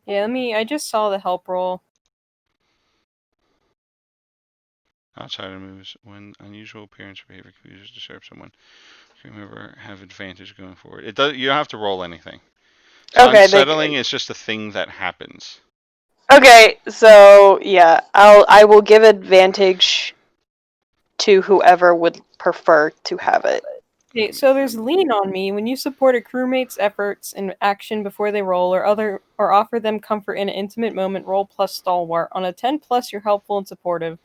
[SPEAKER 5] Yeah, I just saw the help roll.
[SPEAKER 1] Outsider moves when unusual appearance or behavior confuses disturb someone. Remember, have advantage going forward. It does. You don't have to roll anything. So
[SPEAKER 4] Okay,
[SPEAKER 1] unsettling is just a thing that happens.
[SPEAKER 4] Okay, so yeah, I will give advantage to whoever would prefer to have it.
[SPEAKER 5] Okay, so there's lean on me. When you support a crewmate's efforts in action before they roll, or offer them comfort in an intimate moment, roll plus stalwart. On a 10 plus, you're helpful and supportive.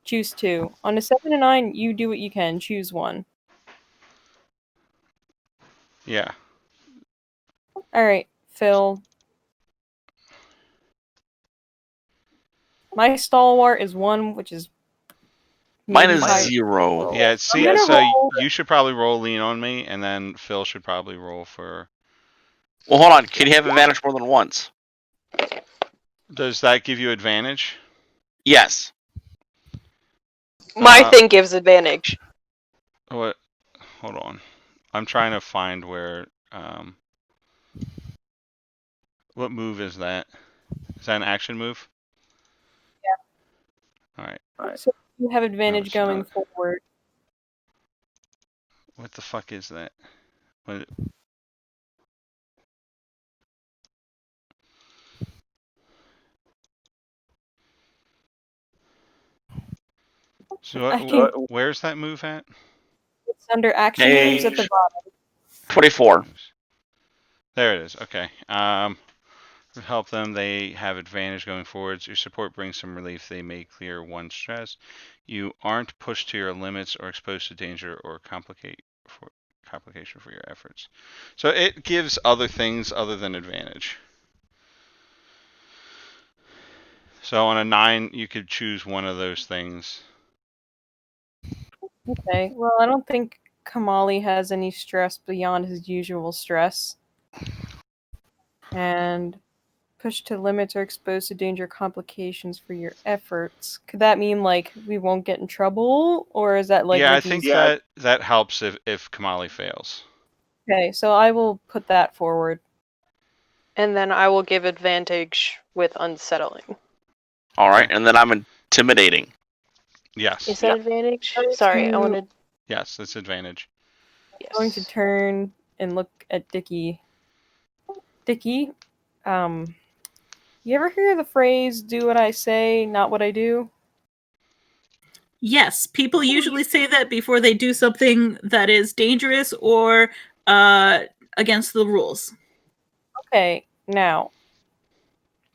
[SPEAKER 5] Choose 2. On a 7 to 9, you do what you can. Choose 1.
[SPEAKER 1] Yeah.
[SPEAKER 5] Alright, Phil. My stalwart is 1, which is
[SPEAKER 6] Mine
[SPEAKER 5] maybe
[SPEAKER 6] is
[SPEAKER 5] high.
[SPEAKER 6] 0.
[SPEAKER 1] Yeah.
[SPEAKER 5] I'm
[SPEAKER 1] See,
[SPEAKER 5] gonna
[SPEAKER 1] so
[SPEAKER 5] roll.
[SPEAKER 1] you should probably roll lean on me, and then Phil should probably roll for.
[SPEAKER 6] Well, hold on. Can you have advantage more than once?
[SPEAKER 1] Does that give you advantage?
[SPEAKER 6] Yes.
[SPEAKER 4] My thing gives advantage.
[SPEAKER 1] What? Hold on. I'm trying to find where. What move is that? Is that an action move?
[SPEAKER 5] Yeah.
[SPEAKER 1] All right.
[SPEAKER 5] So you have
[SPEAKER 1] No,
[SPEAKER 5] advantage
[SPEAKER 1] it's
[SPEAKER 5] going
[SPEAKER 1] not.
[SPEAKER 5] forward.
[SPEAKER 1] What the fuck is that? What? So where's that move at?
[SPEAKER 5] It's under action moves at the
[SPEAKER 6] Page
[SPEAKER 5] bottom.
[SPEAKER 6] 24.
[SPEAKER 1] There it is. Okay. To help them, they have advantage going forwards. Your support brings some relief. They may clear one stress. You aren't pushed to your limits or exposed to danger or complication for your efforts. So it gives other things other than advantage. So on a 9, you could choose one of those things.
[SPEAKER 5] Okay. Well, I don't think Kamali has any stress beyond his usual stress. And push to limits or exposed to danger complications for your efforts. Could that mean like we won't get in trouble, or is that like
[SPEAKER 1] Yeah, I
[SPEAKER 5] Ricky's?
[SPEAKER 1] think that helps if Kamali fails.
[SPEAKER 5] Okay, so I will put that forward.
[SPEAKER 4] And then I will give advantage with unsettling.
[SPEAKER 6] All right, and then I'm intimidating.
[SPEAKER 1] Yes.
[SPEAKER 4] Is that advantage?
[SPEAKER 5] Going
[SPEAKER 4] Sorry, I
[SPEAKER 5] to-
[SPEAKER 4] wanted.
[SPEAKER 1] Yes, it's advantage.
[SPEAKER 4] Yes.
[SPEAKER 5] Going to turn and look at Dickie. Dickie, you ever hear the phrase "do what I say, not what I do"?
[SPEAKER 3] Yes, people usually say that before they do something that is dangerous or against the rules.
[SPEAKER 5] Okay, now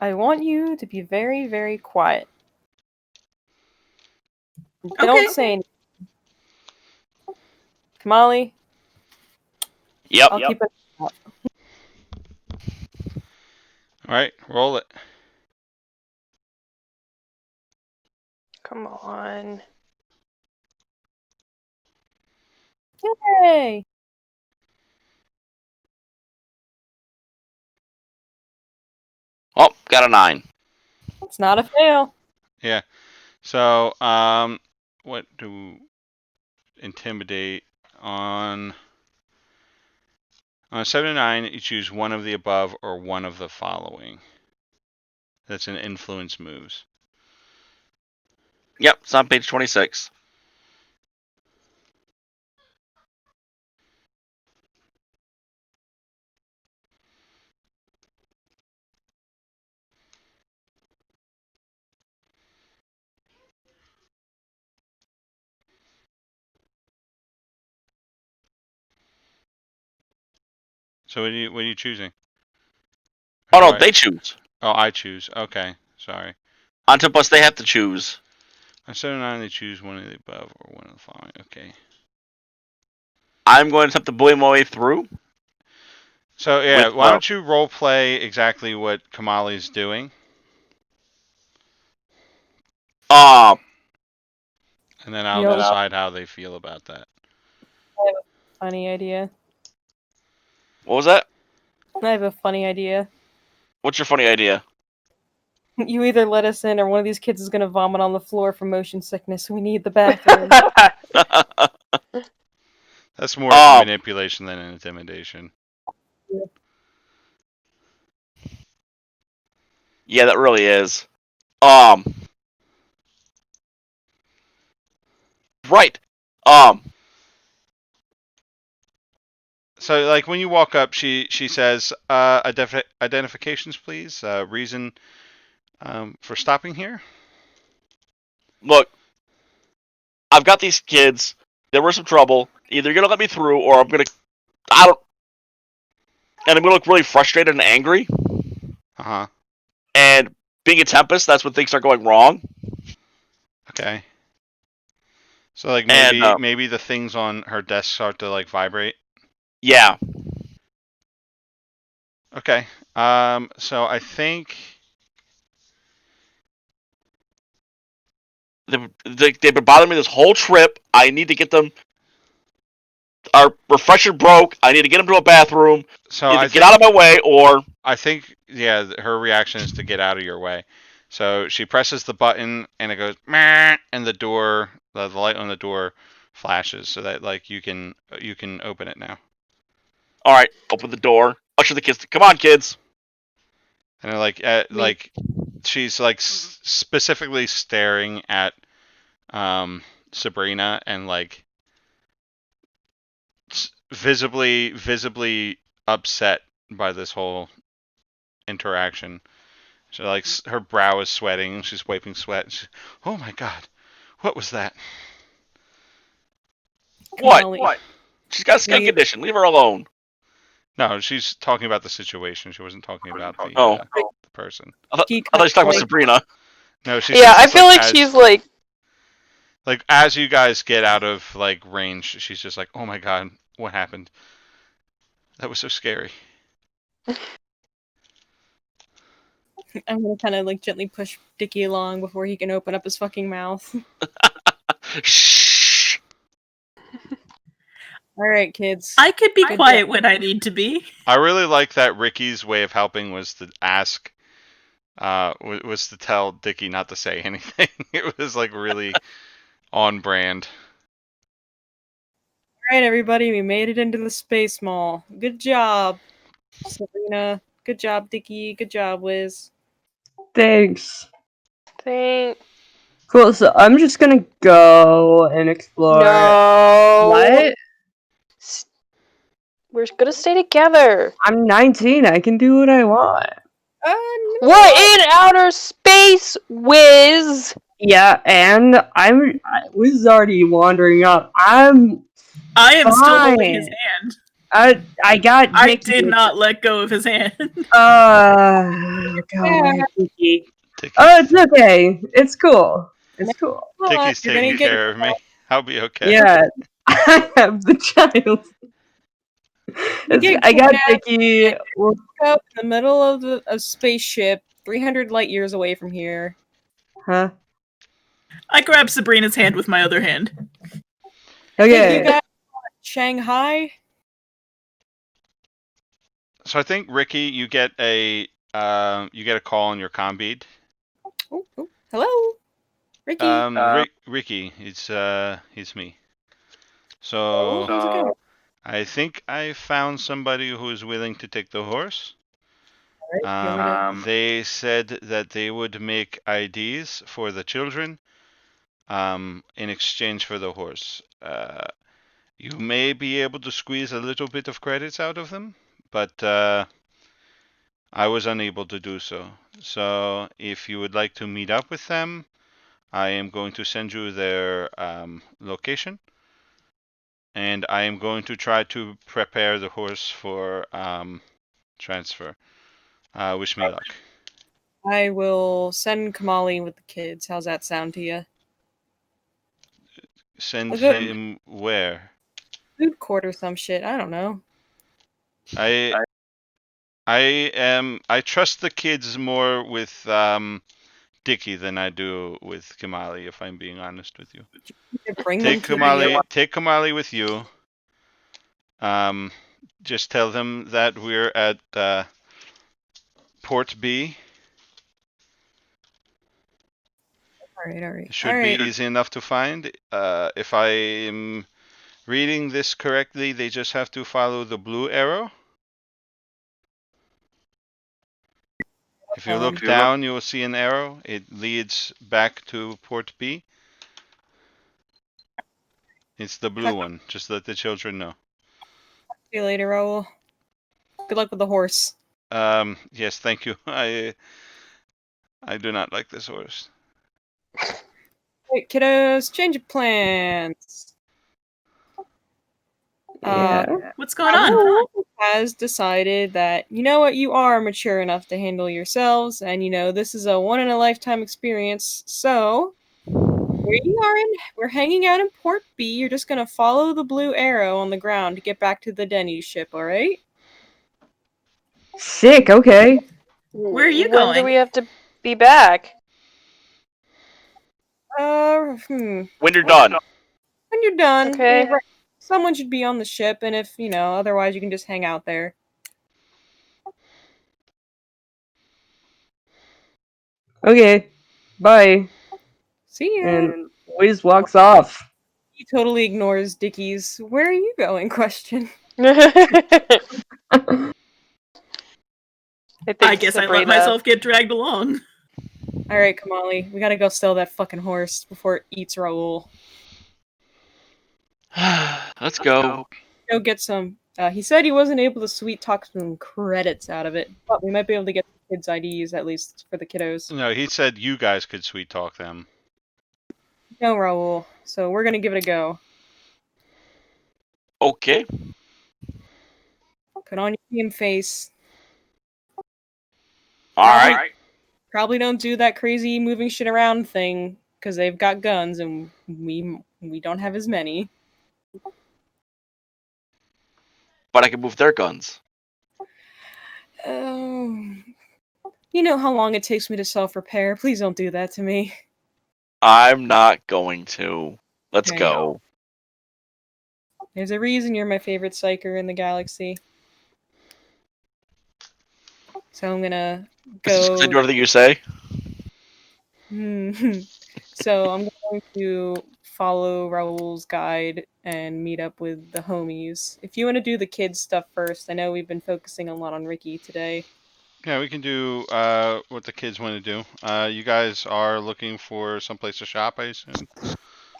[SPEAKER 5] I want you to be very, very quiet. Don't say anything. Kamali,
[SPEAKER 6] Yep.
[SPEAKER 5] I'll keep it.
[SPEAKER 1] All right, roll it.
[SPEAKER 4] Come on.
[SPEAKER 5] Yay!
[SPEAKER 6] Oh, got a 9.
[SPEAKER 5] It's not a fail.
[SPEAKER 1] Yeah. So, what do intimidate on 7 to 9? You choose one of the above or one of the following. That's an influence moves.
[SPEAKER 6] Yep, it's on page 26.
[SPEAKER 1] So what are you choosing?
[SPEAKER 6] Oh,
[SPEAKER 1] Or
[SPEAKER 6] no,
[SPEAKER 1] do I-
[SPEAKER 6] they choose.
[SPEAKER 1] Oh, I choose. Okay, sorry.
[SPEAKER 6] On Tempest, they have to choose.
[SPEAKER 1] On 7 to 9, they choose one of the above or one of the following. Okay.
[SPEAKER 6] I'm going to attempt to bully my way through.
[SPEAKER 1] So yeah,
[SPEAKER 6] With,
[SPEAKER 1] why don't you role play exactly what Kamali's doing,
[SPEAKER 6] uh,
[SPEAKER 1] and then I'll
[SPEAKER 5] Yo.
[SPEAKER 1] decide how they feel about that.
[SPEAKER 5] I have a funny idea.
[SPEAKER 6] what was that?
[SPEAKER 5] I have a funny idea.
[SPEAKER 6] What's your funny idea?
[SPEAKER 5] You either let us in, or one of these kids is gonna vomit on the floor from motion sickness. We need the bathroom.
[SPEAKER 1] That's more
[SPEAKER 6] Um,
[SPEAKER 1] manipulation than intimidation.
[SPEAKER 6] yeah, that really is. Right.
[SPEAKER 1] So like when you walk up, she says, "Identifications, please. Reason for stopping here."
[SPEAKER 6] Look, I've got these kids. There was some trouble. Either you're gonna let me through, or I'm gonna. I don't. And I'm gonna look really frustrated and angry.
[SPEAKER 1] Uh-huh.
[SPEAKER 6] And being a Tempest, that's when things start going wrong.
[SPEAKER 1] Okay. So like
[SPEAKER 6] And
[SPEAKER 1] maybe the things on her desk start to like vibrate.
[SPEAKER 6] yeah,
[SPEAKER 1] Okay. So I think
[SPEAKER 6] they've been bothering me this whole trip. I need to get them. Our refresher broke. I need to get them to a bathroom.
[SPEAKER 1] so.
[SPEAKER 6] Either
[SPEAKER 1] I
[SPEAKER 6] get
[SPEAKER 1] think
[SPEAKER 6] out of my way or.
[SPEAKER 1] I think yeah, her reaction is to get out of your way. So she presses the button and it goes meh, and the light on the door flashes so that like you can open it now.
[SPEAKER 6] All right, open the door. Usher the kids. Come on, kids.
[SPEAKER 1] And
[SPEAKER 5] Me.
[SPEAKER 1] she's like specifically staring at Sabrina and like visibly upset by this whole interaction. So like her brow is sweating. She's wiping sweat. Oh my god, what was that?
[SPEAKER 6] What?
[SPEAKER 5] Kamali.
[SPEAKER 6] What? She's got a skin
[SPEAKER 5] We-
[SPEAKER 6] condition. Leave her alone.
[SPEAKER 1] No, she's talking about the situation. She wasn't talking about
[SPEAKER 6] Oh.
[SPEAKER 1] the person.
[SPEAKER 6] I thought
[SPEAKER 5] He
[SPEAKER 6] you were talking about
[SPEAKER 5] like-
[SPEAKER 6] Sabrina.
[SPEAKER 1] No, she
[SPEAKER 4] Yeah,
[SPEAKER 1] says
[SPEAKER 4] I
[SPEAKER 1] this,
[SPEAKER 4] feel like
[SPEAKER 1] as,
[SPEAKER 4] she's like,
[SPEAKER 1] like as you guys get out of like range, she's just like, "Oh my god, what happened? That was so scary."
[SPEAKER 5] I'm gonna kind of like gently push Dickie along before he can open up his fucking mouth.
[SPEAKER 6] Shh.
[SPEAKER 5] All right, kids.
[SPEAKER 3] I could be
[SPEAKER 5] Good
[SPEAKER 3] quiet
[SPEAKER 5] job.
[SPEAKER 3] when I need to be.
[SPEAKER 1] I really like that Ricky's way of helping was to ask, was to tell Dickie not to say anything. It was like really on brand.
[SPEAKER 5] All right, everybody, we made it into the space mall. Good job, Sabrina. Good job, Dickie. Good job, Wiz.
[SPEAKER 2] Thanks.
[SPEAKER 4] thank
[SPEAKER 2] Cool. So I'm just gonna go and explore.
[SPEAKER 4] no.
[SPEAKER 2] What?
[SPEAKER 4] S- We're gonna stay together.
[SPEAKER 2] I'm 19. I can do what I want.
[SPEAKER 4] We're in outer space, Wiz.
[SPEAKER 2] Yeah, and I was already wandering up.
[SPEAKER 3] I am still holding his
[SPEAKER 2] Fine.
[SPEAKER 3] hand.
[SPEAKER 2] I got
[SPEAKER 3] I
[SPEAKER 2] Dickie.
[SPEAKER 3] did not let go of his hand.
[SPEAKER 2] God, Dickie.
[SPEAKER 1] Dickie's,
[SPEAKER 2] Oh, it's okay. It's cool. It's cool.
[SPEAKER 1] Dickie's
[SPEAKER 5] You're gonna
[SPEAKER 1] taking
[SPEAKER 5] get
[SPEAKER 1] care of me. I'll be okay.
[SPEAKER 2] Yeah, I have the child. I got Dickie. Well,
[SPEAKER 5] up in the middle of a spaceship, 300 light years away from here.
[SPEAKER 2] huh?
[SPEAKER 3] I grabbed Sabrina's hand with my other hand.
[SPEAKER 5] Hey, you
[SPEAKER 2] Okay.
[SPEAKER 5] guys, Shanghai.
[SPEAKER 1] So I think Ricky, you get a call on your comm bead.
[SPEAKER 5] Oh, hello, Ricky.
[SPEAKER 1] Ricky, it's me. So
[SPEAKER 5] Oh, how's it going?
[SPEAKER 1] I think I found somebody who is willing to take the horse.
[SPEAKER 5] You want me to-
[SPEAKER 1] They said that they would make IDs for the children in exchange for the horse. You may be able to squeeze a little bit of credits out of them, but I was unable to do so. So if you would like to meet up with them, I am going to send you their location, and I am going to try to prepare the horse for transfer. Wish me luck.
[SPEAKER 5] I will send Kamali with the kids. How's that sound to you?
[SPEAKER 1] Send
[SPEAKER 5] Okay.
[SPEAKER 1] him where?
[SPEAKER 5] Food court or some shit. I don't know.
[SPEAKER 1] I I trust the kids more with Dickie than I do with Kamali, if I'm being honest with you.
[SPEAKER 5] Bring them
[SPEAKER 1] Take
[SPEAKER 5] to the.
[SPEAKER 1] Kamali with you. Just tell them that we're at Port B.
[SPEAKER 5] All right.
[SPEAKER 1] It should be easy enough to find. If I am reading this correctly, they just have to follow the blue arrow. If you look down, you will see an arrow. It leads back to Port B. It's the blue one. Just let the children know.
[SPEAKER 5] See you later, Raul. Good luck with the horse.
[SPEAKER 1] Yes, thank you. I do not like this horse.
[SPEAKER 5] Wait, kiddos, change of plans.
[SPEAKER 3] What's going on?
[SPEAKER 5] Has decided that, you know what, you are mature enough to handle yourselves, and you know, this is a one in a lifetime experience. So we're hanging out in Port B. You're just gonna follow the blue arrow on the ground to get back to the Denny's ship, alright?
[SPEAKER 2] Sick. Okay.
[SPEAKER 3] Where are you
[SPEAKER 4] When do
[SPEAKER 3] going?
[SPEAKER 4] we have to be back?
[SPEAKER 6] When you're done.
[SPEAKER 5] When you're done,
[SPEAKER 4] Okay.
[SPEAKER 5] someone should be on the ship, and if, you know, otherwise you can just hang out there.
[SPEAKER 2] Okay. Bye.
[SPEAKER 5] See ya.
[SPEAKER 2] And Wiz walks off.
[SPEAKER 5] He totally ignores Dickie's "where are you going?" question.
[SPEAKER 3] I guess I let myself get dragged along.
[SPEAKER 5] Alright, Kamali, we gotta go sell that fucking horse before it eats Raoul.
[SPEAKER 6] Let's go.
[SPEAKER 5] Go get some. He said he wasn't able to sweet talk some credits out of it, but we might be able to get the kids' IDs at least for the kiddos.
[SPEAKER 1] No, he said you guys could sweet talk them.
[SPEAKER 5] No, Raoul. So we're gonna give it a go.
[SPEAKER 6] Okay.
[SPEAKER 5] Put on your game face.
[SPEAKER 6] Alright.
[SPEAKER 5] Probably don't do that crazy moving shit around thing because they've got guns and we don't have as many.
[SPEAKER 6] But I can move their guns.
[SPEAKER 5] Oh, you know how long it takes me to self-repair. Please don't do that to me.
[SPEAKER 6] I'm not going to. Let's
[SPEAKER 5] Okay.
[SPEAKER 6] go.
[SPEAKER 5] There's a reason you're my favorite psyker in the galaxy. So I'm gonna go.
[SPEAKER 6] Do everything you say.
[SPEAKER 5] So I'm going to follow Raoul's guide and meet up with the homies. If you want to do the kids stuff first, I know we've been focusing a lot on Ricky today.
[SPEAKER 1] Yeah, we can do what the kids want to do. You guys are looking for someplace to shop, I assume.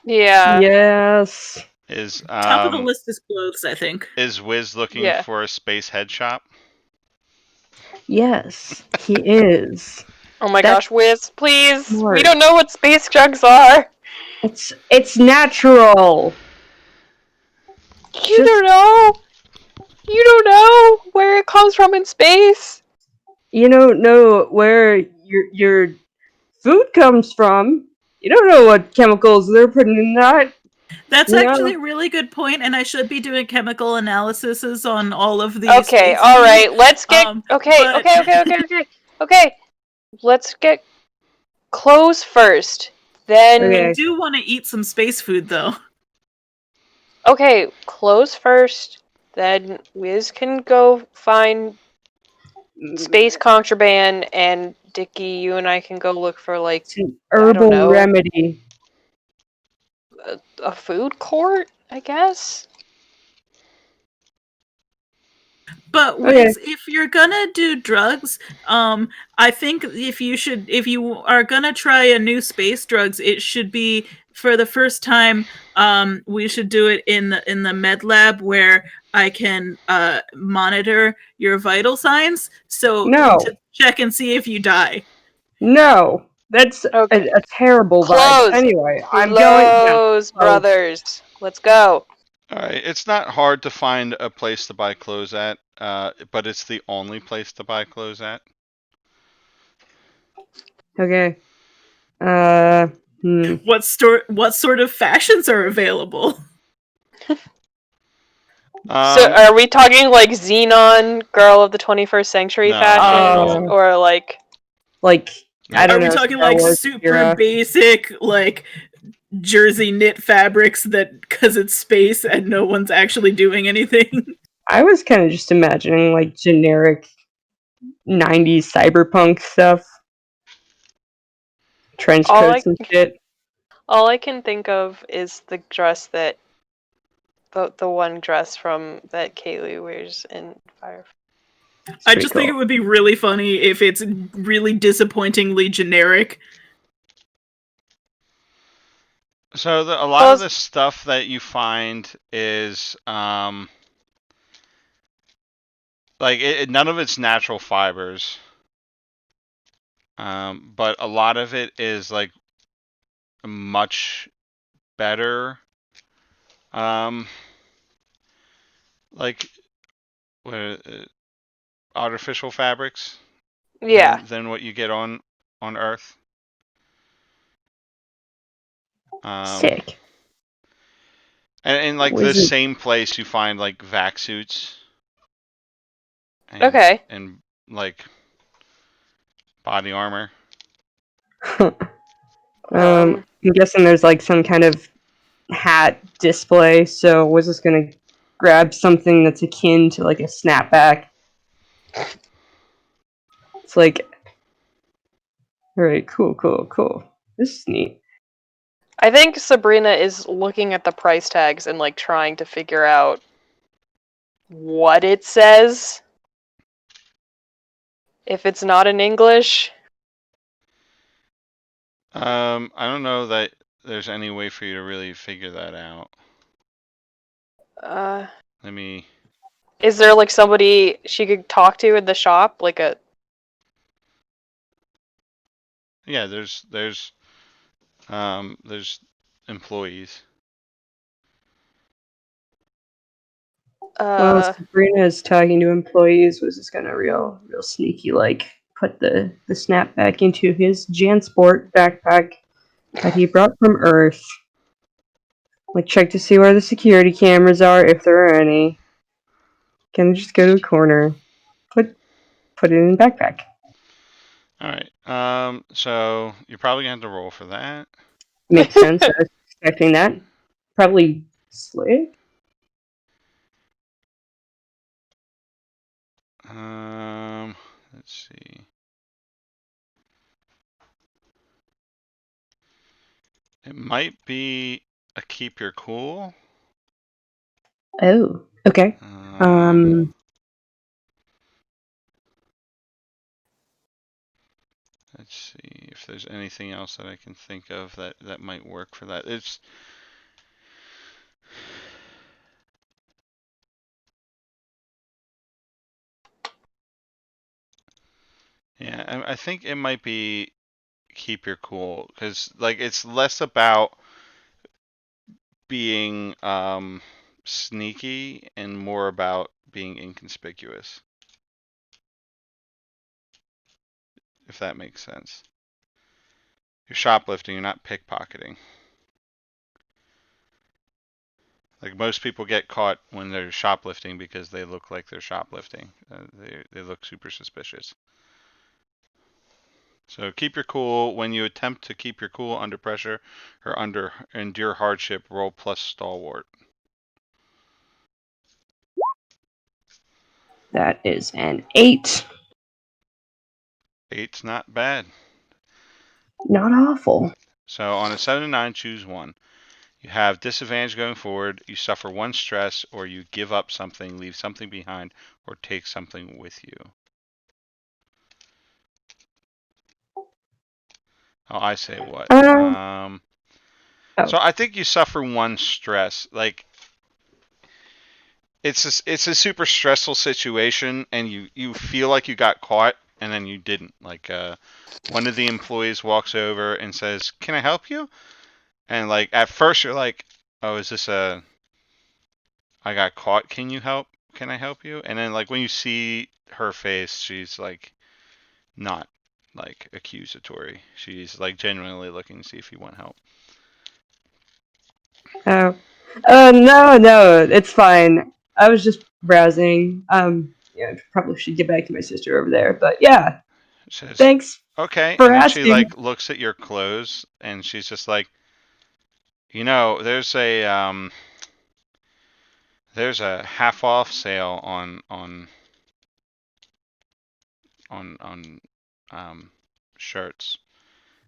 [SPEAKER 4] Yeah.
[SPEAKER 2] Yes.
[SPEAKER 1] Is
[SPEAKER 3] Top of the list is clothes, I think.
[SPEAKER 1] Is Wiz looking
[SPEAKER 4] Yeah.
[SPEAKER 1] for a space head shop?
[SPEAKER 2] Yes, he is.
[SPEAKER 4] Oh my
[SPEAKER 2] That's
[SPEAKER 4] gosh, Wiz, please!
[SPEAKER 2] smart.
[SPEAKER 4] We don't know what space drugs are!
[SPEAKER 2] It's natural.
[SPEAKER 4] You
[SPEAKER 2] Just-
[SPEAKER 4] don't know! You don't know where it comes from in space!
[SPEAKER 2] You don't know where your food comes from. You don't know what chemicals they're putting in that.
[SPEAKER 3] That's
[SPEAKER 2] You know?
[SPEAKER 3] actually a really good point, and I should be doing chemical analyses on all of these.
[SPEAKER 4] Okay, alright, let's get... Okay. Let's get clothes first. Then...
[SPEAKER 2] Okay.
[SPEAKER 3] I do want to eat some space food, though.
[SPEAKER 4] Okay, clothes first. Then Wiz can go find space contraband, and Dickie, you and I can go look for, like,
[SPEAKER 2] It's an
[SPEAKER 4] I don't
[SPEAKER 2] herbal
[SPEAKER 4] know.
[SPEAKER 2] remedy.
[SPEAKER 4] A food court, I guess?
[SPEAKER 3] But
[SPEAKER 2] Okay.
[SPEAKER 3] Wiz, if you're gonna do drugs, I think if you are gonna try a new space drugs, it should be for the first time. We should do it in the med lab where I can monitor your vital signs, so
[SPEAKER 2] No.
[SPEAKER 3] to check and see if you die.
[SPEAKER 2] No. That's
[SPEAKER 4] Okay.
[SPEAKER 2] a terrible
[SPEAKER 4] Clothes.
[SPEAKER 2] vibe. Anyway, I'm going.
[SPEAKER 4] Clothes, brothers. Let's go.
[SPEAKER 1] All right, it's not hard to find a place to buy clothes at, but it's the only place to buy clothes at.
[SPEAKER 2] Okay.
[SPEAKER 3] What sort of fashions are available?
[SPEAKER 4] So are we talking like Xenon girl of the 21st century
[SPEAKER 1] No,
[SPEAKER 4] fashion?
[SPEAKER 2] no.
[SPEAKER 4] Or like...
[SPEAKER 2] Like, I
[SPEAKER 3] Are
[SPEAKER 2] don't
[SPEAKER 3] we
[SPEAKER 2] know.
[SPEAKER 3] talking
[SPEAKER 2] Star
[SPEAKER 3] like
[SPEAKER 2] Wars
[SPEAKER 3] super
[SPEAKER 2] era.
[SPEAKER 3] basic, like jersey knit fabrics that because it's space and no one's actually doing anything?
[SPEAKER 2] I was kind of just imagining like generic 90s cyberpunk stuff. Trench coats and shit.
[SPEAKER 4] All I can think of is the dress that... The one dress from that Kaylee wears in Firefly.
[SPEAKER 3] I just think it would be really funny if it's really disappointingly generic.
[SPEAKER 1] So a lot of the stuff that you find is like none of it's natural fibers, but a lot of it is like much better. like what, artificial fabrics
[SPEAKER 4] Yeah.
[SPEAKER 1] than what you get on Earth. Um,
[SPEAKER 2] Sick.
[SPEAKER 1] and in like the
[SPEAKER 2] Was it?
[SPEAKER 1] same place you find like vac suits and
[SPEAKER 4] Okay.
[SPEAKER 1] and like body armor.
[SPEAKER 4] Um.
[SPEAKER 2] I'm guessing there's like some kind of hat display. So was this gonna grab something that's akin to like a snapback? It's like, all right, cool. This is neat.
[SPEAKER 4] I think Sabrina is looking at the price tags and like trying to figure out what it says. If it's not in English.
[SPEAKER 1] I don't know that there's any way for you to really figure that out. Let me.
[SPEAKER 4] Is there like somebody she could talk to in the shop, like a?
[SPEAKER 1] Yeah, there's employees.
[SPEAKER 2] While Sabrina is talking to employees, was just gonna real sneaky like put the snapback into his JanSport backpack that he brought from Earth. Like check to see where the security cameras are, if there are any. Gonna just go to a corner, put it in the backpack.
[SPEAKER 1] All right. So you're probably gonna have to roll for that.
[SPEAKER 2] Makes sense. I was expecting that. Probably slick.
[SPEAKER 1] Let's see. It might be a keep your cool.
[SPEAKER 2] Oh, okay.
[SPEAKER 1] Let's see if there's anything else that I can think of that might work for that. It's yeah, I think it might be keep your cool because like it's less about being sneaky and more about being inconspicuous, if that makes sense. You're shoplifting, you're not pickpocketing. Like most people get caught when they're shoplifting because they look like they're shoplifting. They look super suspicious. So keep your cool. When you attempt to keep your cool under pressure or under endure hardship, roll plus stalwart.
[SPEAKER 2] That is an 8.
[SPEAKER 1] 8's not bad.
[SPEAKER 2] Not awful.
[SPEAKER 1] So on a 7 to 9, choose one. You have disadvantage going forward, you suffer one stress, or you give up something, leave something behind, or take something with you. Oh, I say what?
[SPEAKER 2] Oh.
[SPEAKER 1] So I think you suffer one stress. Like it's a super stressful situation, and you feel like you got caught, and then you didn't. Like one of the employees walks over and says, "Can I help you?" And like at first you're like, "Oh, is this a I got caught? Can you help? Can I help you?" And then like when you see her face, she's like not like accusatory. She's like genuinely looking to see if you want help.
[SPEAKER 2] Oh. No, it's fine. I was just browsing. Yeah, I probably should get back to my sister over there. But yeah,
[SPEAKER 1] She says,
[SPEAKER 2] thanks
[SPEAKER 1] "Okay,"
[SPEAKER 2] for
[SPEAKER 1] and then she
[SPEAKER 2] asking.
[SPEAKER 1] like looks at your clothes and she's just like, there's a half off sale on shirts.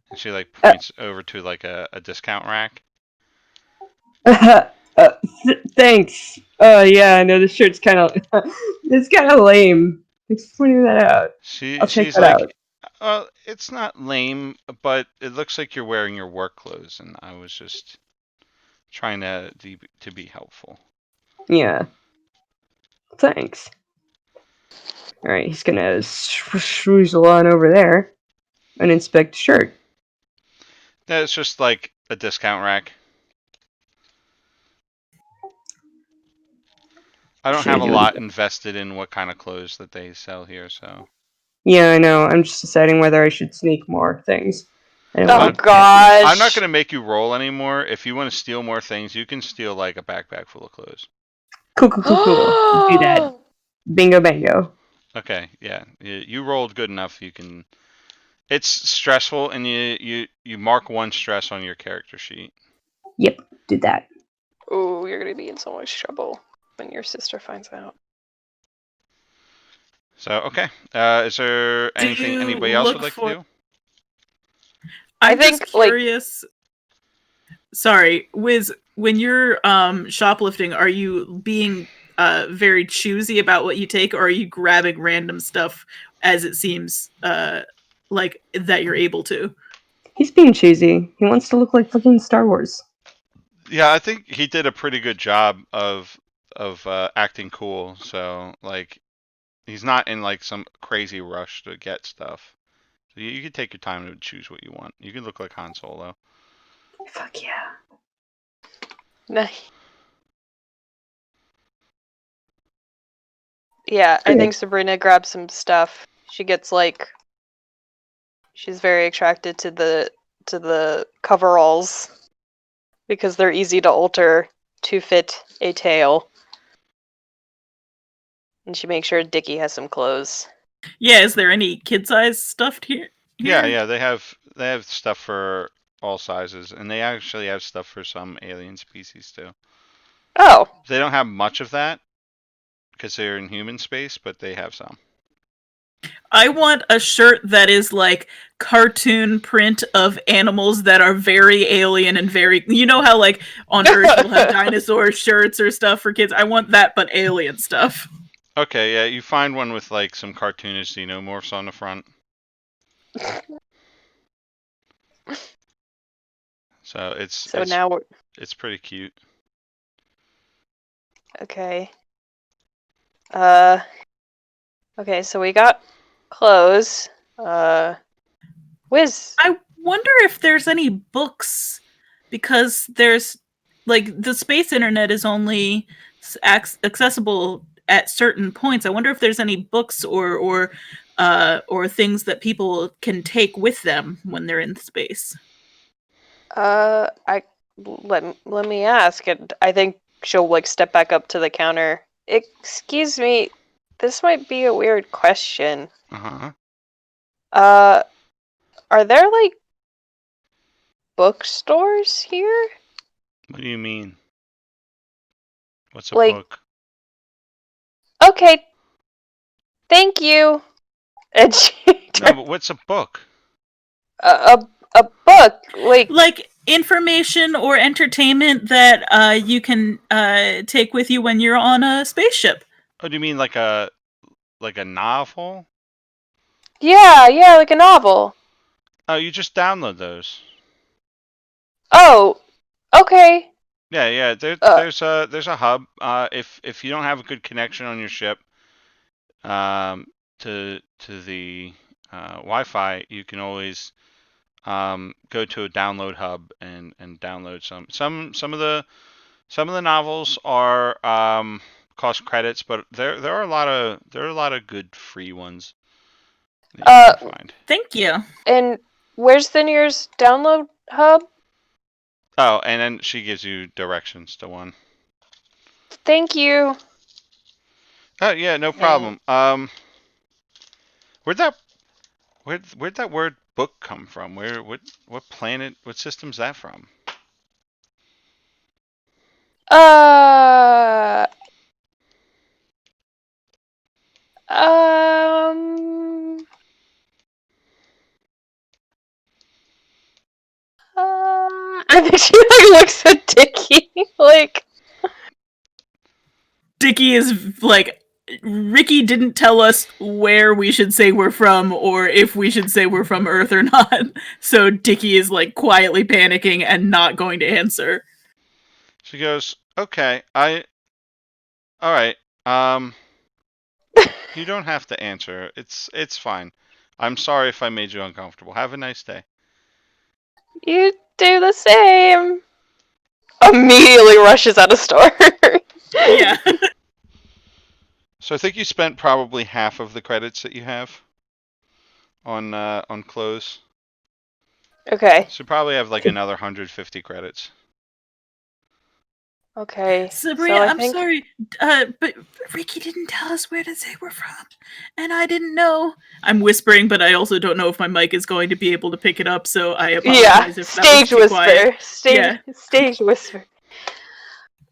[SPEAKER 1] And she like points over to like a discount rack.
[SPEAKER 2] Thanks. Yeah, I know this shirt's kind of it's kind of lame. Thanks for pointing that out. I'll check
[SPEAKER 1] She's
[SPEAKER 2] that out.
[SPEAKER 1] like, it's not lame, but it looks like you're wearing your work clothes, and I was just trying to be helpful."
[SPEAKER 2] Yeah, thanks. All right, he's gonna swoozle on over there and inspect the shirt.
[SPEAKER 1] It's just like a discount rack. I don't
[SPEAKER 2] Should I
[SPEAKER 1] have a
[SPEAKER 2] do it?
[SPEAKER 1] lot invested in what kind of clothes that they sell here, so.
[SPEAKER 2] Yeah, I know. I'm just deciding whether I should sneak more things. I don't
[SPEAKER 4] Oh
[SPEAKER 1] I,
[SPEAKER 2] want to get.
[SPEAKER 1] I'm not
[SPEAKER 4] gosh.
[SPEAKER 1] gonna make you roll anymore. If you want to steal more things, you can steal like a backpack full of clothes.
[SPEAKER 2] Cool, cool, cool, cool. Do that. Bingo, bango.
[SPEAKER 1] Okay, yeah, you rolled good enough. You can. It's stressful, and you mark one stress on your character sheet.
[SPEAKER 2] Yep, did that.
[SPEAKER 4] Ooh, you're gonna be in so much trouble when your sister finds out.
[SPEAKER 1] So okay, is there
[SPEAKER 3] Do
[SPEAKER 1] anything
[SPEAKER 3] you
[SPEAKER 1] anybody else would
[SPEAKER 3] look
[SPEAKER 1] like to
[SPEAKER 3] for?
[SPEAKER 1] do?
[SPEAKER 4] I
[SPEAKER 3] I'm just
[SPEAKER 4] think, like,
[SPEAKER 3] curious. Sorry, Wiz, when you're shoplifting, are you being very choosy about what you take, or are you grabbing random stuff as it seems like that you're able to?
[SPEAKER 2] He's being choosy. He wants to look like fucking Star Wars.
[SPEAKER 1] Yeah, I think he did a pretty good job of acting cool. So like, he's not in like some crazy rush to get stuff. So you can take your time to choose what you want. You can look like Han Solo.
[SPEAKER 2] Fuck yeah.
[SPEAKER 4] nice. Yeah, I think Sabrina grabs some stuff. She gets like she's very attracted to the coveralls because they're easy to alter to fit a tail. And she makes sure Dickie has some clothes.
[SPEAKER 3] Yeah, is there any kid-sized stuff here?
[SPEAKER 1] Yeah, they have stuff for all sizes, and they actually have stuff for some alien species too.
[SPEAKER 4] Oh,
[SPEAKER 1] They don't have much of that because they're in human space, but they have some.
[SPEAKER 3] I want a shirt that is like cartoon print of animals that are very alien and very, you know how like on Earth you'll have dinosaur shirts or stuff for kids. I want that, but alien stuff.
[SPEAKER 1] Okay, yeah, you find one with like some cartoonish xenomorphs on the front. So
[SPEAKER 4] so now we're
[SPEAKER 1] it's pretty cute.
[SPEAKER 4] okay. Uh, okay, so we got clothes. Wiz.
[SPEAKER 3] I wonder if there's any books because there's like the space internet is only accessible at certain points. I wonder if there's any books or things that people can take with them when they're in space.
[SPEAKER 4] I let me ask, and I think she'll like step back up to the counter. Excuse me, this might be a weird question.
[SPEAKER 1] Uh-huh.
[SPEAKER 4] Are there like bookstores here?
[SPEAKER 1] What do you mean? What's a
[SPEAKER 4] Like,
[SPEAKER 1] book?
[SPEAKER 4] okay, thank you. And she
[SPEAKER 1] No, but what's a book?
[SPEAKER 4] a book
[SPEAKER 3] Like information or entertainment that you can take with you when you're on a spaceship.
[SPEAKER 1] Oh, do you mean like a novel?
[SPEAKER 4] yeah, like a novel.
[SPEAKER 1] Oh, you just download those.
[SPEAKER 4] Oh, okay.
[SPEAKER 1] Yeah.
[SPEAKER 4] Uh,
[SPEAKER 1] There's a hub. If you don't have a good connection on your ship, to the Wi-Fi, you can always go to a download hub and download some of the novels are cost credits, but there are a lot of good free ones that you can find.
[SPEAKER 3] Thank you.
[SPEAKER 4] and where's the nearest download hub?
[SPEAKER 1] Oh, and then she gives you directions to one.
[SPEAKER 4] Thank you.
[SPEAKER 1] Oh yeah, no
[SPEAKER 4] Hey.
[SPEAKER 1] problem. Where'd that where'd that word book come from? What planet? What system's that from?
[SPEAKER 4] Uh, um, I think she like looks at Dickie like,
[SPEAKER 3] Dickie is like, Ricky didn't tell us where we should say we're from or if we should say we're from Earth or not. So Dickie is like quietly panicking and not going to answer.
[SPEAKER 1] She goes, "Okay, all right. You don't have to answer. It's fine. I'm sorry if I made you uncomfortable. Have a nice day."
[SPEAKER 4] you do the same. Immediately rushes out of store.
[SPEAKER 3] Yeah.
[SPEAKER 1] So I think you spent probably half of the credits that you have on clothes.
[SPEAKER 4] Okay.
[SPEAKER 1] So you probably have like another 150 credits.
[SPEAKER 4] Okay.
[SPEAKER 3] Sabrina,
[SPEAKER 4] So I
[SPEAKER 3] I'm
[SPEAKER 4] think
[SPEAKER 3] sorry, but Ricky didn't tell us where they were from, and I didn't know. I'm whispering, but I also don't know if my mic is going to be able to pick it up, so I apologize if that was
[SPEAKER 4] stage
[SPEAKER 3] too quiet.
[SPEAKER 4] whisper.
[SPEAKER 3] Yeah.
[SPEAKER 4] Stage whisper.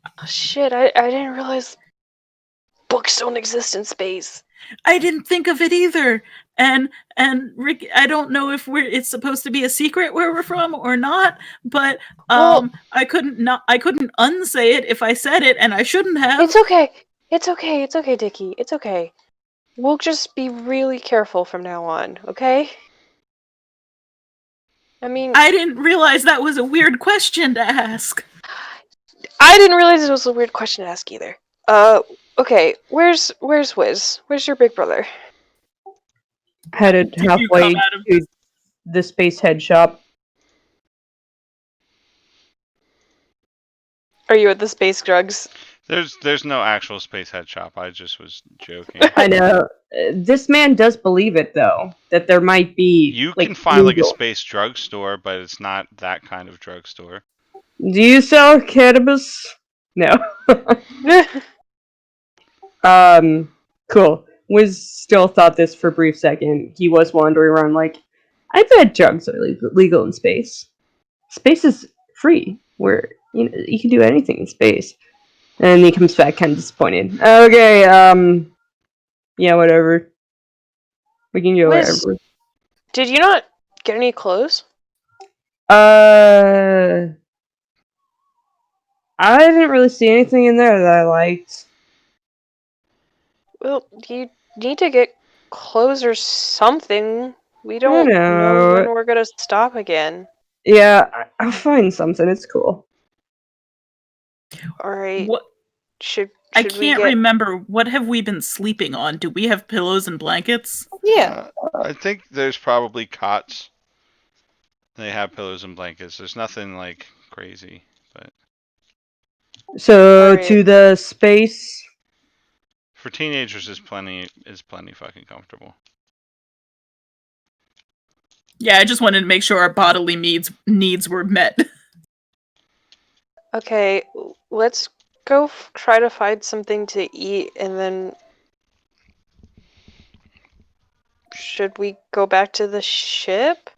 [SPEAKER 4] Oh shit, I didn't realize books don't exist in space.
[SPEAKER 3] I didn't think of it either. And Rick, I don't know if it's supposed to be a secret where we're from or not, but
[SPEAKER 4] Well,
[SPEAKER 3] I couldn't unsay it if I said it, and I shouldn't have.
[SPEAKER 4] it's okay. It's okay, Dickie. It's okay. We'll just be really careful from now on, okay? I mean,
[SPEAKER 3] I didn't realize that was a weird question to ask.
[SPEAKER 4] I didn't realize it was a weird question to ask either. Okay, where's Wiz? Where's your big brother?
[SPEAKER 2] Headed
[SPEAKER 3] Did you come
[SPEAKER 2] halfway
[SPEAKER 3] out of
[SPEAKER 2] to the space head shop.
[SPEAKER 4] Are you at the space drugs?
[SPEAKER 1] There's no actual space head shop. I just was joking.
[SPEAKER 2] I know. This man does believe it, though, that there might be
[SPEAKER 1] You
[SPEAKER 2] like
[SPEAKER 1] can find like a
[SPEAKER 2] legal.
[SPEAKER 1] space drugstore, but it's not that kind of drugstore.
[SPEAKER 2] Do you sell cannabis? No. Cool. Wiz still thought this for a brief second. He was wandering around like, I bet drugs are legal in space. Space is free. Where you can do anything in space. And he comes back kind of disappointed. Okay, yeah, whatever. We can go
[SPEAKER 4] Wiz,
[SPEAKER 2] wherever.
[SPEAKER 4] did you not get any clothes?
[SPEAKER 2] I didn't really see anything in there that I liked.
[SPEAKER 4] Well, you need to get clothes or something. We
[SPEAKER 2] I
[SPEAKER 4] don't know when
[SPEAKER 2] know.
[SPEAKER 4] we're gonna stop again.
[SPEAKER 2] Yeah, I'll find something. It's cool.
[SPEAKER 4] Alright.
[SPEAKER 3] What?
[SPEAKER 4] Should
[SPEAKER 3] I
[SPEAKER 4] we
[SPEAKER 3] can't
[SPEAKER 4] get
[SPEAKER 3] remember. What have we been sleeping on? Do we have pillows and blankets?
[SPEAKER 5] Yeah.
[SPEAKER 1] I think there's probably cots. They have pillows and blankets. There's nothing like crazy, but
[SPEAKER 2] So
[SPEAKER 4] Alright.
[SPEAKER 2] to the space.
[SPEAKER 1] for teenagers is plenty fucking comfortable.
[SPEAKER 3] Yeah, I just wanted to make sure our bodily needs were met.
[SPEAKER 4] Okay, let's go try to find something to eat and then should we go back to the ship?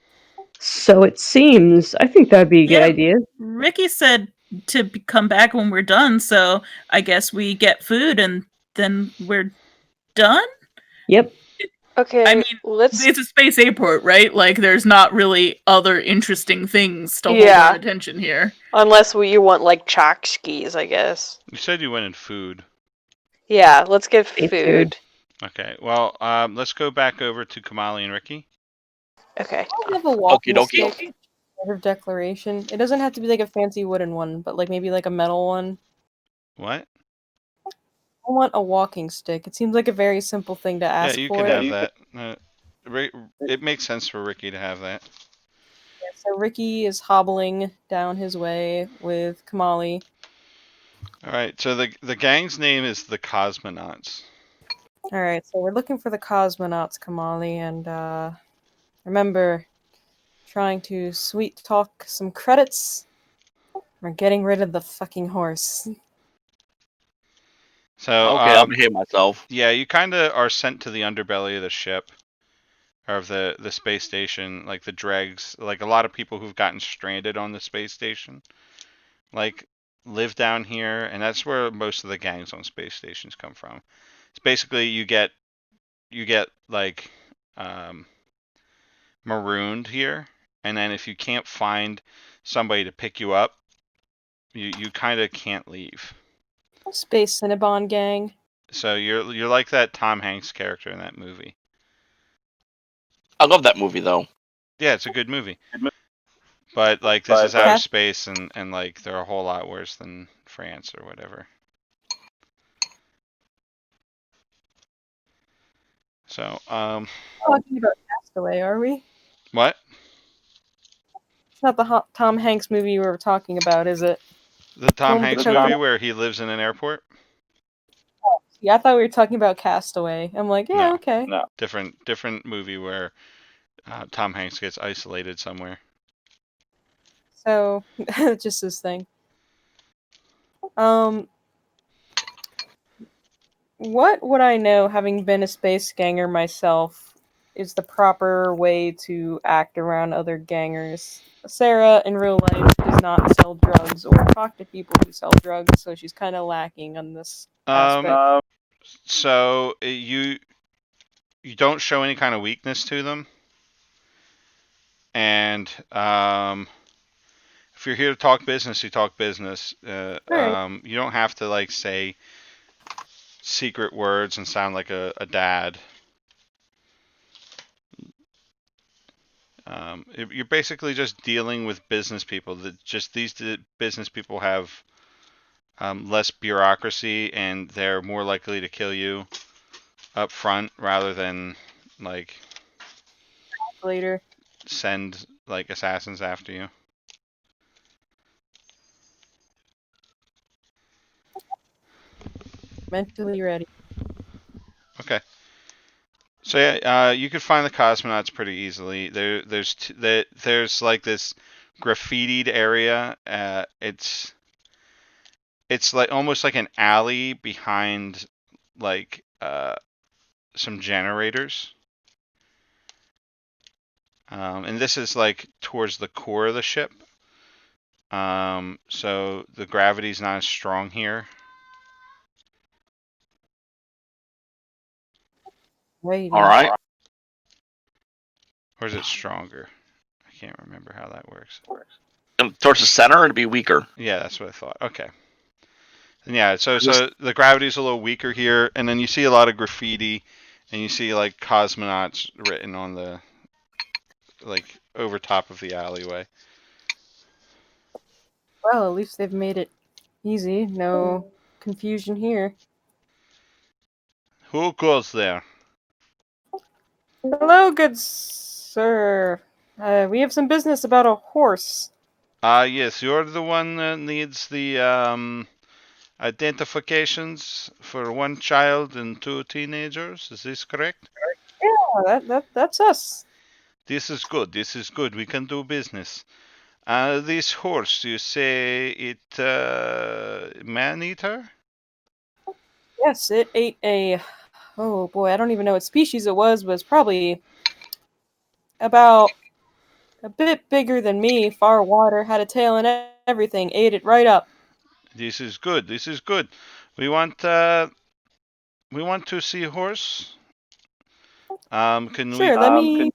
[SPEAKER 2] So it seems. I think that'd be a good
[SPEAKER 3] Yeah.
[SPEAKER 2] idea.
[SPEAKER 3] Ricky said to come back when we're done, so I guess we get food and then we're done?
[SPEAKER 2] Yep.
[SPEAKER 4] Okay,
[SPEAKER 3] I mean,
[SPEAKER 4] let's
[SPEAKER 3] it's a space airport, right? Like, there's not really other interesting things to hold
[SPEAKER 4] Yeah.
[SPEAKER 3] our attention here.
[SPEAKER 4] unless you want like tchotchkes, I guess.
[SPEAKER 1] You said you wanted food.
[SPEAKER 4] Yeah, let's get
[SPEAKER 2] Space
[SPEAKER 4] food.
[SPEAKER 1] Okay, well, let's go back over to Kamali and Ricky.
[SPEAKER 4] Okay.
[SPEAKER 5] I have a walking
[SPEAKER 6] dokie.
[SPEAKER 5] stick of declaration. It doesn't have to be like a fancy wooden one, but like maybe like a metal one.
[SPEAKER 1] What?
[SPEAKER 5] I want a walking stick. It seems like a very simple thing to ask
[SPEAKER 1] Yeah, you
[SPEAKER 5] for.
[SPEAKER 1] can have that. It makes sense for Ricky to have that.
[SPEAKER 5] So Ricky is hobbling down his way with Kamali.
[SPEAKER 1] All right, so the gang's name is the Cosmonauts.
[SPEAKER 5] Alright, so we're looking for the cosmonauts, Kamali, and remember, trying to sweet talk some credits. We're getting rid of the fucking horse.
[SPEAKER 1] So
[SPEAKER 6] Okay, I'm here myself.
[SPEAKER 1] yeah, you kind of are sent to the underbelly of the ship, or of the space station, like the dregs. Like a lot of people who've gotten stranded on the space station, like live down here, and that's where most of the gangs on space stations come from. It's basically you get like marooned here, and then if you can't find somebody to pick you up, you kind of can't leave.
[SPEAKER 5] Space Cinnabon gang.
[SPEAKER 1] So you're like that Tom Hanks character in that movie.
[SPEAKER 6] I love that movie though.
[SPEAKER 1] Yeah, it's a good movie. But like this is
[SPEAKER 5] Okay.
[SPEAKER 1] outer space, and like they're a whole lot worse than France or whatever. So
[SPEAKER 5] Talking about Castaway, are we?
[SPEAKER 1] what?
[SPEAKER 5] It's not the Tom Hanks movie we were talking about, is it?
[SPEAKER 1] The Tom
[SPEAKER 5] Home
[SPEAKER 1] Hanks
[SPEAKER 5] Cook-
[SPEAKER 1] movie where he lives in an airport?
[SPEAKER 5] Yeah, I thought we were talking about Castaway. I'm like, yeah,
[SPEAKER 1] No.
[SPEAKER 5] okay.
[SPEAKER 6] No.
[SPEAKER 1] Different movie where Tom Hanks gets isolated somewhere.
[SPEAKER 5] So, just this thing. Um, what would I know, having been a space ganger myself, is the proper way to act around other gangers? Sarah, in real life, does not sell drugs or talk to people who sell drugs, so she's kind of lacking on this aspect.
[SPEAKER 1] So you don't show any kind of weakness to them, and if you're here to talk business, you talk business.
[SPEAKER 5] Alright.
[SPEAKER 1] You don't have to like say secret words and sound like a dad. You're basically just dealing with business people. That just these business people have less bureaucracy, and they're more likely to kill you up front rather than like
[SPEAKER 5] Later.
[SPEAKER 1] send like assassins after you.
[SPEAKER 5] Mentally ready.
[SPEAKER 1] Okay. So yeah, you could find the cosmonauts pretty easily. There's like this graffitied area. It's like almost like an alley behind like some generators. And this is like towards the core of the ship. So the gravity's not as strong here.
[SPEAKER 5] Waiting.
[SPEAKER 6] All right.
[SPEAKER 1] Or is it stronger? I can't remember how that works.
[SPEAKER 6] And towards the center, it'd be weaker.
[SPEAKER 1] Yeah, that's what I thought. Okay. And yeah, so the gravity's a little weaker here, and then you see a lot of graffiti, and you see like cosmonauts written on the like over top of the alleyway.
[SPEAKER 5] Well, at least they've made it easy. No confusion here.
[SPEAKER 1] Who goes there?
[SPEAKER 5] Hello, good sir. We have some business about a horse.
[SPEAKER 1] Yes, you're the one that needs the identifications for one child and two teenagers. Is this correct?
[SPEAKER 5] Yeah, that's us.
[SPEAKER 1] This is good. This is good. We can do business. This horse, you say it man-eater?
[SPEAKER 5] Yes, it ate a. Oh boy, I don't even know what species it was, but it's probably about a bit bigger than me, far wider, had a tail and everything, ate it right up.
[SPEAKER 1] This is good. This is good. We want to see a horse. Can we
[SPEAKER 5] Sure,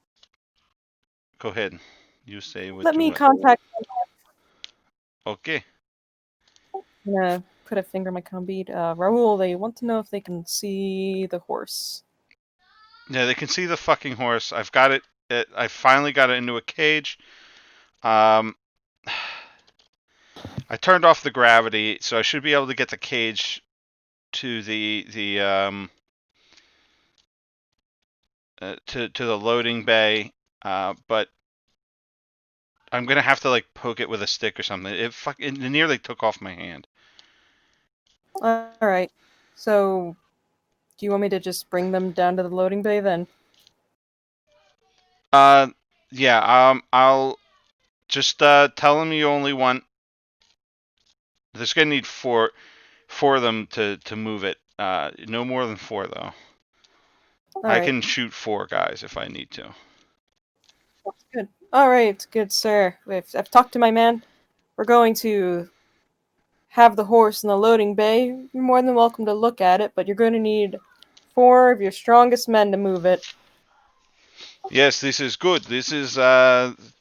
[SPEAKER 1] go ahead? You say what
[SPEAKER 5] let
[SPEAKER 1] you
[SPEAKER 5] me
[SPEAKER 1] want.
[SPEAKER 5] contact.
[SPEAKER 1] Okay.
[SPEAKER 5] I'm gonna put a finger in my comm bead. Raul, they want to know if they can see the horse.
[SPEAKER 1] Yeah, they can see the fucking horse. I've got it. I finally got it into a cage. Um, I turned off the gravity, so I should be able to get the cage to to the loading bay. But I'm gonna have to like poke it with a stick or something. It nearly took off my hand.
[SPEAKER 5] Alright. So, do you want me to just bring them down to the loading bay then?
[SPEAKER 1] Uh, yeah. I'll just tell them you only want. There's gonna need four of them to move it. No more than four though. I
[SPEAKER 5] Alright.
[SPEAKER 1] can shoot four guys if I need to.
[SPEAKER 5] That's good. Alright, good sir. I've talked to my man. We're going to have the horse in the loading bay. You're more than welcome to look at it, but you're going to need 4 of your strongest men to move it.
[SPEAKER 1] Yes, this is good. This is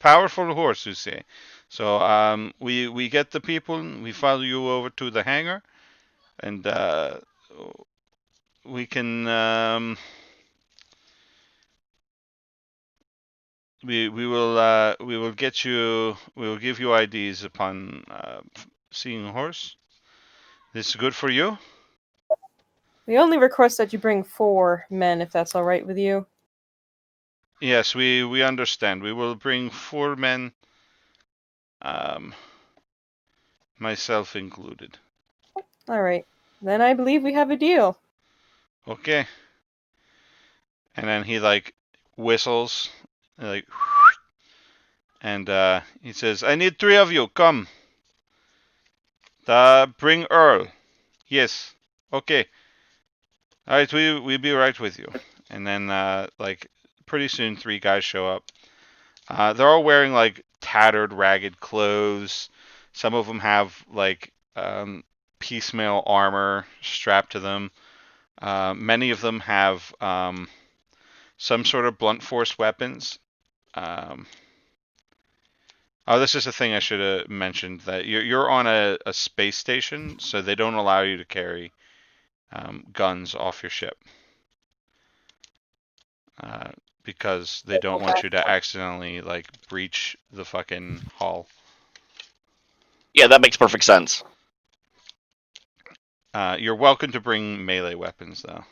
[SPEAKER 1] powerful horse, you say. So we get the people. We follow you over to the hangar, and we can we will get you. We will give you IDs upon seeing a horse. This is good for you.
[SPEAKER 5] We only request that you bring 4 men, if that's alright with you.
[SPEAKER 1] Yes, we understand. We will bring four men, um, myself included.
[SPEAKER 5] Alright. Then I believe we have a deal.
[SPEAKER 1] Okay. And then he like whistles, like, and he says, "I need 3 of you. Come. Bring Earl. Yes. Okay. All right. We'll be right with you." And then like pretty soon 3 guys show up. They're all wearing like tattered, ragged clothes. Some of them have like piecemeal armor strapped to them. Many of them have some sort of blunt force weapons. Um, oh, this is a thing I should have mentioned, that you're on a space station, so they don't allow you to carry guns off your ship. Because they don't want you to accidentally like breach the fucking hull.
[SPEAKER 6] Yeah, that makes perfect sense.
[SPEAKER 1] You're welcome to bring melee weapons though.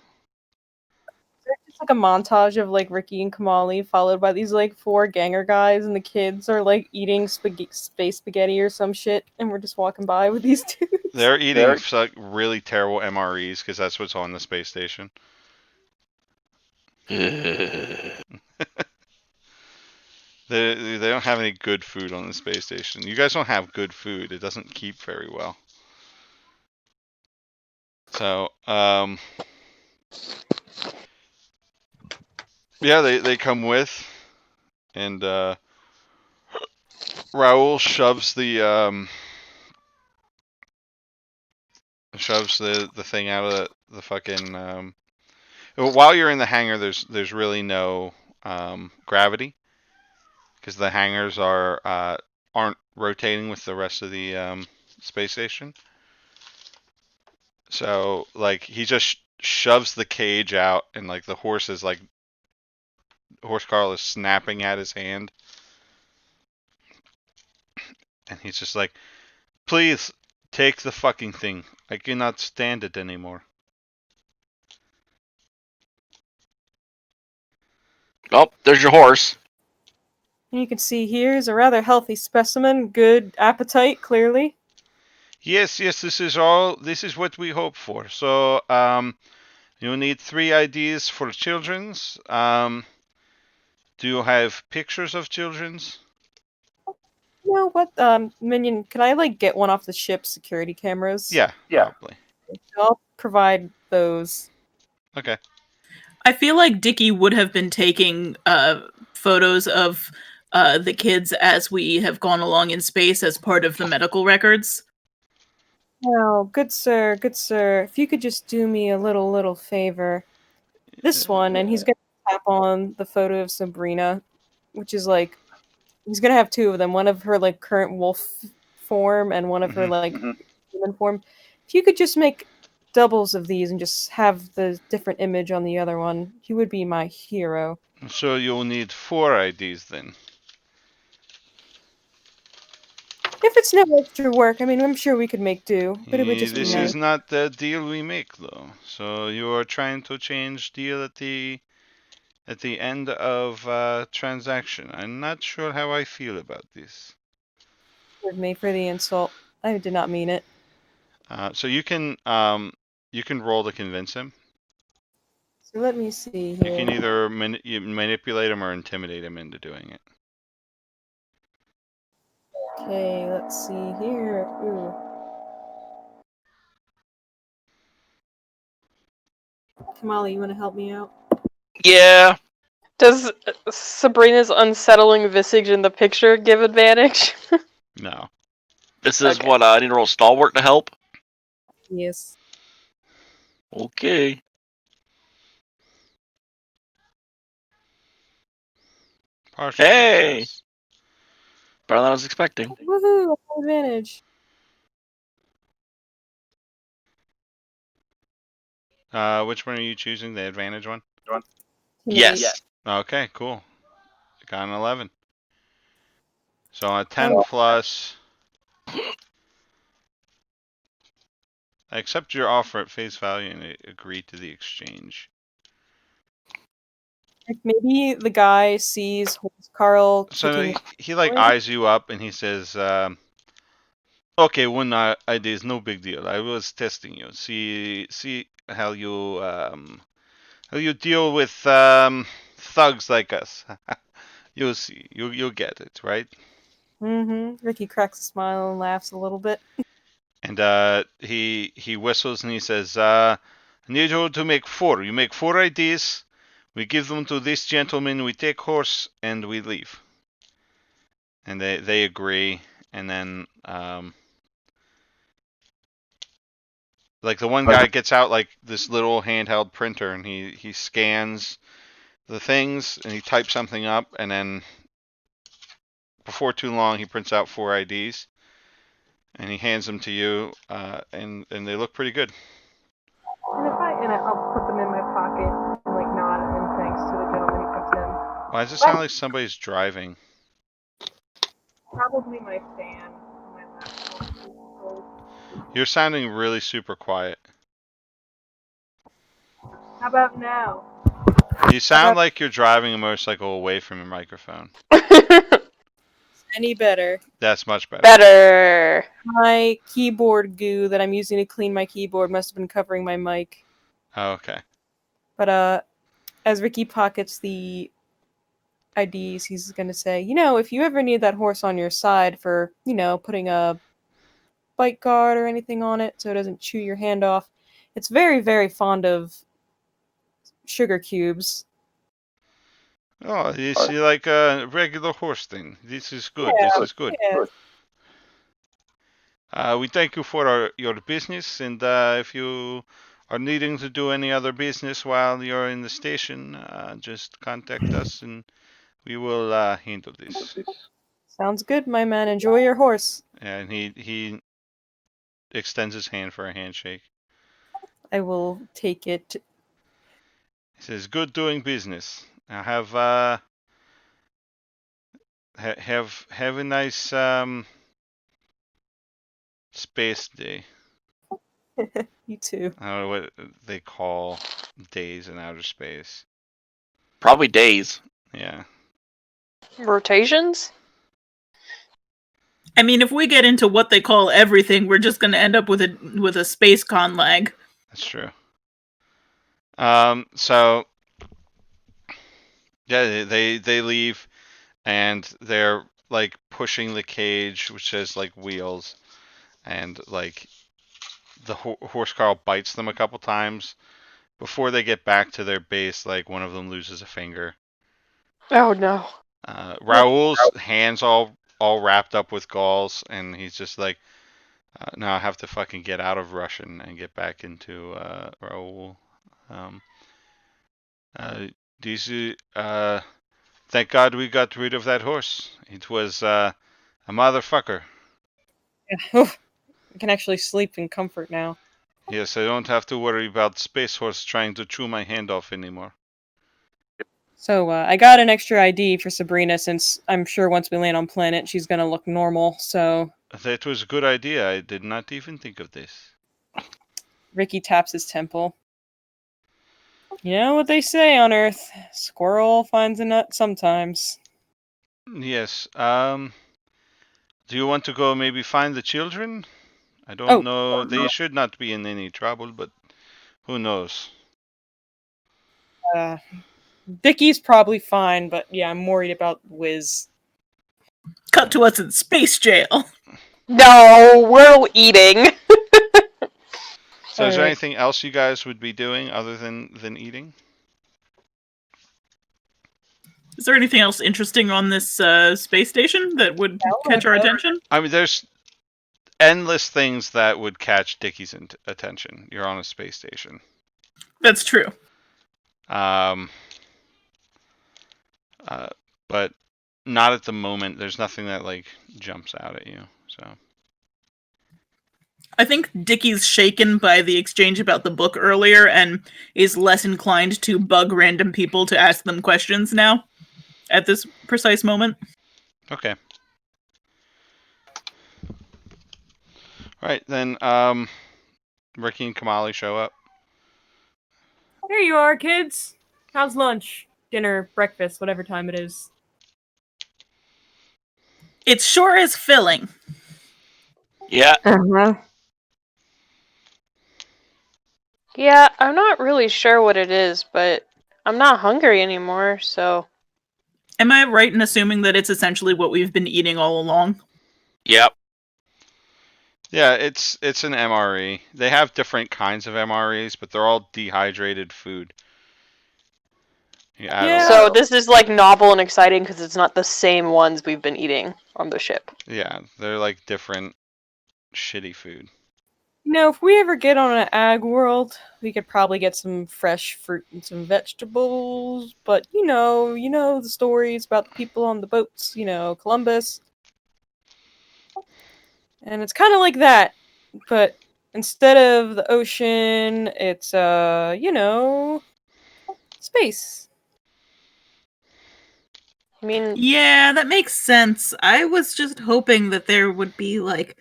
[SPEAKER 5] There's just like a montage of like Ricky and Kamali, followed by these like 4 ganger guys, and the kids are like eating space spaghetti or some shit, and we're just walking by with these dudes.
[SPEAKER 1] They're eating like really terrible MREs because that's what's on the space station. They don't have any good food on the space station. You guys don't have good food. It doesn't keep very well. So, yeah, they come with, and Raul shoves the thing out of the fucking. While you're in the hangar, there's really no gravity because the hangars aren't rotating with the rest of the space station. So like he just shoves the cage out, and like the horse Carl is snapping at his hand, and he's just like, "Please take the fucking thing. I cannot stand it anymore."
[SPEAKER 6] Oh, there's your horse.
[SPEAKER 5] And you can see here is a rather healthy specimen, good appetite, clearly.
[SPEAKER 1] Yes, this is what we hope for. So, you need 3 IDs for children's. Do you have pictures of children's?
[SPEAKER 5] You know what, Minion, can I like get one off the ship's security cameras?
[SPEAKER 1] Yeah, probably.
[SPEAKER 5] I'll provide those.
[SPEAKER 1] Okay.
[SPEAKER 3] I feel like Dickie would have been taking photos of the kids as we have gone along in space as part of the medical records.
[SPEAKER 5] Oh, good sir, if you could just do me a little favor. This one, and he's gonna tap on the photo of Sabrina, which is like, he's gonna have 2 of them, one of her like current wolf form and one of her like human form. If you could just make doubles of these and just have the different image on the other one, he would be my hero.
[SPEAKER 1] So you'll need 4 IDs then.
[SPEAKER 5] If it's no extra work, I mean, I'm sure we could make do, but it would just be
[SPEAKER 1] This
[SPEAKER 5] nice.
[SPEAKER 1] is not the deal we make though. So you are trying to change deal at the end of transaction. I'm not sure how I feel about this.
[SPEAKER 5] Forgive me for the insult. I did not mean it.
[SPEAKER 1] So you can roll to convince him.
[SPEAKER 5] So let me see
[SPEAKER 1] You can
[SPEAKER 5] here.
[SPEAKER 1] either manipulate him or intimidate him into doing it.
[SPEAKER 5] Okay, let's see here. Ooh. Kamali, you want to help me out?
[SPEAKER 6] Yeah.
[SPEAKER 4] Does Sabrina's unsettling visage in the picture give advantage?
[SPEAKER 1] No.
[SPEAKER 6] This is
[SPEAKER 4] Okay.
[SPEAKER 6] what I need to roll stalwart to help.
[SPEAKER 5] Yes.
[SPEAKER 6] Okay.
[SPEAKER 1] Partial
[SPEAKER 6] Hey!
[SPEAKER 1] success.
[SPEAKER 6] Better than I was expecting.
[SPEAKER 5] Woohoo! Advantage.
[SPEAKER 1] Which one are you choosing? The advantage one?
[SPEAKER 6] Yes.
[SPEAKER 1] Okay, cool. Got an 11. So a 10 plus. I accept your offer at face value and agree to the exchange.
[SPEAKER 5] Like maybe the guy sees Carl
[SPEAKER 1] So
[SPEAKER 5] kicking.
[SPEAKER 1] he like eyes you up and he says, Okay, one ID is no big deal. I was testing you. See how you deal with thugs like us. You'll see. You'll get it, right?
[SPEAKER 5] Mm-hmm. Ricky cracks a smile and laughs a little bit.
[SPEAKER 1] And he whistles and he says, "I need you to make four. You make 4 IDs. We give them to this gentleman. We take horse and we leave." And they agree. And then like the one guy gets out like this little handheld printer and he scans the things and he types something up and then before too long he prints out 4 IDs and he hands them to you and they look pretty good.
[SPEAKER 5] And I'll put them in my pocket and like nod and thanks to the gentleman who comes in.
[SPEAKER 1] Why does it sound like somebody's driving?
[SPEAKER 5] Probably my fan. My laptop.
[SPEAKER 1] You're sounding really super quiet.
[SPEAKER 5] How about now?
[SPEAKER 1] You sound like you're driving a motorcycle away from your microphone.
[SPEAKER 5] Any better?
[SPEAKER 1] That's much better.
[SPEAKER 4] Better.
[SPEAKER 5] My keyboard goo that I'm using to clean my keyboard must have been covering my mic.
[SPEAKER 1] Oh, okay.
[SPEAKER 5] But as Ricky pockets the IDs, he's gonna say, if you ever need that horse on your side for, putting a bite guard or anything on it so it doesn't chew your hand off, it's very, very fond of sugar cubes.
[SPEAKER 1] Oh, you see like a regular horse thing. This is good.
[SPEAKER 5] Yeah,
[SPEAKER 1] This is good.
[SPEAKER 5] Yeah.
[SPEAKER 1] We thank you for your business, and if you are needing to do any other business while you're in the station, just contact us and we will handle this.
[SPEAKER 5] Sounds good, my man. Enjoy your horse.
[SPEAKER 1] And he extends his hand for a handshake.
[SPEAKER 5] I will take it.
[SPEAKER 1] He says, "Good doing business. Now have have a nice space day."
[SPEAKER 5] You too.
[SPEAKER 1] I don't know what they call days in outer space.
[SPEAKER 6] Probably days.
[SPEAKER 1] Yeah.
[SPEAKER 4] Rotations?
[SPEAKER 3] I mean, if we get into what they call everything, we're just going to end up with a space con lag.
[SPEAKER 1] That's true. So yeah, they leave and they're like pushing the cage, which has like wheels, and like the horse car bites them a couple times before they get back to their base. Like one of them loses a finger.
[SPEAKER 4] Oh no.
[SPEAKER 1] Raoul's hands all wrapped up with galls, and he's just like, now I have to fucking get out of Russian and get back into Raoul. These thank God we got rid of that horse. It was a motherfucker.
[SPEAKER 5] I can actually sleep in comfort now.
[SPEAKER 1] Yes, I don't have to worry about Space Horse trying to chew my hand off anymore.
[SPEAKER 5] So I got an extra ID for Sabrina since I'm sure once we land on planet she's gonna look normal. So
[SPEAKER 1] That was a good idea. I did not even think of this.
[SPEAKER 5] Ricky taps his temple. You know what they say on Earth: squirrel finds a nut sometimes.
[SPEAKER 1] Yes. Do you want to go maybe find the children? I don't know. They should not be in any trouble, but who knows?
[SPEAKER 5] Dickie's probably fine, but yeah, I'm worried about Wiz.
[SPEAKER 3] Cut to us in space jail.
[SPEAKER 4] No, we're eating.
[SPEAKER 1] So is there
[SPEAKER 5] Alright.
[SPEAKER 1] anything else you guys would be doing other than eating?
[SPEAKER 3] Is there anything else interesting on this space station that would catch our attention?
[SPEAKER 1] I mean, there's endless things that would catch Dickie's attention. You're on a space station.
[SPEAKER 3] That's true.
[SPEAKER 1] But not at the moment. There's nothing that like jumps out at you. So
[SPEAKER 3] I think Dickie's shaken by the exchange about the book earlier and is less inclined to bug random people to ask them questions now at this precise moment.
[SPEAKER 1] okay. All right, then Ricky and Kamali show up.
[SPEAKER 5] Here you are, kids. How's lunch? Dinner, breakfast, whatever time it is.
[SPEAKER 3] It sure is filling.
[SPEAKER 6] Yeah,
[SPEAKER 2] Uh-huh.
[SPEAKER 4] Yeah, I'm not really sure what it is, but I'm not hungry anymore, so.
[SPEAKER 3] Am I right in assuming that it's essentially what we've been eating all along?
[SPEAKER 6] yep.
[SPEAKER 1] Yeah, it's an MRE. They have different kinds of MREs, but they're all dehydrated food. You add a
[SPEAKER 5] Yeah.
[SPEAKER 4] So this is like novel and exciting because it's not the same ones we've been eating on the ship.
[SPEAKER 1] Yeah, they're like different shitty food.
[SPEAKER 5] You know, if we ever get on an ag world, we could probably get some fresh fruit and some vegetables. But you know the stories about the people on the boats. You know, Columbus, and it's kind of like that, but instead of the ocean, it's space.
[SPEAKER 4] I mean,
[SPEAKER 3] Yeah, that makes sense. I was just hoping that there would be like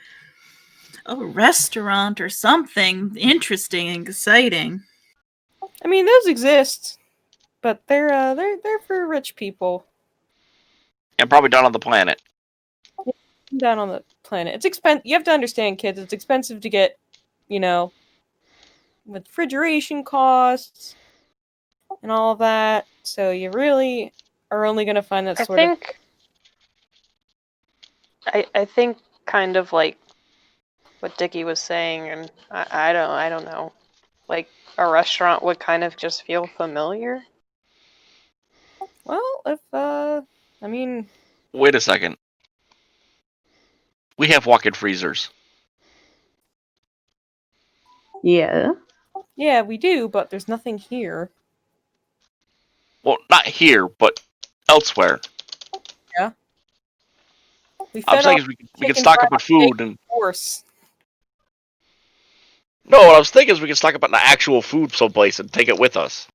[SPEAKER 3] a restaurant or something interesting and exciting.
[SPEAKER 5] I mean, those exist, but they're for rich people
[SPEAKER 6] And probably down on the planet.
[SPEAKER 5] down on the planet. It's expensive. You have to understand, kids. It's expensive to get, you know, with refrigeration costs and all of that. So you really are only going to find that
[SPEAKER 4] I
[SPEAKER 5] sort of.
[SPEAKER 4] think I think kind of like what Dickie was saying, and I don't know, like a restaurant would kind of just feel familiar.
[SPEAKER 5] Well, if I mean,
[SPEAKER 6] Wait a second. We have walk-in freezers.
[SPEAKER 2] Yeah.
[SPEAKER 5] yeah, we do, but there's nothing here.
[SPEAKER 6] Well, not here, but elsewhere.
[SPEAKER 5] We
[SPEAKER 6] I'm
[SPEAKER 5] fed
[SPEAKER 6] saying
[SPEAKER 5] off
[SPEAKER 6] is we can
[SPEAKER 5] chicken
[SPEAKER 6] stock up
[SPEAKER 5] fried
[SPEAKER 6] on food and.
[SPEAKER 5] horse.
[SPEAKER 6] No, what I was thinking is we can stock up on the actual food someplace and take it with us.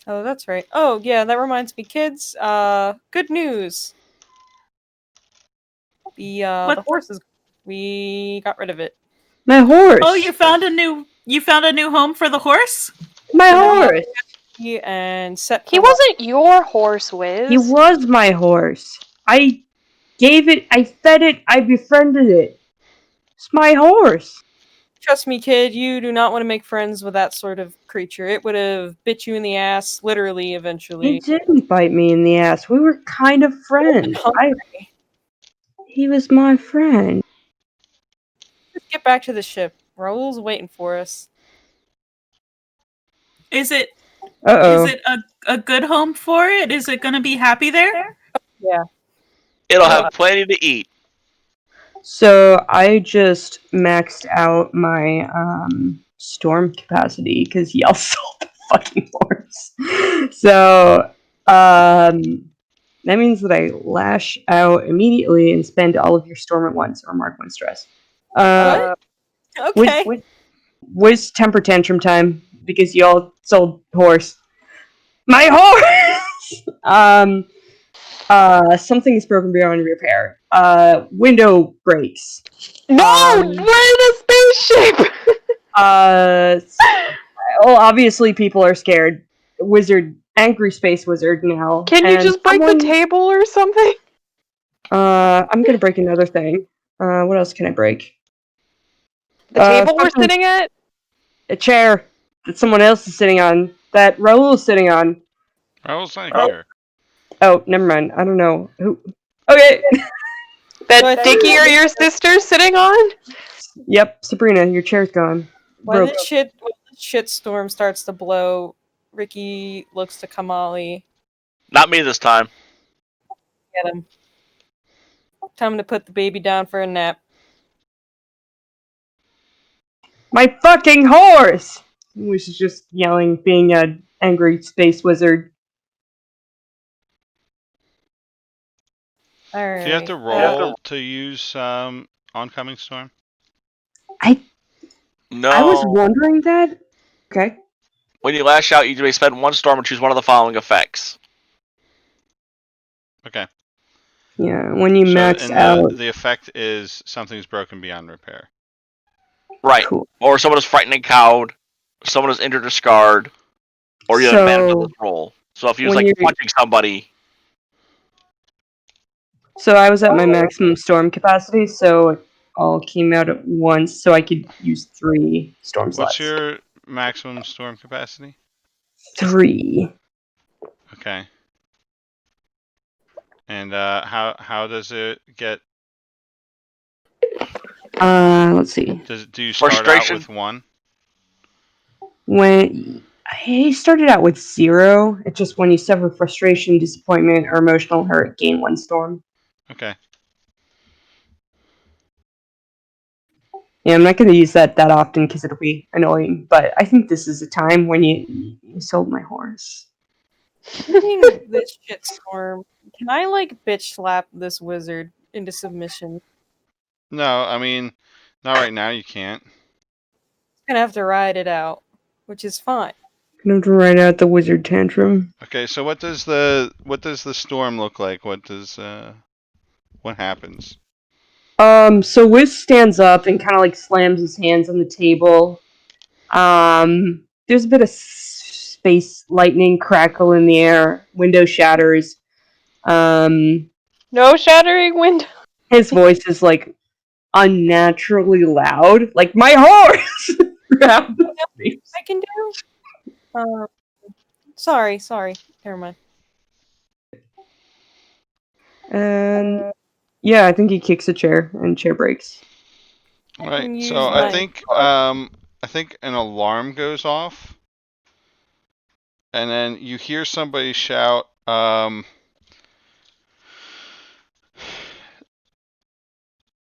[SPEAKER 5] Oh, that's right. Oh, yeah, that reminds me, kids. Good news. The
[SPEAKER 3] What?
[SPEAKER 5] horses, we got rid of it.
[SPEAKER 2] My horse.
[SPEAKER 3] Oh, you found a new home for the horse?
[SPEAKER 2] My
[SPEAKER 5] No.
[SPEAKER 2] horse.
[SPEAKER 5] And set
[SPEAKER 4] He
[SPEAKER 5] for
[SPEAKER 4] wasn't your horse, Wiz.
[SPEAKER 2] He was my horse. I gave it, I fed it, I befriended it. It's my horse.
[SPEAKER 5] Trust me, kid, you do not want to make friends with that sort of creature. It would have bit you in the ass, literally,
[SPEAKER 2] He
[SPEAKER 5] eventually.
[SPEAKER 2] didn't bite me in the ass. We were kind of friends.
[SPEAKER 5] Hungry.
[SPEAKER 2] He was my friend.
[SPEAKER 5] Let's get back to the ship. Raul's waiting for us.
[SPEAKER 3] Is it
[SPEAKER 2] Uh-oh.
[SPEAKER 3] is it a good home for it? Is it gonna be happy there?
[SPEAKER 5] Yeah.
[SPEAKER 6] It'll have plenty to eat.
[SPEAKER 2] So I just maxed out my storm capacity because y'all sold the fucking horse. So that means that I lash out immediately and spend all of your storm at once or mark one stress.
[SPEAKER 5] What? Okay.
[SPEAKER 2] Where's temper tantrum time? Because y'all sold horse. My horse. Something is broken beyond repair. Window breaks.
[SPEAKER 4] No, we're in a spaceship.
[SPEAKER 2] Well, obviously people are scared. Angry space wizard now.
[SPEAKER 4] Can you
[SPEAKER 2] and
[SPEAKER 4] just break the table or something?
[SPEAKER 2] I'm gonna break another thing. What else can I break?
[SPEAKER 4] The table we're
[SPEAKER 2] fucking-
[SPEAKER 4] sitting at?
[SPEAKER 2] A chair that someone else is sitting on. That Raul is sitting on.
[SPEAKER 1] Raul's not
[SPEAKER 2] Oh.
[SPEAKER 1] here.
[SPEAKER 2] Oh, never mind. I don't know who. Okay.
[SPEAKER 4] That
[SPEAKER 5] So I think-
[SPEAKER 4] Dickie or your sister sitting on?
[SPEAKER 2] Yep, Sabrina, your chair's gone.
[SPEAKER 5] When
[SPEAKER 2] Broke.
[SPEAKER 5] the shitstorm starts to blow, Ricky looks to Kamali.
[SPEAKER 6] Not me this time.
[SPEAKER 5] Get him. Time to put the baby down for a nap.
[SPEAKER 2] My fucking horse! He was just yelling, being an angry space wizard.
[SPEAKER 5] Alright.
[SPEAKER 1] Do you have to roll to use oncoming storm?
[SPEAKER 6] No.
[SPEAKER 2] I was wondering that. Okay.
[SPEAKER 6] When you lash out, you may spend one storm and choose one of the following effects.
[SPEAKER 1] Okay.
[SPEAKER 2] Yeah, when you max
[SPEAKER 1] and
[SPEAKER 2] out.
[SPEAKER 1] the effect is something's broken beyond repair.
[SPEAKER 6] Right.
[SPEAKER 2] Cool.
[SPEAKER 6] Or someone is frightened and cowed. Someone is injured or scarred. Or you have advantage on this roll. So if you was
[SPEAKER 2] when
[SPEAKER 6] like
[SPEAKER 2] you're-
[SPEAKER 6] punching somebody.
[SPEAKER 2] So I was at my maximum storm capacity, so all came out at once, so I could use 3 storm
[SPEAKER 1] What's
[SPEAKER 2] slots.
[SPEAKER 1] your maximum storm capacity?
[SPEAKER 2] 3.
[SPEAKER 1] Okay. And how does it get?
[SPEAKER 2] Let's see.
[SPEAKER 1] Do you start out
[SPEAKER 6] Frustration.
[SPEAKER 1] with 1?
[SPEAKER 2] When I started out with 0, it's just when you suffer frustration, disappointment, or emotional hurt, gain 1 storm.
[SPEAKER 1] Okay.
[SPEAKER 2] Yeah, I'm not going to use that often because it'll be annoying, but I think this is a time when you sold my horse.
[SPEAKER 5] Speaking this shitstorm, can I like bitch slap this wizard into submission?
[SPEAKER 1] No, I mean, not right now. You can't.
[SPEAKER 5] Gonna have to ride it out, which is fine.
[SPEAKER 2] I'm going to write out the wizard tantrum.
[SPEAKER 1] Okay. So what does the storm look like? What happens?
[SPEAKER 2] So Wiz stands up and kind of like slams his hands on the table. There's a bit of space lightning crackle in the air. Window shatters.
[SPEAKER 4] No shattering window.
[SPEAKER 2] His voice is like unnaturally loud, like my horse. Grab the space.
[SPEAKER 5] I can do. Sorry. Never mind.
[SPEAKER 2] And yeah, I think he kicks a chair and chair breaks.
[SPEAKER 1] All
[SPEAKER 5] I
[SPEAKER 1] right.
[SPEAKER 5] can
[SPEAKER 1] So
[SPEAKER 5] use my-
[SPEAKER 1] I think an alarm goes off, and then you hear somebody shout.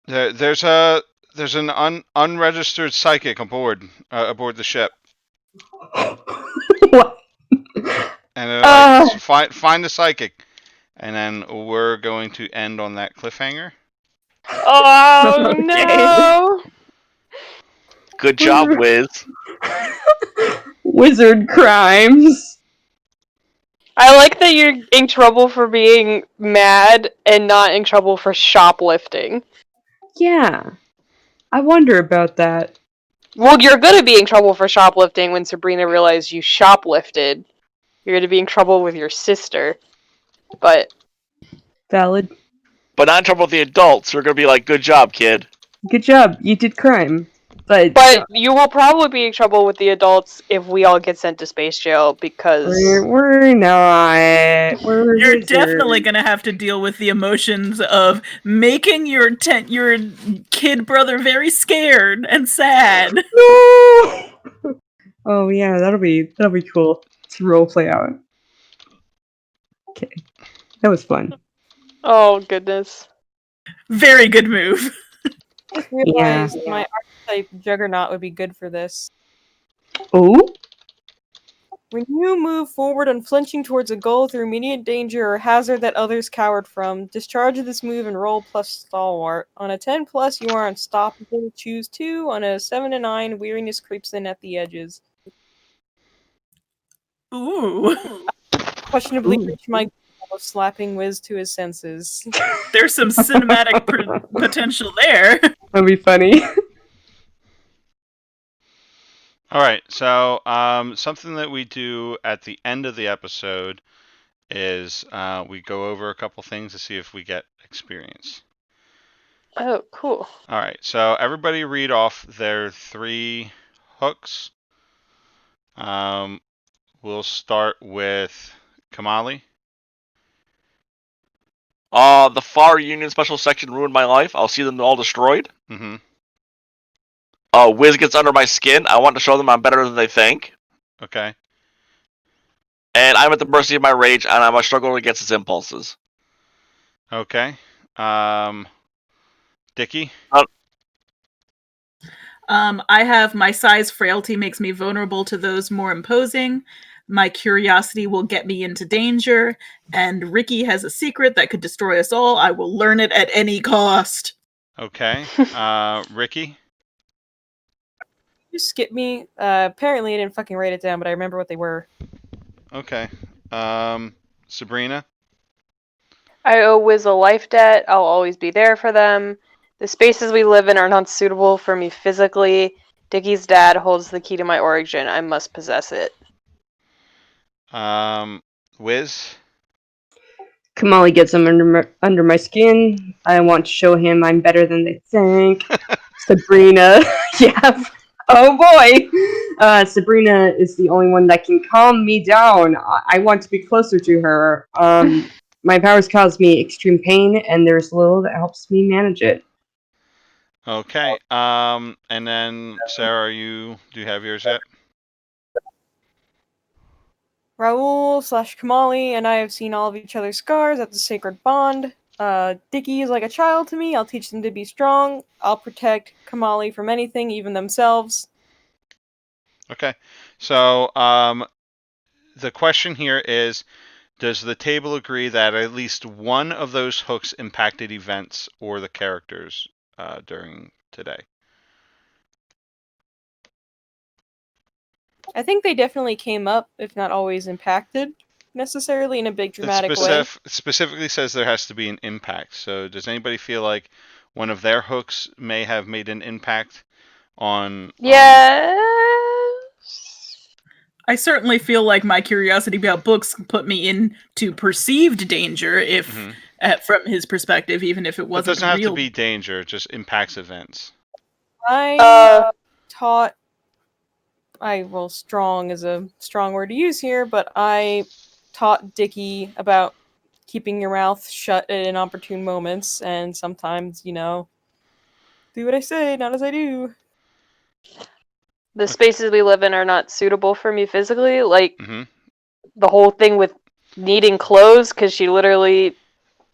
[SPEAKER 1] There's an unregistered psychic aboard the ship,
[SPEAKER 2] What?
[SPEAKER 1] and like, find the psychic, and then we're going to end on that cliffhanger.
[SPEAKER 4] Oh
[SPEAKER 2] Okay.
[SPEAKER 4] no!
[SPEAKER 6] Good job, Wiz.
[SPEAKER 2] Wizard crimes.
[SPEAKER 4] I like that you're in trouble for being mad and not in trouble for shoplifting.
[SPEAKER 2] Yeah, I wonder about that.
[SPEAKER 4] Well, you're gonna be in trouble for shoplifting when Sabrina realizes you shoplifted. You're gonna be in trouble with your sister. But
[SPEAKER 2] Valid.
[SPEAKER 6] But not in trouble with the adults. We're gonna be like, good job, kid.
[SPEAKER 2] Good job. You did crime. But
[SPEAKER 4] you will probably be in trouble with the adults if we all get sent to space jail because
[SPEAKER 2] we're not. We're
[SPEAKER 3] You're
[SPEAKER 2] wizards.
[SPEAKER 3] definitely gonna have to deal with the emotions of making your kid brother very scared and sad.
[SPEAKER 2] No! Oh yeah, that'll be cool to role play out. Okay, that was fun.
[SPEAKER 4] oh goodness.
[SPEAKER 3] Very good move.
[SPEAKER 5] I just realized my archetype Juggernaut would be good for this.
[SPEAKER 2] Oh,
[SPEAKER 5] When you move forward unflinching towards a goal through immediate danger or hazard that others cowered from, discharge this move and roll plus stalwart. On a 10 plus, you are unstoppable. Choose 2. On a 7 to 9, weariness creeps in at the edges.
[SPEAKER 3] Ooh.
[SPEAKER 5] Questionably
[SPEAKER 2] Ooh.
[SPEAKER 5] reach my goal of slapping Wiz to his senses.
[SPEAKER 3] There's some cinematic potential there.
[SPEAKER 2] that'd be funny.
[SPEAKER 1] All right. So something that we do at the end of the episode is we go over a couple things to see if we get experience.
[SPEAKER 4] Oh, cool.
[SPEAKER 1] All right. So everybody read off their 3 hooks. We'll start with Kamali.
[SPEAKER 6] The Far Union Special Section ruined my life. I'll see them all destroyed.
[SPEAKER 1] Mm-hmm.
[SPEAKER 6] Wiz gets under my skin. I want to show them I'm better than they think.
[SPEAKER 1] Okay.
[SPEAKER 6] And I'm at the mercy of my rage, and I must struggle against its impulses.
[SPEAKER 1] Okay. Dickie.
[SPEAKER 3] I have my size frailty makes me vulnerable to those more imposing. My curiosity will get me into danger. And Ricky has a secret that could destroy us all. I will learn it at any cost.
[SPEAKER 1] Okay. Ricky.
[SPEAKER 5] You skip me. Apparently, I didn't fucking write it down, but I remember what they were.
[SPEAKER 1] Okay. Sabrina.
[SPEAKER 4] I owe Wiz a life debt. I'll always be there for them. The spaces we live in are not suitable for me physically. Dickie's dad holds the key to my origin. I must possess it.
[SPEAKER 1] Wiz.
[SPEAKER 2] Kamali gets him under my skin. I want to show him I'm better than they think. Sabrina. Yeah. Oh boy. Sabrina is the only one that can calm me down. I want to be closer to her. My powers cause me extreme pain, and there's little that helps me manage it.
[SPEAKER 1] Okay. And then Sarah, do you have yours yet?
[SPEAKER 5] Raul / Kamali and I have seen all of each other's scars at the sacred bond. Dicky is like a child to me. I'll teach them to be strong. I'll protect Kamali from anything, even themselves.
[SPEAKER 1] Okay. So, the question here is, does the table agree that at least one of those hooks impacted events or the characters during today?
[SPEAKER 5] I think they definitely came up, if not always impacted, necessarily in a big
[SPEAKER 1] It
[SPEAKER 5] dramatic way.
[SPEAKER 1] specifically says there has to be an impact. So, does anybody feel like one of their hooks may have made an impact on?
[SPEAKER 4] Yes.
[SPEAKER 3] I certainly feel like my curiosity about books put me into perceived danger if,
[SPEAKER 1] Mhm.
[SPEAKER 3] from his perspective, even if it
[SPEAKER 1] It
[SPEAKER 3] wasn't
[SPEAKER 1] doesn't have to
[SPEAKER 3] real.
[SPEAKER 1] be danger; it just impacts events.
[SPEAKER 5] I taught. Strong is a strong word to use here, but I taught Dicky about keeping your mouth shut at inopportune moments, and sometimes, do what I say, not as I do.
[SPEAKER 4] The
[SPEAKER 1] Okay.
[SPEAKER 4] spaces we live in are not suitable for me physically. Like,
[SPEAKER 1] Mm-hmm.
[SPEAKER 4] the whole thing with needing clothes, because she literally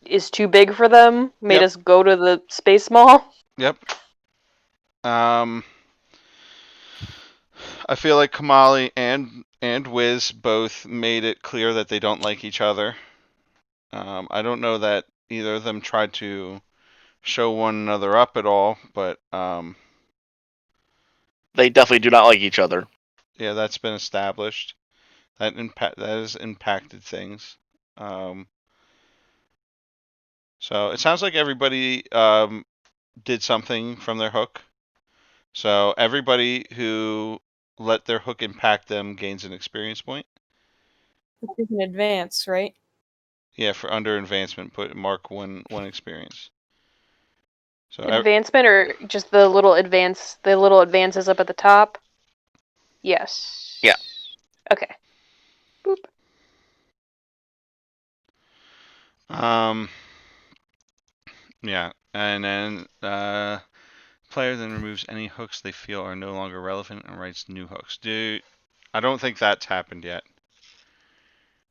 [SPEAKER 4] is too big for them, made
[SPEAKER 1] Yep.
[SPEAKER 4] us go to the space mall.
[SPEAKER 1] Yep. I feel like Kamali and Wiz both made it clear that they don't like each other. I don't know that either of them tried to show one another up at all, but
[SPEAKER 6] They definitely do not like each other.
[SPEAKER 1] yeah, that's been established. That has impacted things. So it sounds like everybody did something from their hook. So everybody who let their hook impact them gains an experience point.
[SPEAKER 5] Which is an advance, right?
[SPEAKER 1] Yeah, for under advancement, mark one experience. So
[SPEAKER 4] Advancement, or just the little advances up at the top? Yes.
[SPEAKER 6] Yeah.
[SPEAKER 4] Okay. Boop.
[SPEAKER 1] Yeah, and then player then removes any hooks they feel are no longer relevant and writes new hooks. I don't think that's happened yet.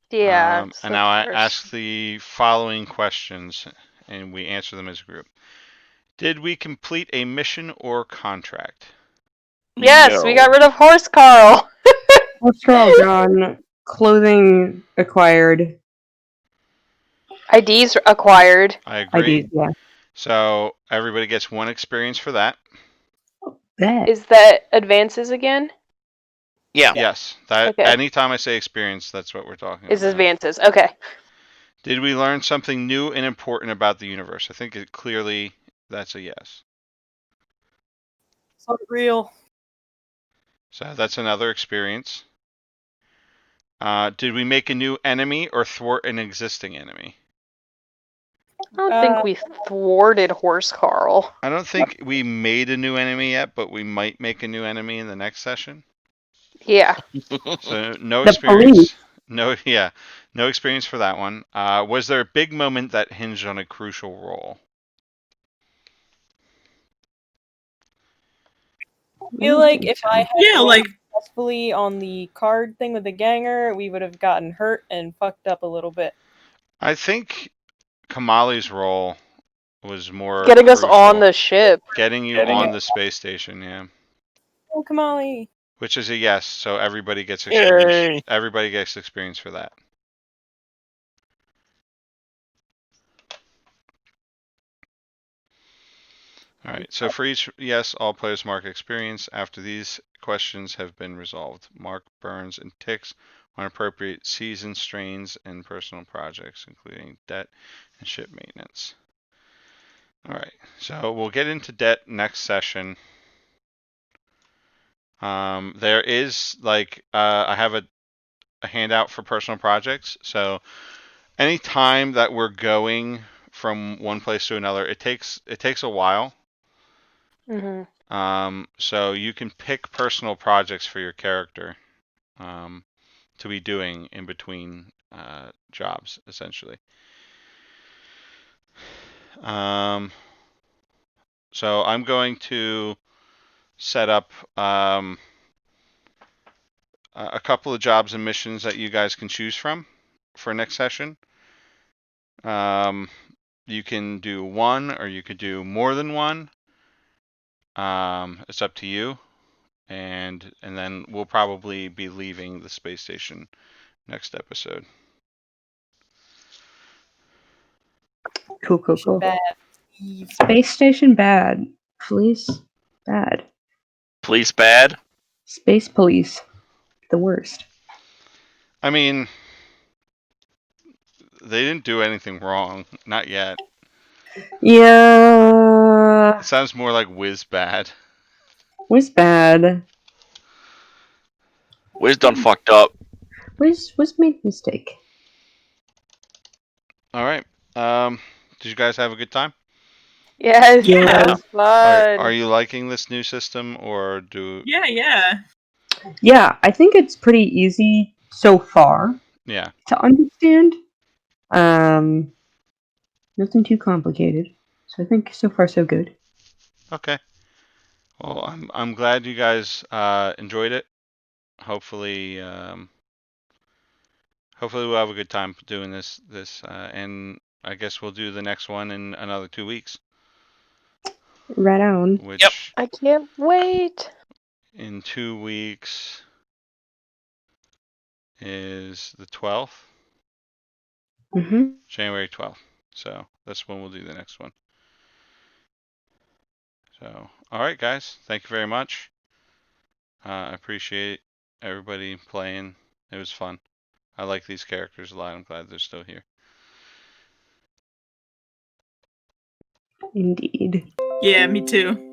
[SPEAKER 4] Yeah.
[SPEAKER 1] And now I ask the following questions, and we answer them as a group. Did we complete a mission or contract?
[SPEAKER 4] Yes, we got
[SPEAKER 6] No.
[SPEAKER 4] rid of Horse Carl.
[SPEAKER 2] Cholesterol gone. Clothing acquired.
[SPEAKER 4] IDs acquired.
[SPEAKER 1] I agree.
[SPEAKER 2] IDs, yeah.
[SPEAKER 1] So everybody gets one experience for that.
[SPEAKER 2] Bet.
[SPEAKER 4] Is that advances again?
[SPEAKER 6] Yeah.
[SPEAKER 1] Yes. That
[SPEAKER 4] Okay.
[SPEAKER 1] anytime I say experience, that's what we're talking
[SPEAKER 4] Is
[SPEAKER 1] about.
[SPEAKER 4] advances. Okay.
[SPEAKER 1] Did we learn something new and important about the universe? I think clearly that's a yes.
[SPEAKER 5] It's not real.
[SPEAKER 1] So that's another experience. Did we make a new enemy or thwart an existing enemy?
[SPEAKER 4] I don't think we thwarted Horse Carl.
[SPEAKER 1] I don't think we made a new enemy yet, but we might make a new enemy in the next session.
[SPEAKER 4] Yeah.
[SPEAKER 1] So no
[SPEAKER 2] The
[SPEAKER 1] experience.
[SPEAKER 2] police.
[SPEAKER 1] No experience for that one. Was there a big moment that hinged on a crucial role?
[SPEAKER 5] I feel like if I had
[SPEAKER 3] Yeah,
[SPEAKER 5] rolled
[SPEAKER 3] like
[SPEAKER 5] successfully on the card thing with the ganger, we would have gotten hurt and fucked up a little bit.
[SPEAKER 1] I think Kamali's role was more
[SPEAKER 4] Getting us
[SPEAKER 1] crucial.
[SPEAKER 4] on the ship.
[SPEAKER 1] Getting you on the space station, yeah.
[SPEAKER 5] Oh, Kamali.
[SPEAKER 1] Which is a yes, so everybody gets experience.
[SPEAKER 6] Yay.
[SPEAKER 1] Everybody gets experience for that. All right, so for each yes, all players mark experience after these questions have been resolved. Mark burns and ticks on appropriate season strains and personal projects, including debt and ship maintenance. All right, so we'll get into debt next session. There is I have a handout for personal projects. So any time that we're going from one place to another, it takes a while. So you can pick personal projects for your character to be doing in between jobs, essentially. So I'm going to set up a couple of jobs and missions that you guys can choose from for next session. You can do one, or you could do more than one. It's up to you. And then we'll probably be leaving the space station next episode.
[SPEAKER 2] Cool.
[SPEAKER 5] Bad.
[SPEAKER 2] Space station bad. Police bad.
[SPEAKER 6] Police bad.
[SPEAKER 2] Space police the worst.
[SPEAKER 1] I mean, they didn't do anything wrong. Not yet.
[SPEAKER 2] Yeah.
[SPEAKER 1] It sounds more like whiz bad.
[SPEAKER 2] Was bad.
[SPEAKER 6] Wiz done fucked up.
[SPEAKER 2] Was made a mistake.
[SPEAKER 1] All right. Did you guys have a good time?
[SPEAKER 4] Yes,
[SPEAKER 3] Yeah.
[SPEAKER 4] that was fun.
[SPEAKER 1] Are you liking this new system, or do?
[SPEAKER 3] Yeah.
[SPEAKER 2] Yeah, I think it's pretty easy so far
[SPEAKER 1] Yeah.
[SPEAKER 2] to understand. Nothing too complicated. So I think so far so good.
[SPEAKER 1] Okay. Well, I'm glad you guys enjoyed it. Hopefully, hopefully we'll have a good time doing this. And I guess we'll do the next one in another 2 weeks.
[SPEAKER 2] Right on.
[SPEAKER 1] Which
[SPEAKER 6] Yep.
[SPEAKER 4] I can't wait.
[SPEAKER 1] in 2 weeks is the 12th,
[SPEAKER 2] Mm-hmm.
[SPEAKER 1] January 12th. So that's when we'll do the next one. So, all right, guys. Thank you very much. I appreciate everybody playing. It was fun. I like these characters a lot. I'm glad they're still here.
[SPEAKER 2] Indeed.
[SPEAKER 3] Yeah, me too.